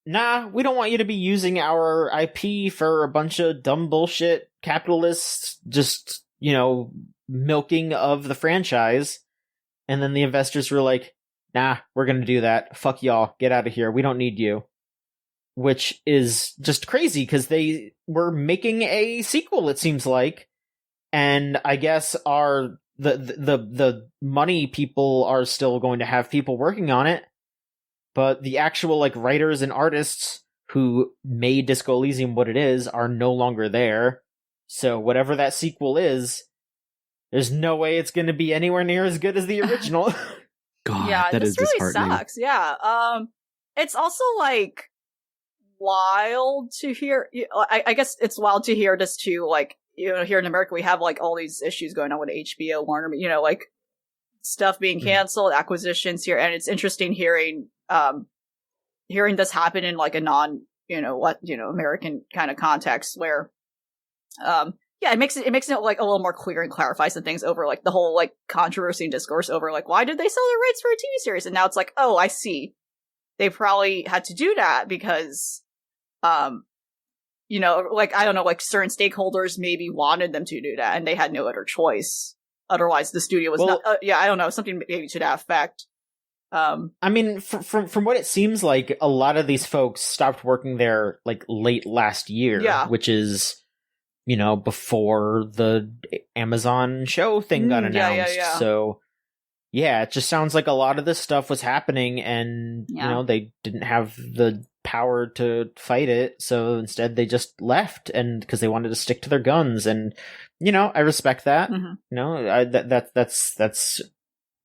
nah, we don't want you to be using our IP for a bunch of dumb bullshit capitalists just, milking of the franchise. And then the investors were like, nah, we're going to do that. Fuck y'all. Get out of here. We don't need you. Which is just crazy, because they were making a sequel, it seems like. And I guess the money people are still going to have people working on it. But the actual writers and artists who made Disco Elysium what it is are no longer there. So whatever that sequel is, there's no way it's going to be anywhere near as good as the original. God, yeah, that this is really disheartening. sucks. Yeah. It's also wild to hear. I guess it's wild to hear just to here in America we have all these issues going on with HBO, Warner, stuff being canceled, acquisitions here, and it's interesting hearing this happen in a non American kind of context where it makes it a little more clear and clarifies some things over the whole controversy and discourse over why did they sell their rights for a TV series, and now it's oh, I see, they probably had to do that because I don't know, certain stakeholders maybe wanted them to do that and they had no other choice. Otherwise, the studio was not. I don't know, something maybe to that effect. I mean, from what it seems like, a lot of these folks stopped working there late last year, which is before the Amazon show thing got announced. So yeah, it just sounds like a lot of this stuff was happening, and they didn't have the power to fight it, so instead they just left, and because they wanted to stick to their guns, and I respect that.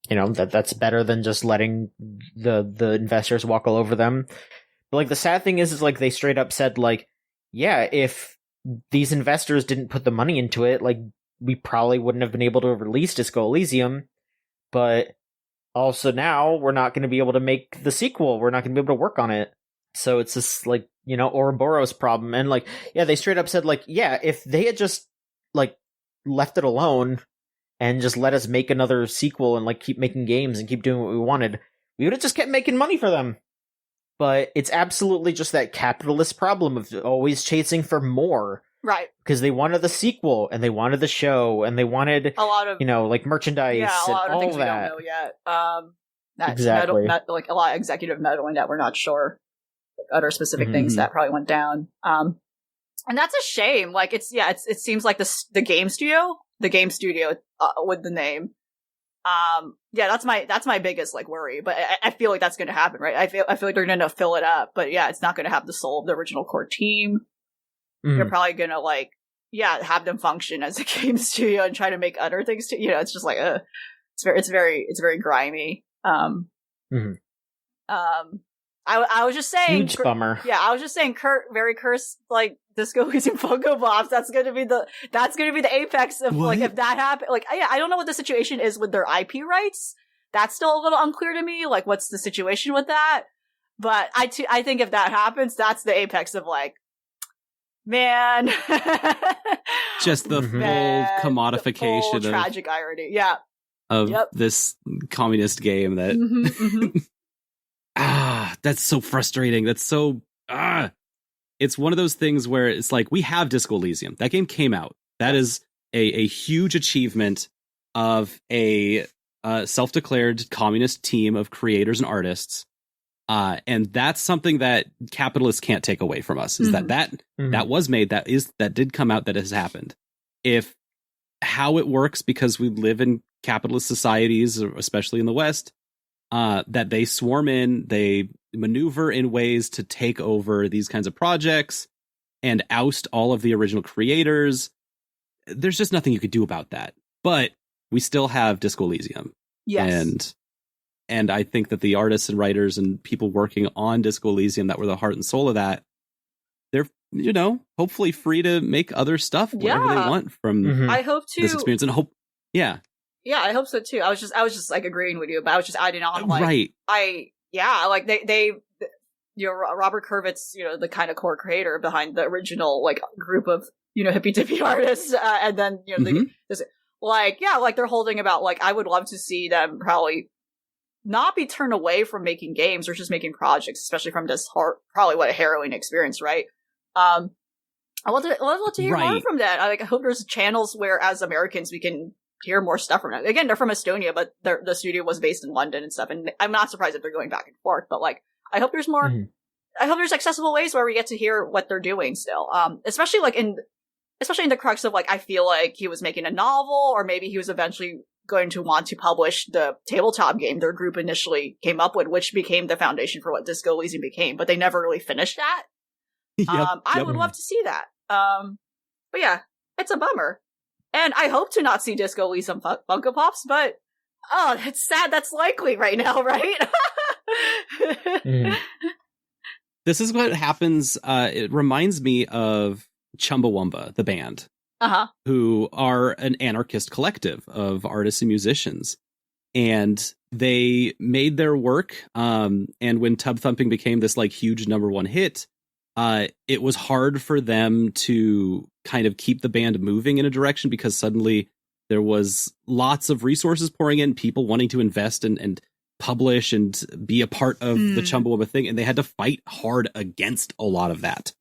That's better than just letting the investors walk all over them. But the sad thing is they straight up said if these investors didn't put the money into it, we probably wouldn't have been able to release Disco Elysium. But also now we're not going to be able to make the sequel. We're not going to be able to work on it. So it's this Ouroboros problem. And they straight up said if they had just left it alone and just let us make another sequel and keep making games and keep doing what we wanted, we would have just kept making money for them. But it's absolutely just that capitalist problem of always chasing for more. Right. Because they wanted the sequel, and they wanted the show, and they wanted a lot of merchandise, a lot and of all things that. we don't know yet. That's Exactly. like a lot of executive meddling that we're not sure, like, other specific things that probably went down. And that's a shame. Like it seems like the game studio with the name. That's my biggest like worry, but I feel like that's going to happen, right? I feel like they're going to fill it up, but yeah, it's not going to have the soul of the original core team. They're probably going to like, have them function as a game studio and try to make other things too. It's just like, it's very grimy. I was just saying, Huge bummer. Yeah, I was just saying, very cursed, like Disco Elysium Funko Pops. That's gonna be the apex of like if that happened. Like, I don't know what the situation is with their IP rights. That's still a little unclear to me. Like, what's the situation with that? But I think if that happens, that's the apex of like, man, just the full commodification, the full tragic irony. Yeah, of this communist game that. That's so frustrating. That's so it's one of those things where it's like, we have Disco Elysium. That game came out. That is a huge achievement of a self-declared communist team of creators and artists. And that's something that capitalists can't take away from us, is that was made, that did come out, that has happened. If how it works, because we live in capitalist societies, especially in the West, that they swarm in, they maneuver in ways to take over these kinds of projects and oust all of the original creators. There's just nothing you could do about that. But we still have Disco Elysium. Yes. And I think that the artists and writers and people working on Disco Elysium that were the heart and soul of that, they're, hopefully free to make other stuff, whatever they want from I hope to this experience, and hope. Yeah, I hope so too. I was just like agreeing with you, but I was just adding on, like, right. Like they Robert Kurvitz, the kind of core creator behind the original like group of hippie dippy artists, and then they're holding about, like, I would love to see them probably not be turned away from making games or just making projects, especially from this probably what a harrowing experience, right? I love to hear more from that. I hope there's channels where, as Americans, we can hear more stuff from it. Again, they're from Estonia, but the studio was based in London and stuff, and I'm not surprised if they're going back and forth, but like, I hope there's more, I hope there's accessible ways where we get to hear what they're doing still. Especially in the crux of, like, I feel like he was making a novel, or maybe he was eventually going to want to publish the tabletop game their group initially came up with, which became the foundation for what Disco Elysium became, but they never really finished that. I would love to see that. But yeah, it's a bummer. And I hope to not see Disco Elysium Funko Pops, but it's sad that's likely right now, right? This is what happens. It reminds me of Chumbawamba, the band, who are an anarchist collective of artists and musicians. And they made their work. And when Tub Thumping became this like huge #1 hit, it was hard for them to kind of keep the band moving in a direction, because suddenly there was lots of resources pouring in, people wanting to invest and publish and be a part of the Chumbawamba thing, and they had to fight hard against a lot of that.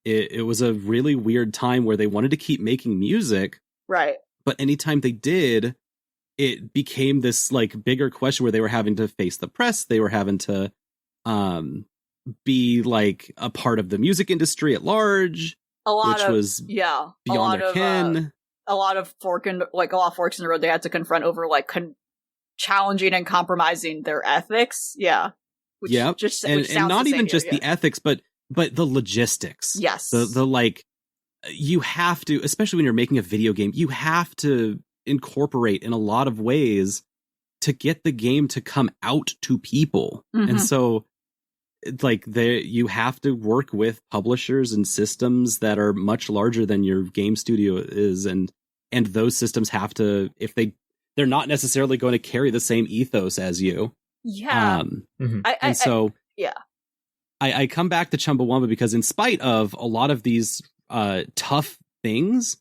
It was a really weird time where they wanted to keep making music, right? But anytime they did, it became this like bigger question where they were having to face the press, they were having to be like a part of the music industry at large, which was beyond their ken. A lot of forks in the road they had to confront over like challenging and compromising their ethics. And not even just the ethics, but the logistics. Yes, the like, you have to, especially when you're making a video game, you have to incorporate in a lot of ways to get the game to come out to people, and so, like, you have to work with publishers and systems that are much larger than your game studio is, and those systems have to, if they're not necessarily going to carry the same ethos as you. I come back to Chumbawamba because, in spite of a lot of these tough things,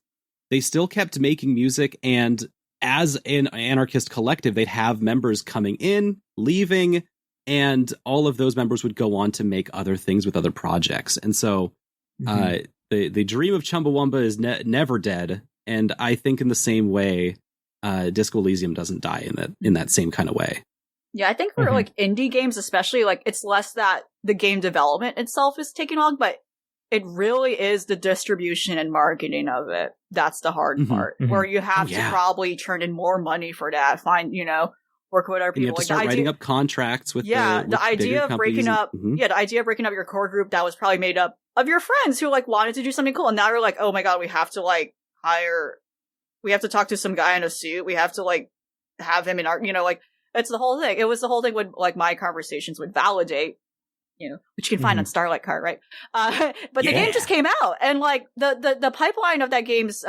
they still kept making music, and as an anarchist collective, they'd have members coming in, leaving, and all of those members would go on to make other things with other projects. And so the dream of Chumbawamba is never dead. And I think in the same way, Disco Elysium doesn't die in that same kind of way. Yeah, I think for like indie games, especially, like it's less that the game development itself is taking long, but it really is the distribution and marketing of it. That's the hard part, where you have to probably turn in more money for that. Work with other people. And you have to start writing up contracts with the idea of breaking up. Yeah, the idea of breaking up your core group that was probably made up of your friends who like wanted to do something cool, and now you're like, oh my god, we have to like we have to talk to some guy in a suit. We have to like have him in our, like it's the whole thing. It was the whole thing with like my conversations would Validate, which you can find on Starlight Cart, right? But the game just came out, and like the pipeline of that game's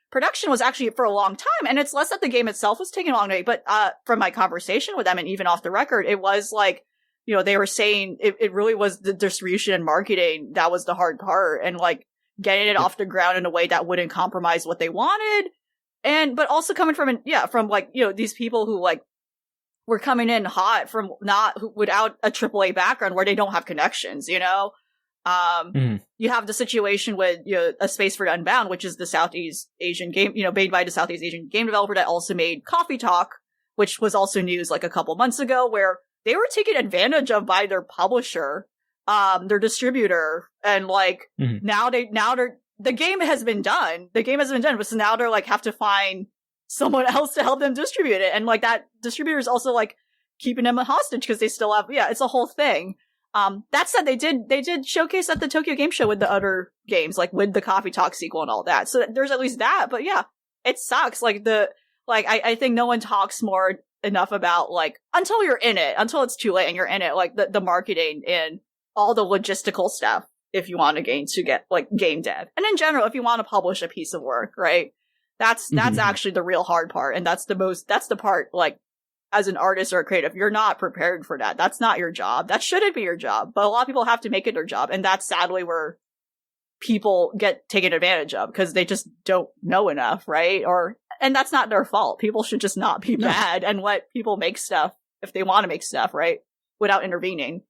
production was actually for a long time, and it's less that the game itself was taking a long time, but from my conversation with them and even off the record, it was like, they were saying it really was the distribution and marketing that was the hard part, and like getting it off the ground in a way that wouldn't compromise what they wanted, but also coming from like, these people who like were coming in hot from without a AAA background where they don't have connections, You have the situation with A Space for the Unbound, which is the Southeast Asian game, made by the Southeast Asian game developer that also made Coffee Talk, which was also news like a couple months ago, where they were taken advantage of by their publisher, their distributor, and like now the game has been done. The game has been done, but so now they're like have to find someone else to help them distribute it, and like that distributor is also like keeping them hostage because they still have it's a whole thing. That said, they did showcase at the Tokyo Game Show with the other games, like with the Coffee Talk sequel and all that. So there's at least that. But yeah, it sucks. Like I think no one talks more enough about like until you're in it, until it's too late and you're in it, like the marketing and all the logistical stuff. If you want a game to get like game dev, and in general, if you want to publish a piece of work, right? That's actually the real hard part, and that's the part like, as an artist or a creative, you're not prepared for that. That's not your job. That shouldn't be your job. But a lot of people have to make it their job. And that's sadly where people get taken advantage of because they just don't know enough, right? And that's not their fault. People should just not be bad and let people make stuff if they want to make stuff, right? Without intervening.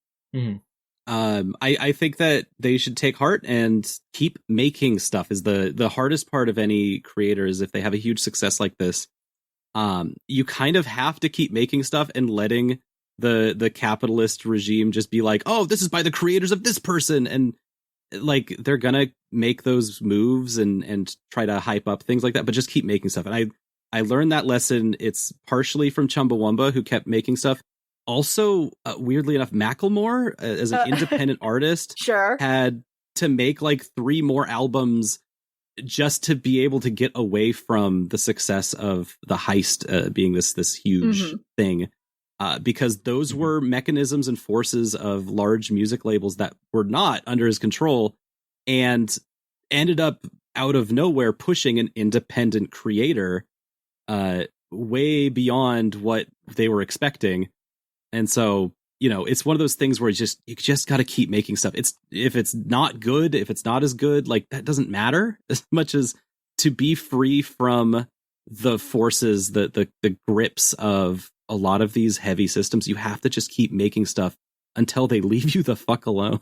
I think that they should take heart and keep making stuff. Is the hardest part of any creator is if they have a huge success like this. You kind of have to keep making stuff and letting the capitalist regime just be like, oh, this is by the creators of this person. And like, they're gonna make those moves and try to hype up things like that, but just keep making stuff. And I learned that lesson. It's partially from Chumbawamba, who kept making stuff. Also, weirdly enough, Macklemore, as an independent artist, had to make like 3 more albums just to be able to get away from the success of the Heist being this huge thing, because those were mechanisms and forces of large music labels that were not under his control, and ended up out of nowhere pushing an independent creator way beyond what they were expecting. And so, it's one of those things where you just got to keep making stuff. If it's not good, if it's not as good, like that doesn't matter as much as to be free from the forces, the grips of a lot of these heavy systems. You have to just keep making stuff until they leave you the fuck alone.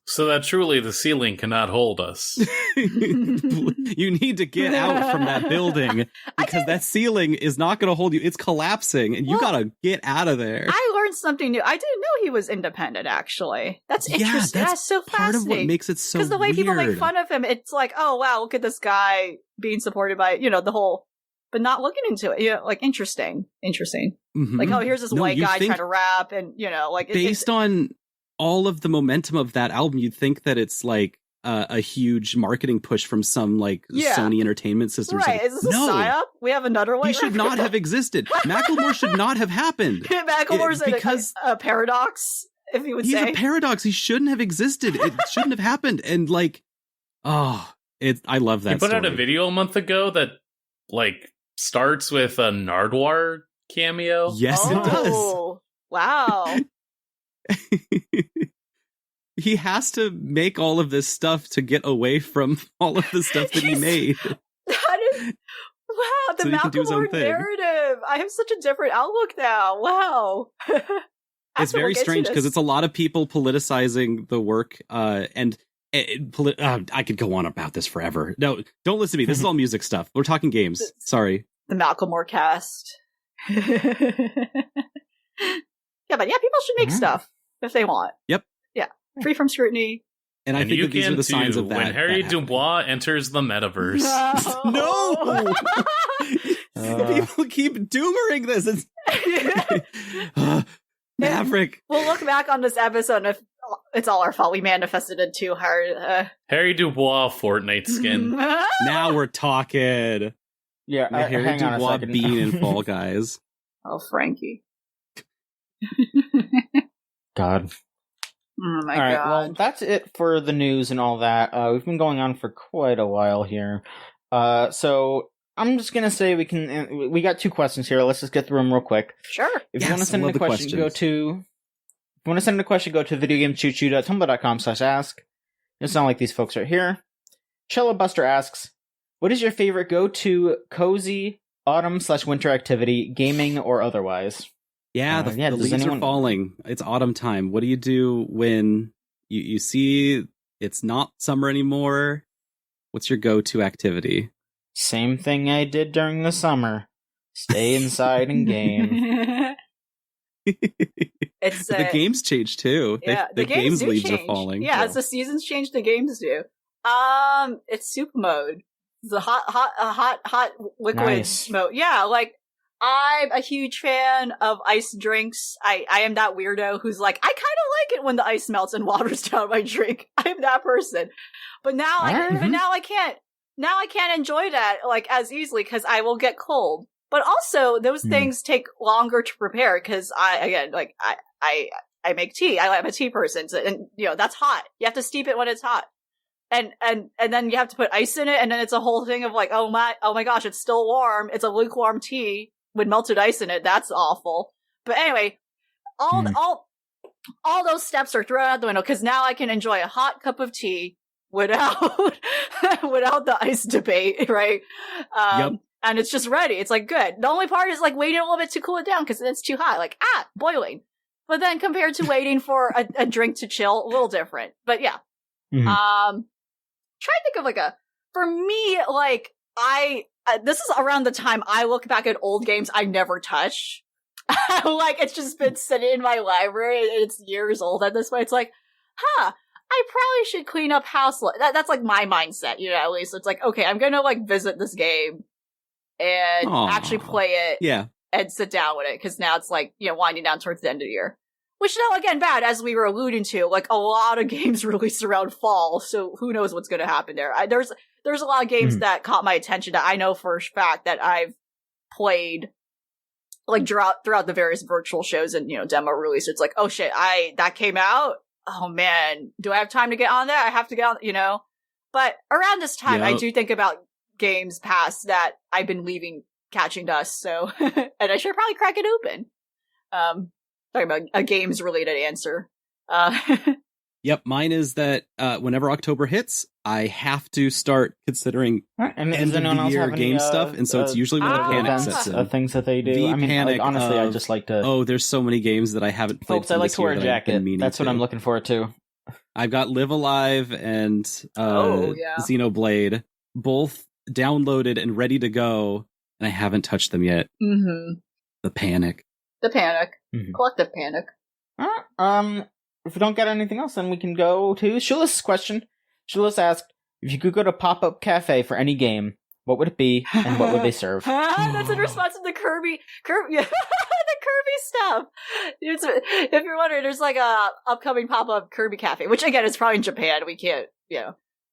So that truly the ceiling cannot hold us. You need to get out from that building because that ceiling is not going to hold you. It's collapsing, and you got to get out of there. I learned something new. I didn't know he was independent, actually. That's interesting. That's so fascinating. Part of what makes it so weird. Because the way people make fun of him, it's like, oh, wow, look at this guy being supported by, the whole... But not looking into it, like, interesting. Like, oh, here's this white guy trying to rap, and, like... Based on all of the momentum of that album, you'd think that it's like a huge marketing push from some like Sony Entertainment System. Right? Is this a psyop? We have another one. He should not have existed. Macklemore should not have happened. Macklemore's a paradox, if you would say. He's a paradox. He shouldn't have existed. It shouldn't have happened. And like, I love that. He put out a video a month ago that like starts with a Nardwuar cameo. Yes, it does. Wow. He has to make all of this stuff to get away from all of the stuff that he made. That is, wow, the so Macklemore narrative. I have such a different outlook now. Wow. It's very strange because it's a lot of people politicizing the work, and I could go on about this forever. No, don't listen to me. This is all music stuff. We're talking games. Sorry. The Macklemore cast. But yeah, people should make stuff if they want. Yep. Yeah. Free from scrutiny. And I think that these are the signs of that. When Harry Dubois enters the metaverse. No! People keep doomering this. Maverick. We'll look back on this episode and if it's all our fault. We manifested it too hard. Harry Dubois Fortnite skin. Now we're talking. Yeah, Harry hang on a Dubois second. being in Fall Guys. Oh, Frankie. God. Oh my All right, god. well, that's it for the news and all that. We've been going on for quite a while here. So I'm just gonna say we got 2 questions here. Let's just get through them real quick. Sure. If you want to send in a question, go to videogamechoochoo.tumblr.com/ask. It's not like these folks right here. Cello Buster asks, what is your favorite go-to cozy autumn/winter activity, gaming or otherwise? Yeah, the does leaves are falling. It's autumn time. What do you do when you see it's not summer anymore? What's your go-to activity? Same thing I did during the summer. Stay inside and game. It's the games change too. Yeah, the games do leaves change. are falling. Yeah, as the seasons change, the games do. It's soup mode. It's a hot liquid Nice. mode. Yeah, like I'm a huge fan of ice drinks. I am that weirdo who's like, I kind of like it when the ice melts and waters down my drink. I'm that person. But now I can't enjoy that like as easily because I will get cold. But also those things take longer to prepare because I make tea. I'm a tea person, so, and that's hot. You have to steep it when it's hot. And then you have to put ice in it, and then it's a whole thing of like, oh my gosh, it's still warm. It's a lukewarm tea with melted ice in it. That's awful. But anyway, all those steps are thrown out the window because now I can enjoy a hot cup of tea without the ice debate, right? Yep. And it's just ready. It's like good. The only part is like waiting a little bit to cool it down because it's too hot. Like boiling. But then compared to waiting for a drink to chill, a little different. But yeah. Mm-hmm. Try to think of for me, this is around the time I look back at old games I never touched. Like, it's just been sitting in my library, and it's years old at this point. It's like, I probably should clean up house. That's like my mindset, at least. It's like, okay, I'm gonna visit this game and actually play it. Yeah. And sit down with it, because now it's winding down towards the end of the year. Which, again, bad, as we were alluding to, a lot of games released around fall, so who knows what's going to happen there. There's a lot of games that caught my attention that I know for a fact that I've played, throughout the various virtual shows and, demo release. It's like, oh shit, that came out? Oh man, do I have time to get on that? I have to get on, But around this time, I do think about games past that I've been leaving catching dust, so, and I should probably crack it open. Talking about a games related answer. Yep, mine is that whenever October hits, I have to start considering and end of the year game stuff, and so it's usually when the panic sets in. Things that they do. The panic honestly, of, I just like to. Oh, there's so many games that I haven't played. Folks, I like to wear a jacket. That's what I'm looking forward to. I've got Live Alive and Xenoblade both downloaded and ready to go, and I haven't touched them yet. Mm-hmm. The panic. Mm-hmm. Collective panic. If we don't get anything else, then we can go to Shulis' question. Shulis asked, if you could go to pop-up cafe for any game, what would it be, and what would they serve? That's in response to the Kirby the Kirby stuff. If you're wondering, there's a upcoming pop-up Kirby cafe, which again is probably in Japan. We can't,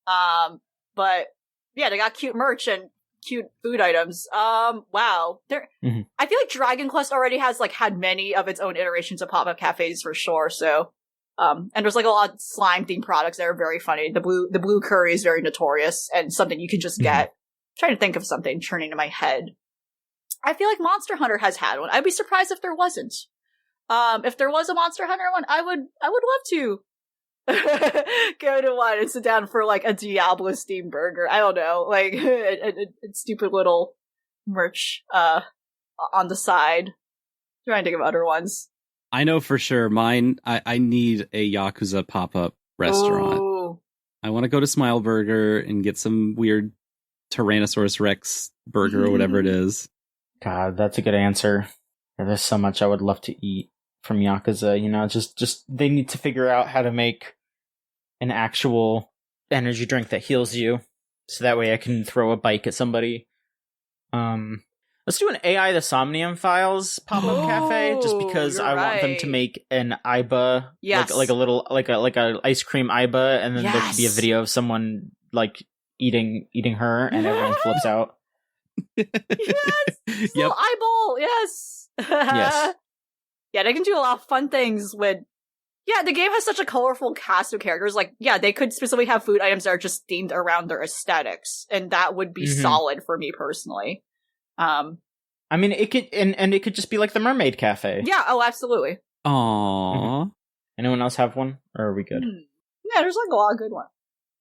but yeah, they got cute merch and cute food items. Wow. I feel like Dragon Quest already has had many of its own iterations of pop-up cafes for sure. So, and there's a lot of slime themed products that are very funny. The blue curry is very notorious and something you can just get. Trying to think of something turning in my head. I feel like Monster Hunter has had one. I'd be surprised if there wasn't. If there was a Monster Hunter one, I would love to go to one and sit down for a Diablo steamed burger. I don't know, a stupid little merch on the side. Trying to think of other ones. I know for sure mine. I need a Yakuza pop-up restaurant. Ooh. I want to go to Smile Burger and get some weird Tyrannosaurus Rex burger or whatever it is. God, that's a good answer. There's so much I would love to eat from Yakuza. You know, just they need to figure out how to make an actual energy drink that heals you, so that way I can throw a bike at somebody. Let's do an AI the Somnium Files pop-up cafe, just because I want them to make an Aiba, like a little like a ice cream Aiba, and then there could be a video of someone like eating her, and everyone flips out. Yes, little eyeball. Yes, yes. Yeah, they can do a lot of fun things with. Yeah, the game has such a colorful cast of characters. Like, yeah, they could specifically have food items that are just themed around their aesthetics, and that would be solid for me personally. I mean, it could, and it could just be like the Mermaid Cafe. Yeah. Oh, absolutely. Aww. Anyone else have one, or are we good? Yeah, there's like a lot of good ones.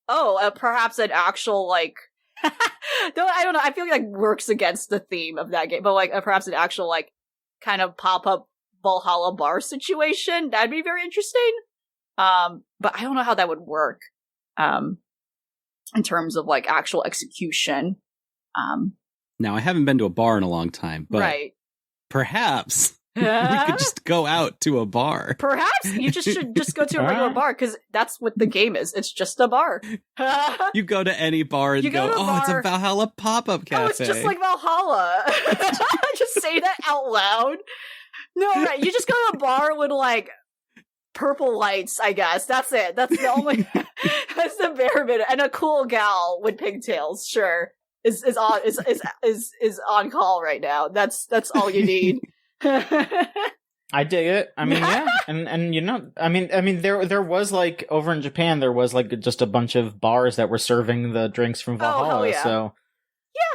Oh, perhaps an actual like. No, I don't know. I feel like works against the theme of that game, but like perhaps an actual like kind of pop up Valhalla bar situation. That'd be very interesting. But I don't know how that would work. In terms of like actual execution. Now, I haven't been to a bar in a long time, but perhaps we could just go out to a bar. Perhaps you just should just go to a regular bar, because that's what the game is. It's just a bar. You go to any bar and go, it's a Valhalla pop-up cafe. Oh, it's just like Valhalla. Just say that out loud. No, right. You just go to a bar with like purple lights, I guess. That's it. That's the only that's the bare minimum. And a cool gal with pigtails, sure. Is on call right now. That's all you need. I dig it. I mean, yeah, and you know, I mean, there was like over in Japan, there was like just a bunch of bars that were serving the drinks from Valhalla. Yeah. So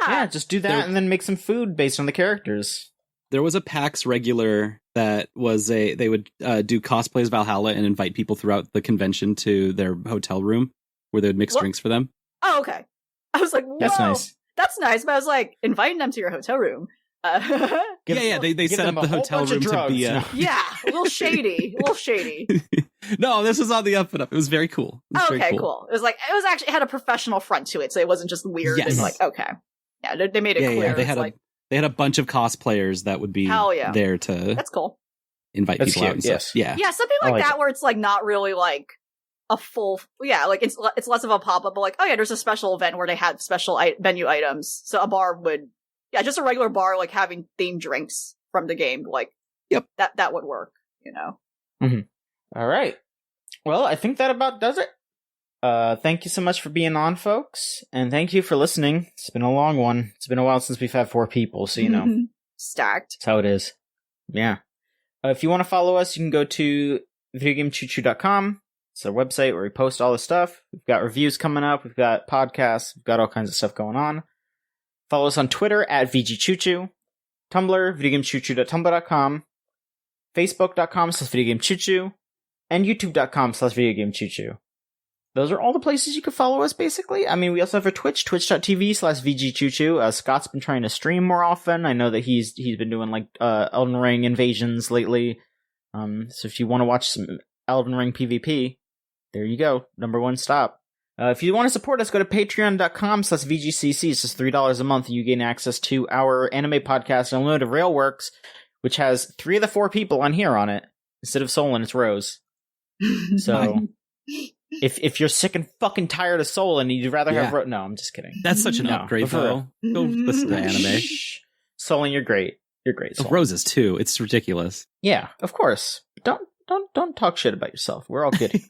yeah, just do that and then make some food based on the characters. There was a PAX regular that was they would do cosplays Valhalla and invite people throughout the convention to their hotel room where they would mix drinks for them. Oh, okay. I was like, whoa. That's nice. That's nice, but I was like, inviting them to your hotel room. They set up the hotel room to be a little shady. No, this was on the up and up. It was very cool. Okay, cool. It was actually it had a professional front to it, so it wasn't just weird. Yes. And like, okay, yeah, they made it clear. Yeah, they had a bunch of cosplayers that would be there to. That's cool. Invite people out and stuff. Yeah, something like that where it's like not really like a full, like it's less of a pop-up, but like, oh yeah, there's a special event where they had special venue items. So a bar would, just a regular bar, like having themed drinks from the game, like, that would work, you know? Mm-hmm. All right. Well, I think that about does it. Thank you so much for being on, folks. And thank you for listening. It's been a long one. It's been a while since we've had 4 people, so you know. Stacked. That's how it is. Yeah. If you want to follow us, you can go to videogamechoochoo.com. It's our website where we post all the stuff. We've got reviews coming up. We've got podcasts. We've got all kinds of stuff going on. Follow us on Twitter at VGChoochoo. Tumblr, videogamechoochoo.tumblr.com. Facebook.com/videogamechoochoo. And YouTube.com/videogamechoochoo. Those are all the places you can follow us, basically. I mean, we also have our Twitch, twitch.tv/VGChoochoo. Scott's been trying to stream more often. I know that he's been doing, like, Elden Ring invasions lately. So if you want to watch some Elden Ring PvP, there you go. Number 1 stop. If you want to support us, go to patreon.com/VGCC. It's just $3 a month, and you gain access to our anime podcast, Unlimited Railworks, which has 3 of the 4 people on here on it. Instead of Solon, it's Rose. So... If you're sick and fucking tired of Soul and you'd rather have no, I'm just kidding. That's such an upgrade, though. Go listen to anime. Solon, you're great. You're great. Solon. Roses too. It's ridiculous. Yeah, of course. Don't talk shit about yourself. We're all good.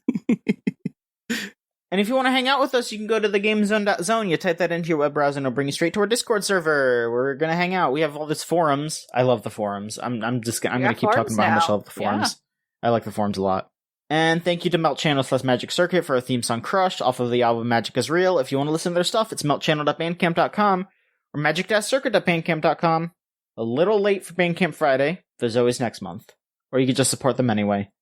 And if you want to hang out with us, you can go to thegamezone.zone. You type that into your web browser and it'll bring you straight to our Discord server. We're gonna hang out. We have all these forums. I love the forums. I'm gonna keep talking about how much I love the forums. Yeah. I like the forums a lot. And thank you to Melt Channel/Magic Circuit for our theme song Crush off of the album Magic is Real. If you want to listen to their stuff, it's meltchannel.bandcamp.com or magic-circuit.bandcamp.com. A little late for Bandcamp Friday. There's always next month. Or you can just support them anyway,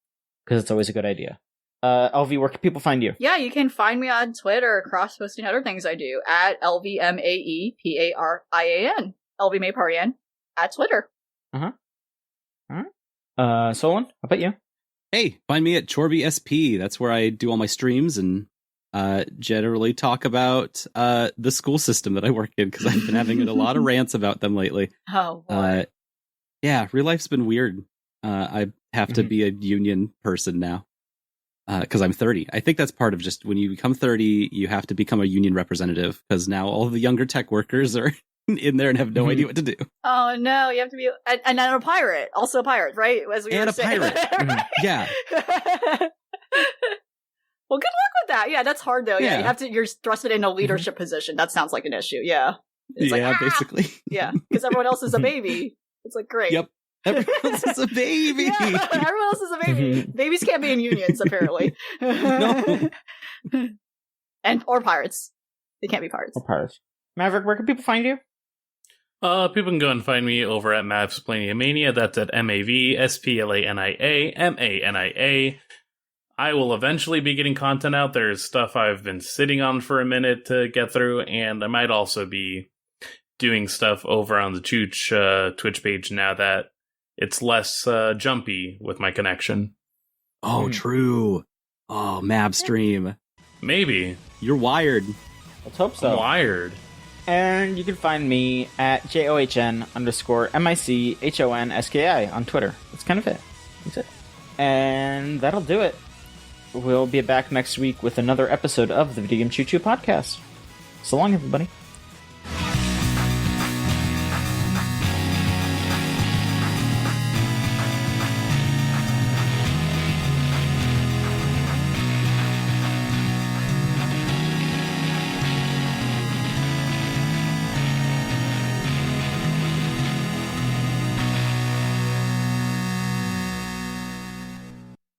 because it's always a good idea. LV, where can people find you? Yeah, you can find me on Twitter, cross-posting other things I do, at LVMAEPARIAN. LVMAPARIAN at Twitter. Uh-huh. All right. Solon, how about you? Hey, find me at Chorby SP. That's where I do all my streams and generally talk about the school system that I work in, because I've been having a lot of rants about them lately. Oh, boy. Yeah, real life's been weird. I have to be a union person now because I'm 30. I think that's part of just when you become 30, you have to become a union representative because now all the younger tech workers are in there and have no idea what to do. Oh no, you have to be and then a pirate, also a pirate, right? As we And were a saying. pirate. Yeah. Well, good luck with that. Yeah, that's hard though. Yeah, Yeah. you're thrusted in a leadership position. That sounds like an issue. Yeah. It's Yeah, like, basically. Yeah, because everyone else is a baby. It's like great. Yep. Everyone else is a baby. Yeah, everyone else is a baby. Babies can't be in unions, apparently. No. Or pirates. They can't be pirates. Or pirates. Maverick, where can people find you? People can go and find me over at Mavsplania Mania. That's at MAVSPLANIA. I will eventually be getting content out. There's stuff I've been sitting on for a minute to get through, and I might also be doing stuff over on the Chooch Twitch page now that it's less jumpy with my connection. Oh, true. Oh, Mav stream. Maybe. You're wired. Let's hope so. I'm wired. And you can find me at JOHN_MICHONSKI on Twitter. That's kind of it. That's it. And that'll do it. We'll be back next week with another episode of the Video Game Choo Choo podcast. So long, everybody.